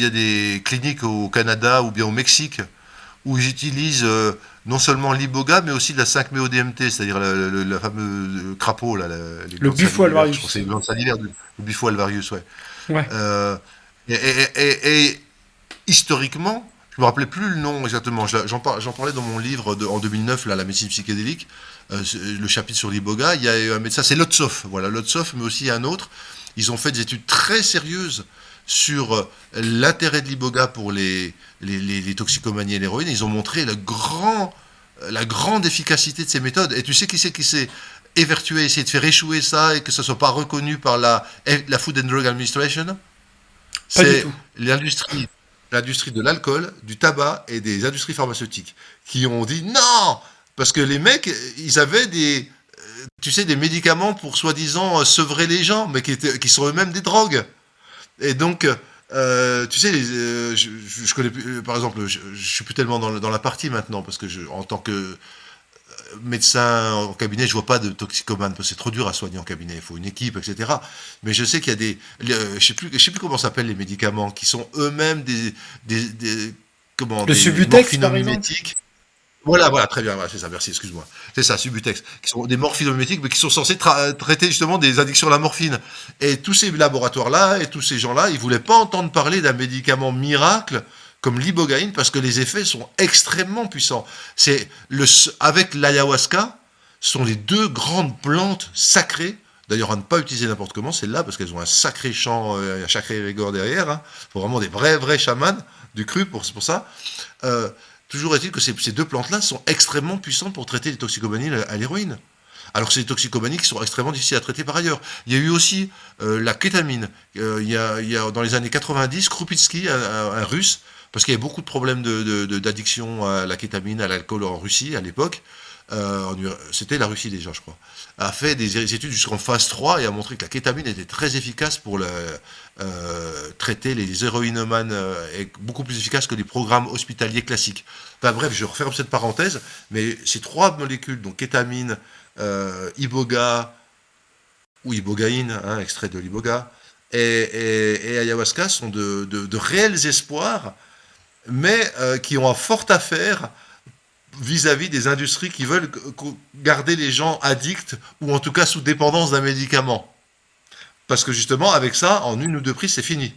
[SPEAKER 2] y a des cliniques au Canada ou bien au Mexique où ils utilisent non seulement l'iboga, mais aussi de la 5-MeO-DMT, c'est-à-dire la fameuse crapaud, là, les
[SPEAKER 1] Le
[SPEAKER 2] glandes salivaires. Je crois que c'est
[SPEAKER 1] Bufo-Alvarius.
[SPEAKER 2] les glandes salivaires du Bifo alvarius, ouais.
[SPEAKER 1] Ouais.
[SPEAKER 2] Euh, et historiquement, Je me rappelais plus le nom exactement. J'en parlais dans mon livre en 2009, là, la médecine psychédélique, le chapitre sur l'iboga. Il y a un médecin, c'est Lotsov, voilà, Lotsov, mais aussi un autre. Ils ont fait des études très sérieuses sur l'intérêt de l'iboga pour les toxicomanies et l'héroïne. Ils ont montré la grande efficacité de ces méthodes. Et tu sais qui c'est qui s'est évertué, essayer de faire échouer ça et que ça ne soit pas reconnu par la Food and Drug Administration?
[SPEAKER 1] Pas du
[SPEAKER 2] C'est
[SPEAKER 1] tout.
[SPEAKER 2] l'industrie de l'alcool, du tabac et des industries pharmaceutiques qui ont dit non, parce que les mecs, ils avaient tu sais, des médicaments pour soi-disant sevrer les gens, mais qui sont eux-mêmes des drogues. Et donc, tu sais, je connais plus, par exemple, je suis plus tellement dans la partie maintenant, parce que en tant que médecin en cabinet, je vois pas de toxicomane, parce que c'est trop dur à soigner en cabinet, il faut une équipe, etc. Mais je sais qu'il y a je sais plus comment s'appellent les médicaments, qui sont eux-mêmes
[SPEAKER 1] Le
[SPEAKER 2] des
[SPEAKER 1] Subutex, par exemple?
[SPEAKER 2] morphinomimétiques. Voilà, très bien, voilà, c'est ça, merci, excuse-moi. C'est ça, Subutex, qui sont des morphinométiques, mais qui sont censés traiter justement des addictions à la morphine. Et tous ces laboratoires-là, et tous ces gens-là, ils voulaient pas entendre parler d'un médicament miracle comme l'ibogaïne, parce que les effets sont extrêmement puissants. Avec l'ayahuasca, sont les deux grandes plantes sacrées, d'ailleurs à ne pas utiliser n'importe comment, celles-là, parce qu'elles ont un sacré chant, un sacré rigueur derrière, hein. Faut vraiment des vrais chamans, du cru pour ça. Toujours est-il que ces deux plantes-là sont extrêmement puissantes pour traiter les toxicomanies à l'héroïne. Alors que c'est des toxicomanies qui sont extrêmement difficiles à traiter par ailleurs. Il y a eu aussi la kétamine. Il y a, dans les années 90, Krupitsky, un russe, parce qu'il y avait beaucoup de problèmes d'addiction à la kétamine, à l'alcool en Russie à l'époque. C'était la Russie déjà, je crois, a fait des études jusqu'en phase 3 et a montré que la kétamine était très efficace pour traiter les héroïnomanes, et beaucoup plus efficace que les programmes hospitaliers classiques. Enfin bref, je referme cette parenthèse, mais ces trois molécules, donc kétamine, iboga, ou ibogaïne, hein, extrait de l'iboga, et ayahuasca sont de réels espoirs, mais qui ont un fort à faire vis-à-vis des industries qui veulent garder les gens addicts ou en tout cas sous dépendance d'un médicament. Parce que justement, avec ça, en une ou deux prises, c'est fini.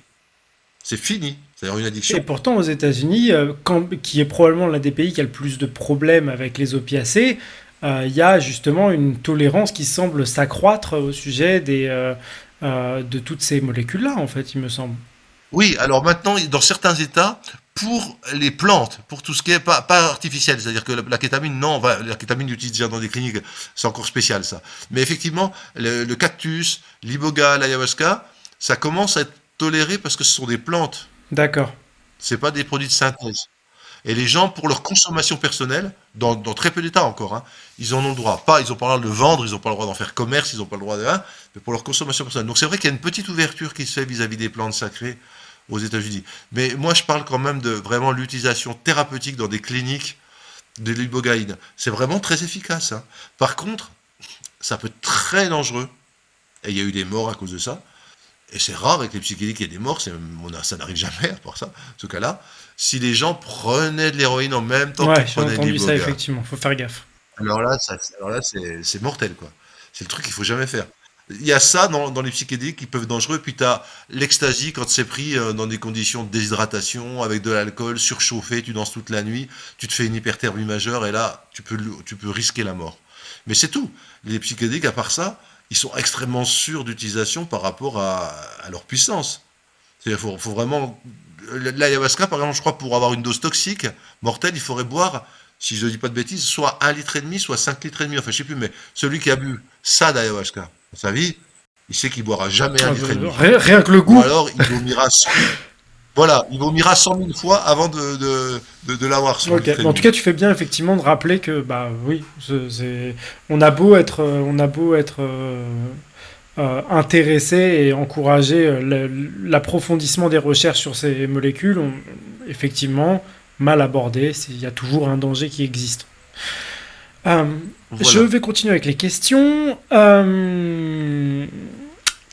[SPEAKER 2] C'est fini. C'est-à-dire une
[SPEAKER 1] Et
[SPEAKER 2] addiction.
[SPEAKER 1] pourtant, aux États-Unis, qui est probablement l'un des pays qui a le plus de problèmes avec les opiacés, il y a justement une tolérance qui semble s'accroître au sujet de toutes ces molécules-là, en fait, il me semble.
[SPEAKER 2] Oui, alors maintenant, dans certains États, pour les plantes, pour tout ce qui est pas artificiel, c'est-à-dire que la kétamine, non, la kétamine l'utilise déjà dans des cliniques, c'est encore spécial ça. Mais effectivement, le cactus, l'iboga, l'ayahuasca, ça commence à être toléré parce que ce sont des plantes,
[SPEAKER 1] D'accord.
[SPEAKER 2] c'est pas des produits de synthèse. Et les gens, pour leur consommation personnelle, dans très peu d'États encore, hein, ils en ont le droit. Ils ont pas le droit de le vendre, ils n'ont pas le droit d'en faire commerce, ils n'ont pas le droit de hein, mais pour leur consommation personnelle. Donc c'est vrai qu'il y a une petite ouverture qui se fait vis-à-vis des plantes sacrées aux États-Unis. Mais moi, je parle quand même de vraiment l'utilisation thérapeutique dans des cliniques de l'ibogaïne. C'est vraiment très efficace, hein. Par contre, ça peut être très dangereux. Et il y a eu des morts à cause de ça. Et c'est rare avec les psychédéliques, il y a des morts, ça n'arrive jamais, pour ça, ce cas-là. Si les gens prenaient de l'héroïne en même temps
[SPEAKER 1] Ouais,
[SPEAKER 2] qu'ils
[SPEAKER 1] j'ai
[SPEAKER 2] prenaient de
[SPEAKER 1] entendu ça,
[SPEAKER 2] l'iboga,
[SPEAKER 1] effectivement. Faut faire gaffe.
[SPEAKER 2] alors là c'est mortel, quoi. C'est le truc qu'il faut jamais faire. Il y a ça dans les psychédéliques qui peuvent être dangereux, puis tu as l'ecstasy quand c'est pris dans des conditions de déshydratation, avec de l'alcool, surchauffé, tu danses toute la nuit, tu te fais une hyperthermie majeure, et là, tu peux risquer la mort. Mais c'est tout. Les psychédéliques, à part ça, ils sont extrêmement sûrs d'utilisation par rapport à leur puissance. C'est-à-dire faut vraiment... L'ayahuasca, par exemple, je crois, pour avoir une dose toxique, mortelle, il faudrait boire, si je ne dis pas de bêtises, soit 1,5 litre, soit 5,5 litres, enfin je sais plus, mais celui qui a bu ça d'ayahuasca dans sa vie, il sait qu'il boira jamais un
[SPEAKER 1] Ah,
[SPEAKER 2] litre et demi.
[SPEAKER 1] rien que le
[SPEAKER 2] Ou
[SPEAKER 1] goût.
[SPEAKER 2] alors voilà, il vomira 100 000 fois avant de l'avoir, son
[SPEAKER 1] Ok.
[SPEAKER 2] litre et
[SPEAKER 1] Mais en tout
[SPEAKER 2] demi.
[SPEAKER 1] cas, tu fais bien effectivement de rappeler que, bah oui, on a beau être, intéressé et encourager l'approfondissement des recherches sur ces molécules, effectivement, mal abordé, il y a toujours un danger qui existe. Euh, je
[SPEAKER 2] Voilà.
[SPEAKER 1] vais continuer avec les questions.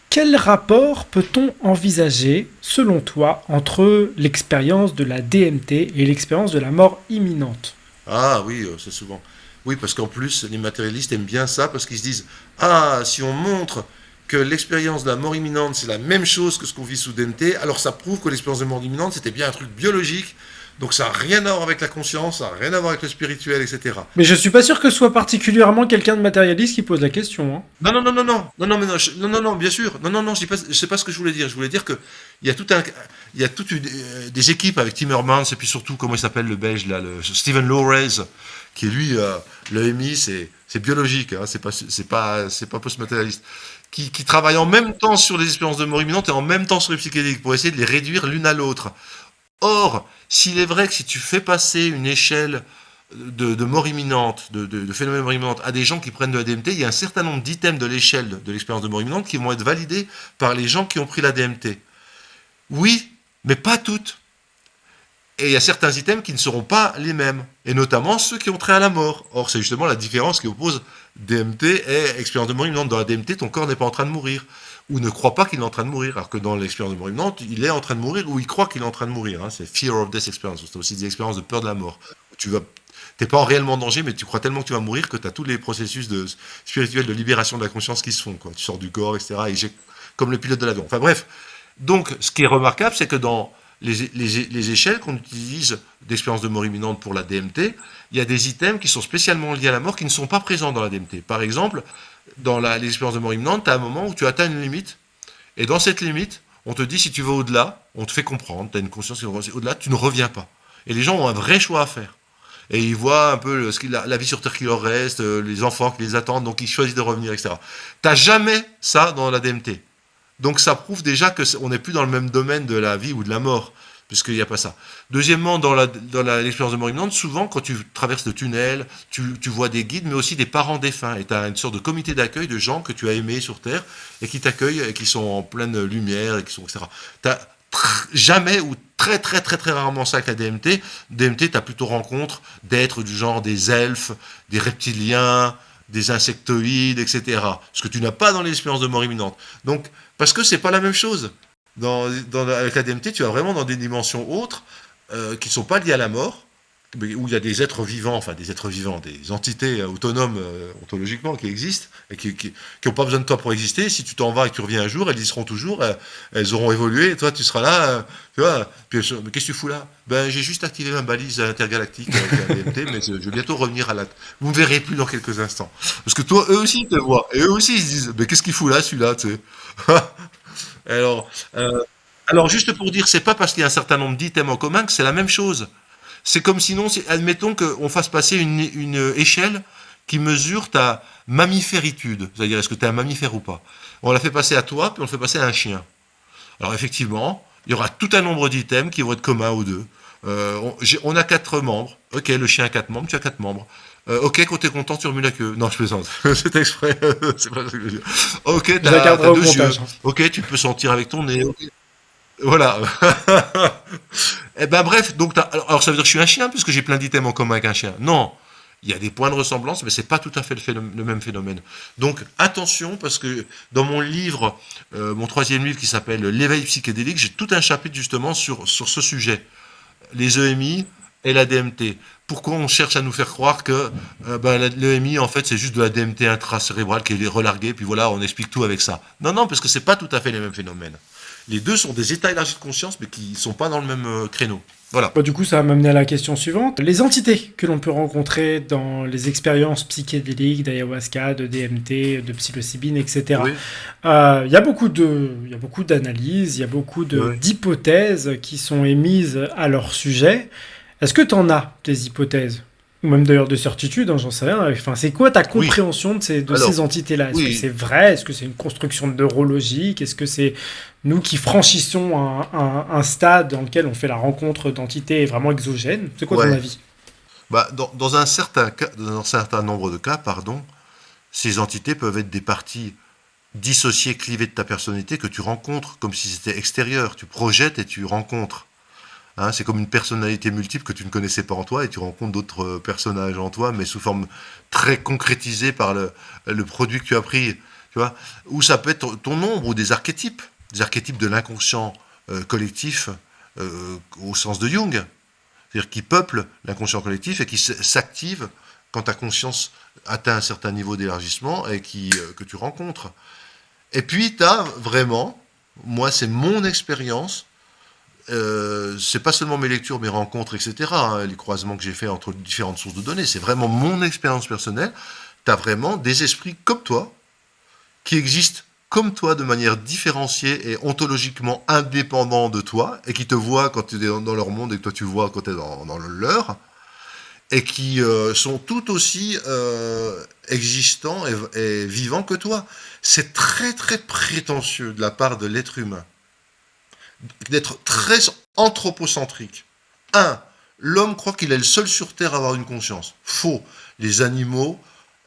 [SPEAKER 1] Quel rapport peut-on envisager, selon toi, entre l'expérience de la DMT et l'expérience de la mort imminente?
[SPEAKER 2] Ah oui, c'est souvent. Oui, parce qu'en plus, les matérialistes aiment bien ça, parce qu'ils se disent, ah, si on montre que l'expérience de la mort imminente, c'est la même chose que ce qu'on vit sous DMT, alors ça prouve que l'expérience de mort imminente, c'était bien un truc biologique, Donc ça n'a rien à voir avec la conscience, ça n'a rien à voir avec le spirituel, etc.
[SPEAKER 1] Mais je suis pas sûr que ce soit particulièrement quelqu'un de matérialiste qui pose la question. Hein.
[SPEAKER 2] Non, non, non, non, non, non, non, mais non, non, non, non, bien sûr, non, non, non, je sais pas ce que je voulais dire. Je voulais dire que il y a il y a des équipes avec Timmermans et puis surtout comment il s'appelle le Belge là, le Stephen Lowrez, qui lui, le MI, c'est biologique, hein, c'est pas post-matérialiste, qui travaillent en même temps sur les expériences de mort imminente et en même temps sur les psychédéliques pour essayer de les réduire l'une à l'autre. Or, s'il est vrai que si tu fais passer une échelle de mort imminente, de phénomène de mort imminente à des gens qui prennent de la DMT, il y a un certain nombre d'items de l'échelle de l'expérience de mort imminente qui vont être validés par les gens qui ont pris la DMT. Oui, mais pas toutes. Et il y a certains items qui ne seront pas les mêmes, et notamment ceux qui ont trait à la mort. Or, c'est justement la différence qui oppose DMT et expérience de mort imminente. Dans la DMT, ton corps n'est pas en train de mourir, ou ne croit pas qu'il est en train de mourir, alors que dans l'expérience de mort imminente, il est en train de mourir, ou il croit qu'il est en train de mourir. Hein. C'est fear of death experience, c'est aussi des expériences de peur de la mort. Tu vas T'es pas en réellement danger, mais tu crois tellement que tu vas mourir que tu as tous les processus spirituels de libération de la conscience qui se font. Quoi. Tu sors du corps, etc. Et comme le pilote de l'avion. Enfin bref. Donc, ce qui est remarquable, c'est que dans les échelles qu'on utilise d'expérience de mort imminente pour la DMT, il y a des items qui sont spécialement liés à la mort qui ne sont pas présents dans la DMT. Par exemple, dans les expériences de mort imminente, tu as un moment où tu atteins une limite, et dans cette limite, on te dit si tu vas au-delà, on te fait comprendre, tu as une conscience qui va au-delà, tu ne reviens pas. Et les gens ont un vrai choix à faire. Et ils voient un peu la vie sur Terre qui leur reste, les enfants qui les attendent, donc ils choisissent de revenir, etc. T'as jamais ça dans la DMT. Donc ça prouve déjà qu'on n'est plus dans le même domaine de la vie ou de la mort, puisqu'il n'y a pas ça. Deuxièmement, dans l'expérience de mort imminente, souvent quand tu traverses le tunnel, tu vois des guides, mais aussi des parents défunts. Et tu as une sorte de comité d'accueil de gens que tu as aimés sur Terre, et qui t'accueillent, et qui sont en pleine lumière, et qui sont, etc. T'as jamais ou très très très très rarement ça avec la DMT. DMT, tu as plutôt rencontre d'êtres du genre des elfes, des reptiliens, des insectoïdes, etc. Ce que tu n'as pas dans les expériences de mort imminente. Donc, parce que c'est pas la même chose. Avec la DMT, tu vas vraiment dans des dimensions autres qui ne sont pas liées à la mort, où il y a des êtres vivants, des entités autonomes ontologiquement qui existent et qui n'ont pas besoin de toi pour exister. Si tu t'en vas et que tu reviens un jour, elles y seront toujours, elles auront évolué et toi tu seras là, tu vois. Puis, mais qu'est-ce que tu fous là? Ben j'ai juste activé ma balise intergalactique avec la DMT, mais je vais bientôt revenir à la. Vous me verrez plus dans quelques instants. Parce que toi, eux aussi ils te voient et eux aussi ils se disent, mais qu'est-ce qu'il fout là celui-là, tu sais. alors, euh, alors juste pour dire, c'est pas parce qu'il y a un certain nombre d'items en commun que c'est la même chose. C'est comme sinon, admettons qu'on fasse passer une échelle qui mesure ta mammiféritude. C'est-à-dire, est-ce que tu es un mammifère ou pas? On la fait passer à toi, puis on le fait passer à un chien. Alors effectivement, il y aura tout un nombre d'items qui vont être communs aux deux. On a 4 membres. Ok, le chien a 4 membres, tu as 4 membres. Ok, quand t'es content, tu remues la queue. Non, je plaisante. C'est exprès. C'est pas ce que je veux dire. Ok,
[SPEAKER 1] Je la
[SPEAKER 2] t'as
[SPEAKER 1] garderai au
[SPEAKER 2] 2 yeux.
[SPEAKER 1] montage. Hein.
[SPEAKER 2] Ok, tu peux sentir avec ton nez. Ok. Voilà. Eh ben bref, donc alors ça veut dire que je suis un chien puisque j'ai plein d'items en commun avec un chien. Non, il y a des points de ressemblance, mais c'est pas tout à fait le même phénomène. Donc attention parce que dans mon livre, mon 3e livre qui s'appelle L'éveil psychédélique, j'ai tout un chapitre justement sur ce sujet, les EMI et la DMT. Pourquoi on cherche à nous faire croire que l'EMI en fait c'est juste de la DMT intracérébrale qui est relarguée, puis voilà on explique tout avec ça. Non non parce que c'est pas tout à fait les mêmes phénomènes. Les deux sont des états élargis de conscience, mais qui ne sont pas dans le même créneau. Voilà.
[SPEAKER 1] Bon, du coup, ça va m'amener à la question suivante. Les entités que l'on peut rencontrer dans les expériences psychédéliques, d'ayahuasca, de DMT, de psilocybine, etc.
[SPEAKER 2] Oui.
[SPEAKER 1] Il y a beaucoup d'analyses, il y a beaucoup
[SPEAKER 2] Oui.
[SPEAKER 1] d'hypothèses qui sont émises à leur sujet. Est-ce que tu en as des hypothèses? Ou même d'ailleurs de certitude, hein, j'en sais rien. Enfin, c'est quoi ta
[SPEAKER 2] Oui.
[SPEAKER 1] compréhension de
[SPEAKER 2] Alors,
[SPEAKER 1] ces entités-là? Est-ce que
[SPEAKER 2] oui.
[SPEAKER 1] c'est vrai? Est-ce que c'est une construction neurologique? Est-ce que c'est nous qui franchissons un stade dans lequel on fait la rencontre d'entités vraiment exogènes? C'est quoi ton
[SPEAKER 2] Ouais.
[SPEAKER 1] avis?
[SPEAKER 2] Bah, dans un certain nombre de cas, pardon, ces entités peuvent être des parties dissociées, clivées de ta personnalité que tu rencontres comme si c'était extérieur. Tu projettes et tu rencontres. Hein, c'est comme une personnalité multiple que tu ne connaissais pas en toi et tu rencontres d'autres personnages en toi, mais sous forme très concrétisée par le produit que tu as pris. Tu vois. Ou ça peut être ton ombre ou des archétypes de l'inconscient collectif au sens de Jung, c'est-à-dire qui peuplent l'inconscient collectif et qui s'activent quand ta conscience atteint un certain niveau d'élargissement et que tu rencontres. Et puis, tu as vraiment, moi c'est mon expérience, c'est pas seulement mes lectures, mes rencontres, etc., hein, les croisements que j'ai faits entre différentes sources de données, c'est vraiment mon expérience personnelle. Tu as vraiment des esprits comme toi, qui existent comme toi de manière différenciée et ontologiquement indépendants de toi, et qui te voient quand tu es dans leur monde et que toi tu vois quand tu es dans le leur, et qui sont tout aussi existants et vivants que toi. C'est très très prétentieux de la part de l'être humain d'être très anthropocentrique. Un, l'homme croit qu'il est le seul sur Terre à avoir une conscience. Faux. Les animaux,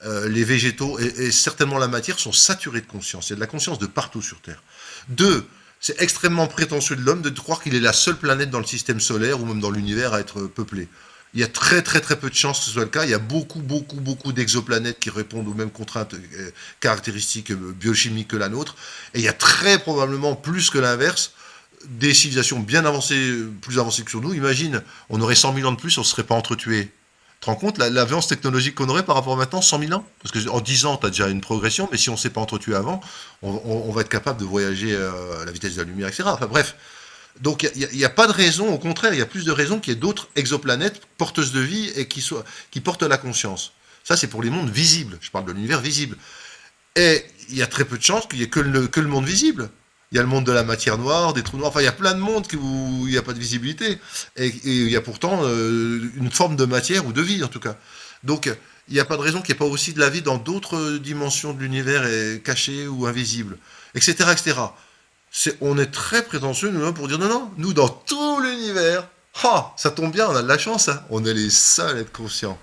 [SPEAKER 2] les végétaux et certainement la matière sont saturés de conscience. Il y a de la conscience de partout sur Terre. Deux, c'est extrêmement prétentieux de l'homme de croire qu'il est la seule planète dans le système solaire ou même dans l'univers à être peuplée. Il y a très très très peu de chances que ce soit le cas. Il y a beaucoup d'exoplanètes qui répondent aux mêmes contraintes caractéristiques biochimiques que la nôtre. Et il y a très probablement plus que l'inverse des civilisations bien avancées, plus avancées que sur nous. Imagine, on aurait 100 000 ans de plus, on ne serait pas entretués. Tu te rends compte l'avance technologique qu'on aurait par rapport à maintenant, 100 000 ans? Parce qu'en 10 ans, tu as déjà une progression, mais si on ne s'est pas entretué avant, on va être capable de voyager à la vitesse de la lumière, etc. Enfin bref. Donc il n'y a pas de raison, au contraire, il y a plus de raisons qu'il y ait d'autres exoplanètes porteuses de vie et qui portent la conscience. Ça, c'est pour les mondes visibles. Je parle de l'univers visible. Et il y a très peu de chances qu'il n'y ait que le monde visible. Il y a le monde de la matière noire, des trous noirs, enfin il y a plein de mondes où il n'y a pas de visibilité. Et il y a pourtant une forme de matière ou de vie en tout cas. Donc il n'y a pas de raison qu'il n'y ait pas aussi de la vie dans d'autres dimensions de l'univers cachées ou invisibles, etc. etc. On est très prétentieux nous pour dire non, nous dans tout l'univers, ça tombe bien, on a de la chance, hein, on est les seuls à être conscients.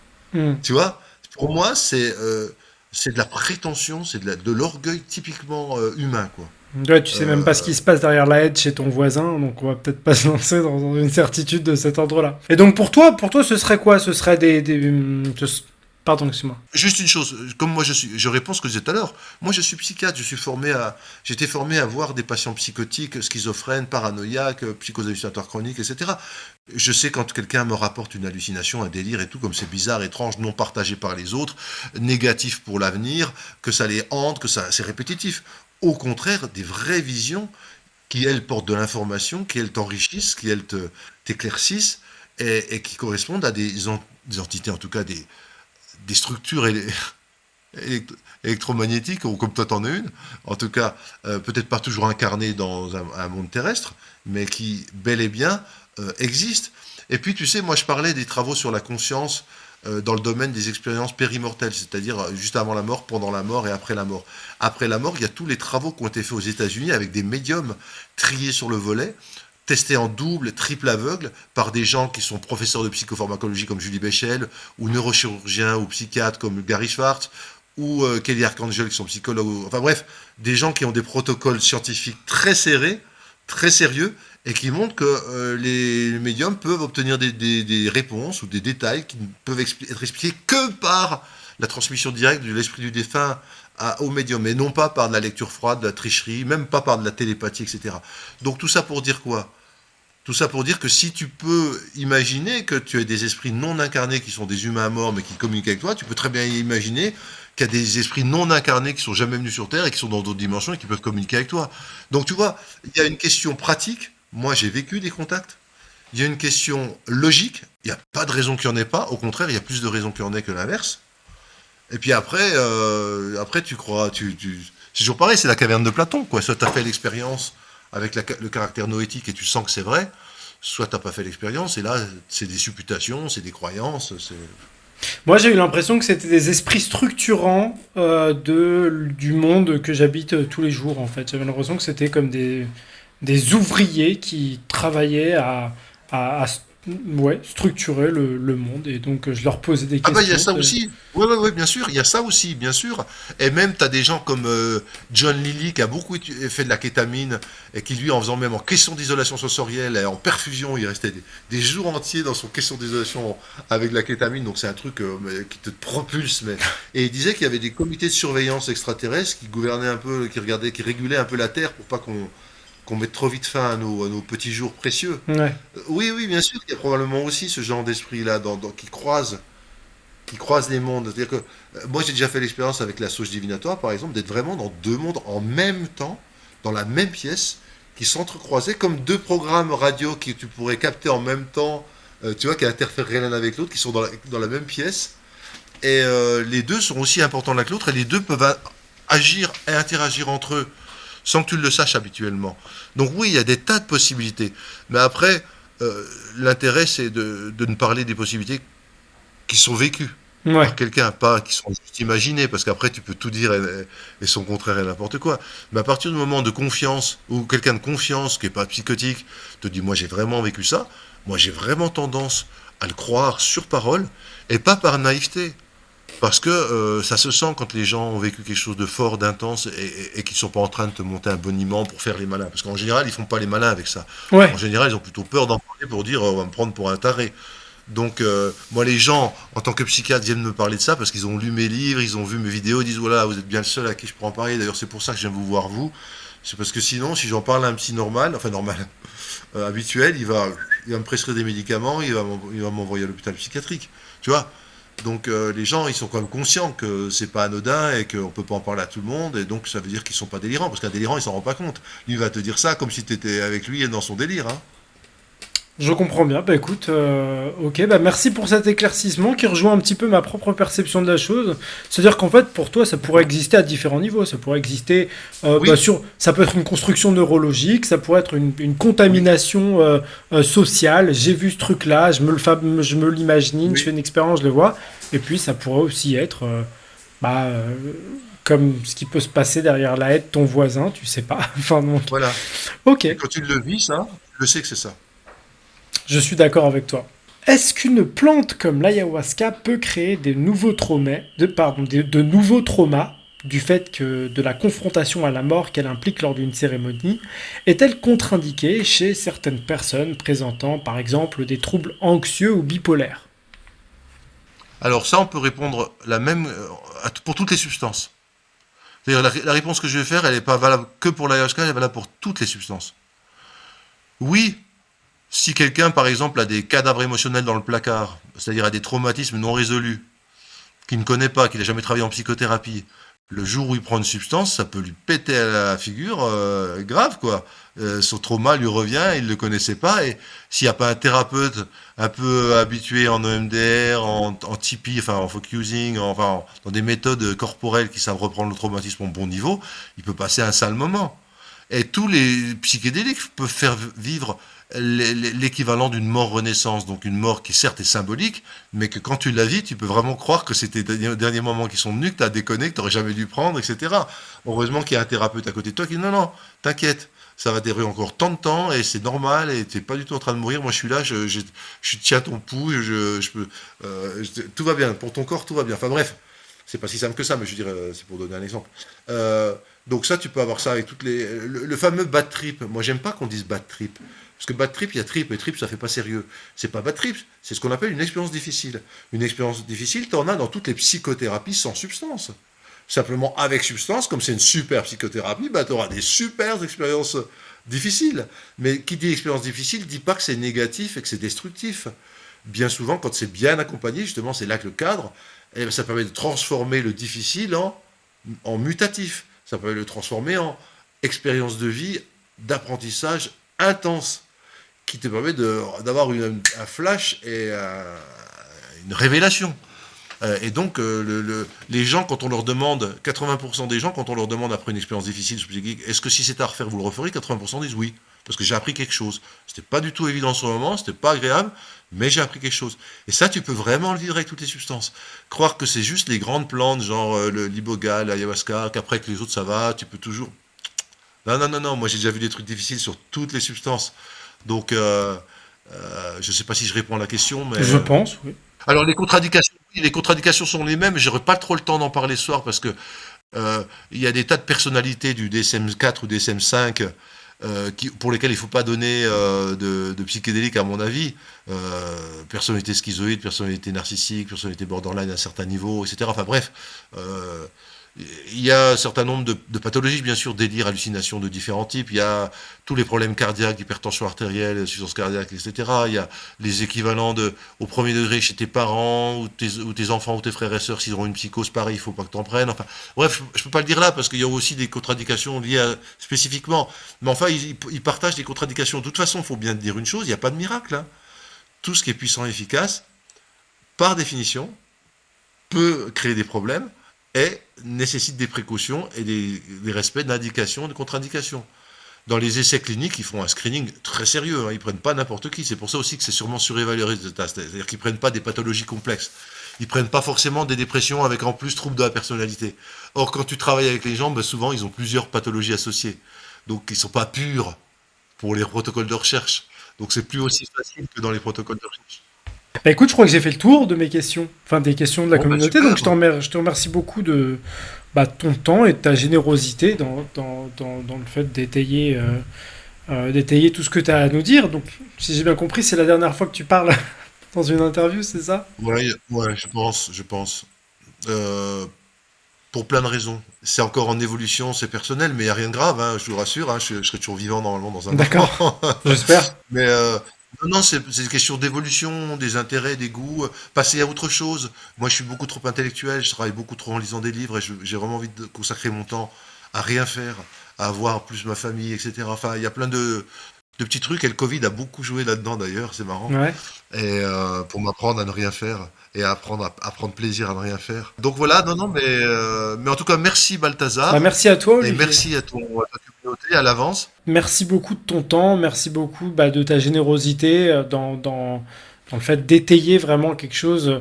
[SPEAKER 2] Tu vois, pour moi c'est de la prétention, c'est de l'orgueil typiquement humain quoi.
[SPEAKER 1] Ouais, tu sais même pas ce qui se passe derrière la haie chez ton voisin, donc on va peut-être pas se lancer dans une certitude de cet ordre-là. Et donc pour toi, ce serait quoi? Ce serait Pardon, excuse-moi.
[SPEAKER 2] Juste une chose, comme moi je réponds ce que je disais tout à l'heure. Moi je suis psychiatre, j'étais formé à voir des patients psychotiques, schizophrènes, paranoïaques, psychoses hallucinatoires chroniques, etc. Je sais quand quelqu'un me rapporte une hallucination, un délire et tout, comme c'est bizarre, étrange, non partagé par les autres, négatif pour l'avenir, que ça les hante, c'est répétitif. Au contraire, des vraies visions qui, elles, portent de l'information, qui, elles, t'enrichissent, qui, elles, t'éclaircissent et qui correspondent à des entités, en tout cas des structures électromagnétiques, comme toi t'en es une, en tout cas, peut-être pas toujours incarnées dans un monde terrestre, mais qui, bel et bien, existent. Et puis, tu sais, moi, je parlais des travaux sur la conscience dans le domaine des expériences périmortelles, c'est-à-dire juste avant la mort, pendant la mort et après la mort. Après la mort, il y a tous les travaux qui ont été faits aux États-Unis avec des médiums triés sur le volet, testés en double, triple aveugle, par des gens qui sont professeurs de psychopharmacologie comme Julie Béchel, ou neurochirurgiens ou psychiatres comme Gary Schwartz, ou Kelly Arcangel qui sont psychologues, enfin bref, des gens qui ont des protocoles scientifiques très serrés, très sérieux, et qui montrent que les médiums peuvent obtenir des réponses ou des détails qui ne peuvent être expliqués que par la transmission directe de l'esprit du défunt au médium, mais non pas par de la lecture froide, de la tricherie, même pas par de la télépathie, etc. Donc tout ça pour dire quoi? Tout ça pour dire que si tu peux imaginer que tu as des esprits non incarnés qui sont des humains morts mais qui communiquent avec toi, tu peux très bien imaginer qu'il y a des esprits non incarnés qui sont jamais venus sur Terre et qui sont dans d'autres dimensions et qui peuvent communiquer avec toi. Donc tu vois, il y a une question pratique. Moi, j'ai vécu des contacts. Il y a une question logique. Il n'y a pas de raison qu'il n'y en ait pas. Au contraire, il y a plus de raisons qu'il y en ait que l'inverse. Et puis après tu crois... C'est toujours pareil, c'est la caverne de Platon, quoi. Soit tu as fait l'expérience avec le caractère noétique et tu sens que c'est vrai, soit tu n'as pas fait l'expérience, et là, c'est des supputations, c'est des croyances, c'est...
[SPEAKER 1] Moi, j'ai eu l'impression que c'était des esprits structurants du monde que j'habite tous les jours, en fait. J'avais l'impression que c'était comme des ouvriers qui travaillaient à structurer le monde, et donc je leur posais des
[SPEAKER 2] Ah bah il y a
[SPEAKER 1] questions.
[SPEAKER 2] ça aussi, oui, bien sûr, il y a ça aussi, bien sûr. Et même tu as des gens comme John Lilly qui a beaucoup fait de la kétamine et qui lui en faisant même en question d'isolation sensorielle et en perfusion, il restait des jours entiers dans son question d'isolation avec de la kétamine, donc c'est un truc qui te propulse. Et il disait qu'il y avait des comités de surveillance extraterrestres qui gouvernaient un peu, qui régulaient un peu la Terre pour pas qu'on mette trop vite fin à nos petits jours précieux.
[SPEAKER 1] Ouais.
[SPEAKER 2] Oui, bien sûr, il y a probablement aussi ce genre d'esprit-là qui croise les mondes. C'est-à-dire que moi, j'ai déjà fait l'expérience avec la sauge divinatoire, par exemple, d'être vraiment dans deux mondes en même temps, dans la même pièce, qui s'entrecroisaient comme deux programmes radio que tu pourrais capter en même temps, tu vois, qui interféreraient l'un avec l'autre, qui sont dans la même pièce. Et les deux sont aussi importants l'un que l'autre, et les deux peuvent agir et interagir entre eux, sans que tu le saches habituellement. Donc oui, il y a des tas de possibilités. Mais après, l'intérêt, c'est de ne parler des possibilités qui sont vécues
[SPEAKER 1] Ouais.
[SPEAKER 2] par quelqu'un, pas qui sont juste imaginées, parce qu'après tu peux tout dire et son contraire et n'importe quoi. Mais à partir du moment de confiance, où quelqu'un de confiance, qui n'est pas psychotique, te dit moi j'ai vraiment vécu ça, moi j'ai vraiment tendance à le croire sur parole, et pas par naïveté. Parce que ça se sent quand les gens ont vécu quelque chose de fort, d'intense, et qu'ils ne sont pas en train de te monter un boniment pour faire les malins. Parce qu'en général, ils font pas les malins avec ça. En
[SPEAKER 1] Ouais.
[SPEAKER 2] général, ils ont plutôt peur d'en parler pour dire on va me prendre pour un taré. Donc, moi, les gens, en tant que psychiatre, viennent me parler de ça parce qu'ils ont lu mes livres, ils ont vu mes vidéos, ils disent voilà, vous êtes bien le seul à qui je pourrais en parler. D'ailleurs, c'est pour ça que je viens vous voir, vous. C'est parce que sinon, si j'en parle à un psy normal, enfin normal, habituel, il va me prescrire des médicaments, il va m'envoyer à l'hôpital psychiatrique. Tu vois. Donc les gens, ils sont quand même conscients que c'est pas anodin et qu'on peut pas en parler à tout le monde, et donc ça veut dire qu'ils sont pas délirants, parce qu'un délirant, il s'en rend pas compte. Lui, il va te dire ça comme si tu étais avec lui et dans son délire, hein.
[SPEAKER 1] Je comprends bien. Bah écoute, ok, bah merci pour cet éclaircissement qui rejoint un petit peu ma propre perception de la chose. C'est-à-dire qu'en fait, pour toi, ça pourrait exister à différents niveaux. Ça pourrait exister,
[SPEAKER 2] Oui,
[SPEAKER 1] ça peut être une construction neurologique, ça pourrait être une
[SPEAKER 2] oui,
[SPEAKER 1] contamination sociale. J'ai vu ce truc-là, je me l'imagine, je
[SPEAKER 2] oui,
[SPEAKER 1] fais une expérience, je le vois. Et puis, ça pourrait aussi être, bah, comme ce qui peut se passer derrière la haie de ton voisin, tu sais pas. Enfin donc,
[SPEAKER 2] voilà.
[SPEAKER 1] ok.
[SPEAKER 2] Et quand tu le vis, ça, tu le sais que c'est ça.
[SPEAKER 1] Je suis d'accord avec toi. Est-ce qu'une plante comme l'ayahuasca peut créer des nouveaux traumas, de nouveaux traumas du fait que de la confrontation à la mort qu'elle implique lors d'une cérémonie est-elle contre-indiquée chez certaines personnes présentant par exemple des troubles anxieux ou bipolaires?
[SPEAKER 2] Alors ça, on peut répondre la même pour toutes les substances. C'est-à-dire la réponse que je vais faire, elle n'est pas valable que pour l'ayahuasca, elle est valable pour toutes les substances. Oui, si quelqu'un, par exemple, a des cadavres émotionnels dans le placard, c'est-à-dire a des traumatismes non résolus, qu'il ne connaît pas, qu'il n'a jamais travaillé en psychothérapie, le jour où il prend une substance, ça peut lui péter à la figure, grave quoi. Son trauma lui revient, il ne le connaissait pas, et s'il n'y a pas un thérapeute un peu habitué en EMDR, en TP, enfin en focusing, dans des méthodes corporelles qui savent reprendre le traumatisme au bon niveau, il peut passer un sale moment. Et tous les psychédéliques peuvent faire vivre l'équivalent d'une mort renaissance, donc une mort qui certes est symbolique, mais que quand tu la vis, tu peux vraiment croire que c'était les derniers moments qui sont venus, que tu as déconné, que tu n'aurais jamais dû prendre, etc. Heureusement qu'il y a un thérapeute à côté de toi qui dit non, non, t'inquiète, ça va durer encore tant de temps et c'est normal et tu n'es pas du tout en train de mourir. Moi je suis là, je tiens ton pouls, tout va bien, pour ton corps tout va bien. Enfin bref, c'est pas si simple que ça, mais je veux dire, c'est pour donner un exemple. Donc ça, tu peux avoir ça avec toutes les... Le fameux bad trip. Moi, j'aime pas qu'on dise bad trip. Parce que bad trip, il y a trip, et trip, ça fait pas sérieux. C'est pas bad trip, c'est ce qu'on appelle une expérience difficile. Une expérience difficile, t'en as dans toutes les psychothérapies sans substance. Simplement, avec substance, comme c'est une super psychothérapie, bah, tu auras des super expériences difficiles. Mais qui dit expérience difficile, dit pas que c'est négatif et que c'est destructif. Bien souvent, quand c'est bien accompagné, justement, c'est là que le cadre, eh ben, ça permet de transformer le difficile en mutatif. Ça permet de le transformer en expérience de vie, d'apprentissage intense, qui te permet d'avoir un flash et une révélation. Et donc, les gens, quand on leur demande, 80% des gens, quand on leur demande après une expérience difficile, est-ce que si c'était à refaire, vous le referiez? 80% disent oui, parce que j'ai appris quelque chose. C'était pas du tout évident sur le moment, c'était pas agréable, mais j'ai appris quelque chose. Et ça, tu peux vraiment le vivre avec toutes les substances. Croire que c'est juste les grandes plantes, genre le l'iboga, l'ayahuasca, qu'après que les autres ça va, tu peux toujours. Non, non, non, non, moi j'ai déjà vu des trucs difficiles sur toutes les substances. Donc, je sais pas si je réponds à la question, mais
[SPEAKER 1] Je pense, oui.
[SPEAKER 2] alors les contradictions sont les mêmes. J'aurais pas trop le temps d'en parler ce soir parce que il y a des tas de personnalités du DSM-4 ou DSM-5 pour lesquelles il faut pas donner de psychédéliques à mon avis. Personnalité schizoïde, personnalité narcissique, personnalité borderline à un certain niveau, etc. Enfin bref, Il y a un certain nombre de pathologies, bien sûr, délire, hallucinations de différents types. Il y a tous les problèmes cardiaques, hypertension artérielle, insuffisance cardiaque, etc. Il y a les équivalents au premier degré chez tes parents, ou tes enfants, ou tes frères et sœurs, s'ils ont une psychose pareille, il faut pas que t'en prennes. Enfin, bref, je peux pas le dire là, parce qu'il y a aussi des contre-indications liées spécifiquement. Mais enfin, ils partagent des contre-indications. De toute façon, il faut bien dire une chose, il n'y a pas de miracle, hein. Tout ce qui est puissant et efficace, par définition, peut créer des problèmes et nécessite des précautions et des respects d'indications, de contre-indications. Dans les essais cliniques, ils font un screening très sérieux, hein, ils prennent pas n'importe qui. C'est pour ça aussi que c'est sûrement surévalué les résultats. C'est-à-dire qu'ils prennent pas des pathologies complexes. Ils prennent pas forcément des dépressions avec en plus troubles de la personnalité. Or, quand tu travailles avec les gens, ben souvent ils ont plusieurs pathologies associées. Donc ils sont pas purs pour les protocoles de recherche. Donc c'est plus aussi facile que dans les protocoles de recherche.
[SPEAKER 1] Bah écoute, je crois que j'ai fait le tour de mes questions, enfin des questions de la
[SPEAKER 2] Bon, ben
[SPEAKER 1] communauté, donc
[SPEAKER 2] super.
[SPEAKER 1] je te remercie beaucoup de ton temps et de ta générosité dans le fait d'étayer tout ce que tu as à nous dire. Donc, si j'ai bien compris, c'est la dernière fois que tu parles dans une interview, c'est ça?
[SPEAKER 2] Ouais, ouais, je pense. Euh, pour plein de raisons. C'est encore en évolution, c'est personnel, mais il n'y a rien de grave, hein, je vous rassure, hein, je serai toujours vivant normalement dans un
[SPEAKER 1] D'accord,
[SPEAKER 2] an.
[SPEAKER 1] j'espère.
[SPEAKER 2] Mais non, non, c'est une question d'évolution, des intérêts, des goûts, passer à autre chose. Moi, je suis beaucoup trop intellectuel, je travaille beaucoup trop en lisant des livres et j'ai vraiment envie de consacrer mon temps à rien faire, à voir plus ma famille, etc. Enfin, il y a plein de petits trucs et le Covid a beaucoup joué là-dedans d'ailleurs, c'est marrant.
[SPEAKER 1] Ouais.
[SPEAKER 2] Et pour m'apprendre à ne rien faire et à prendre plaisir à ne rien faire. Donc voilà, non, non, mais en tout cas, merci
[SPEAKER 1] Bah,
[SPEAKER 2] Balthazar
[SPEAKER 1] merci à toi,
[SPEAKER 2] et
[SPEAKER 1] Olivier.
[SPEAKER 2] merci à ta communauté à l'avance.
[SPEAKER 1] Merci beaucoup de ton temps, merci beaucoup de ta générosité dans le fait d'étayer vraiment quelque chose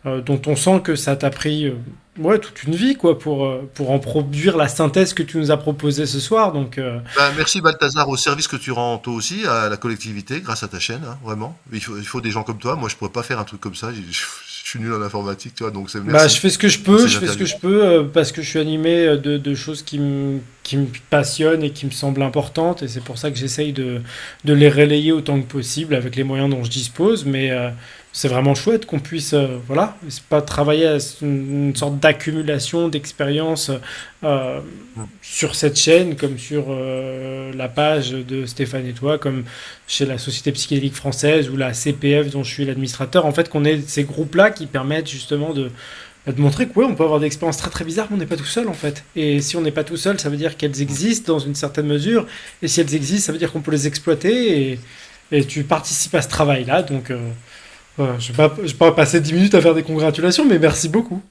[SPEAKER 1] dont on sent que ça t'a pris ouais, toute une vie quoi, pour en produire la synthèse que tu nous as proposée ce soir. Donc,
[SPEAKER 2] Ben, merci Balthazar au service que tu rends toi aussi à la collectivité grâce à ta chaîne, hein, vraiment. Il faut des gens comme toi. Moi, je pourrais pas faire un truc comme ça. Je suis nul en informatique, tu vois. Donc c'est
[SPEAKER 1] bah, je
[SPEAKER 2] merci
[SPEAKER 1] fais ce que je
[SPEAKER 2] pour
[SPEAKER 1] peux,
[SPEAKER 2] ces
[SPEAKER 1] je fais ce que
[SPEAKER 2] interviews.
[SPEAKER 1] je peux parce que je suis animé de choses qui me passionnent et qui me semblent importantes et c'est pour ça que j'essaye de les relayer autant que possible avec les moyens dont je dispose. Mais c'est vraiment chouette qu'on puisse, voilà, c'est pas travailler à une sorte d'accumulation d'expériences euh,
[SPEAKER 2] Mm.
[SPEAKER 1] sur cette chaîne comme sur la page de Stéphane et toi, comme chez la Société psychédélique française ou la CPF dont je suis l'administrateur. En fait, qu'on ait ces groupes-là qui permettent justement de montrer que ouais, on peut avoir des expériences très très bizarres, mais on n'est pas tout seul en fait. Et si on n'est pas tout seul, ça veut dire qu'elles existent dans une certaine mesure. Et si elles existent, ça veut dire qu'on peut les exploiter. Et tu participes à ce travail-là. Donc, voilà, je vais pas passer 10 minutes à faire des congratulations, mais merci beaucoup.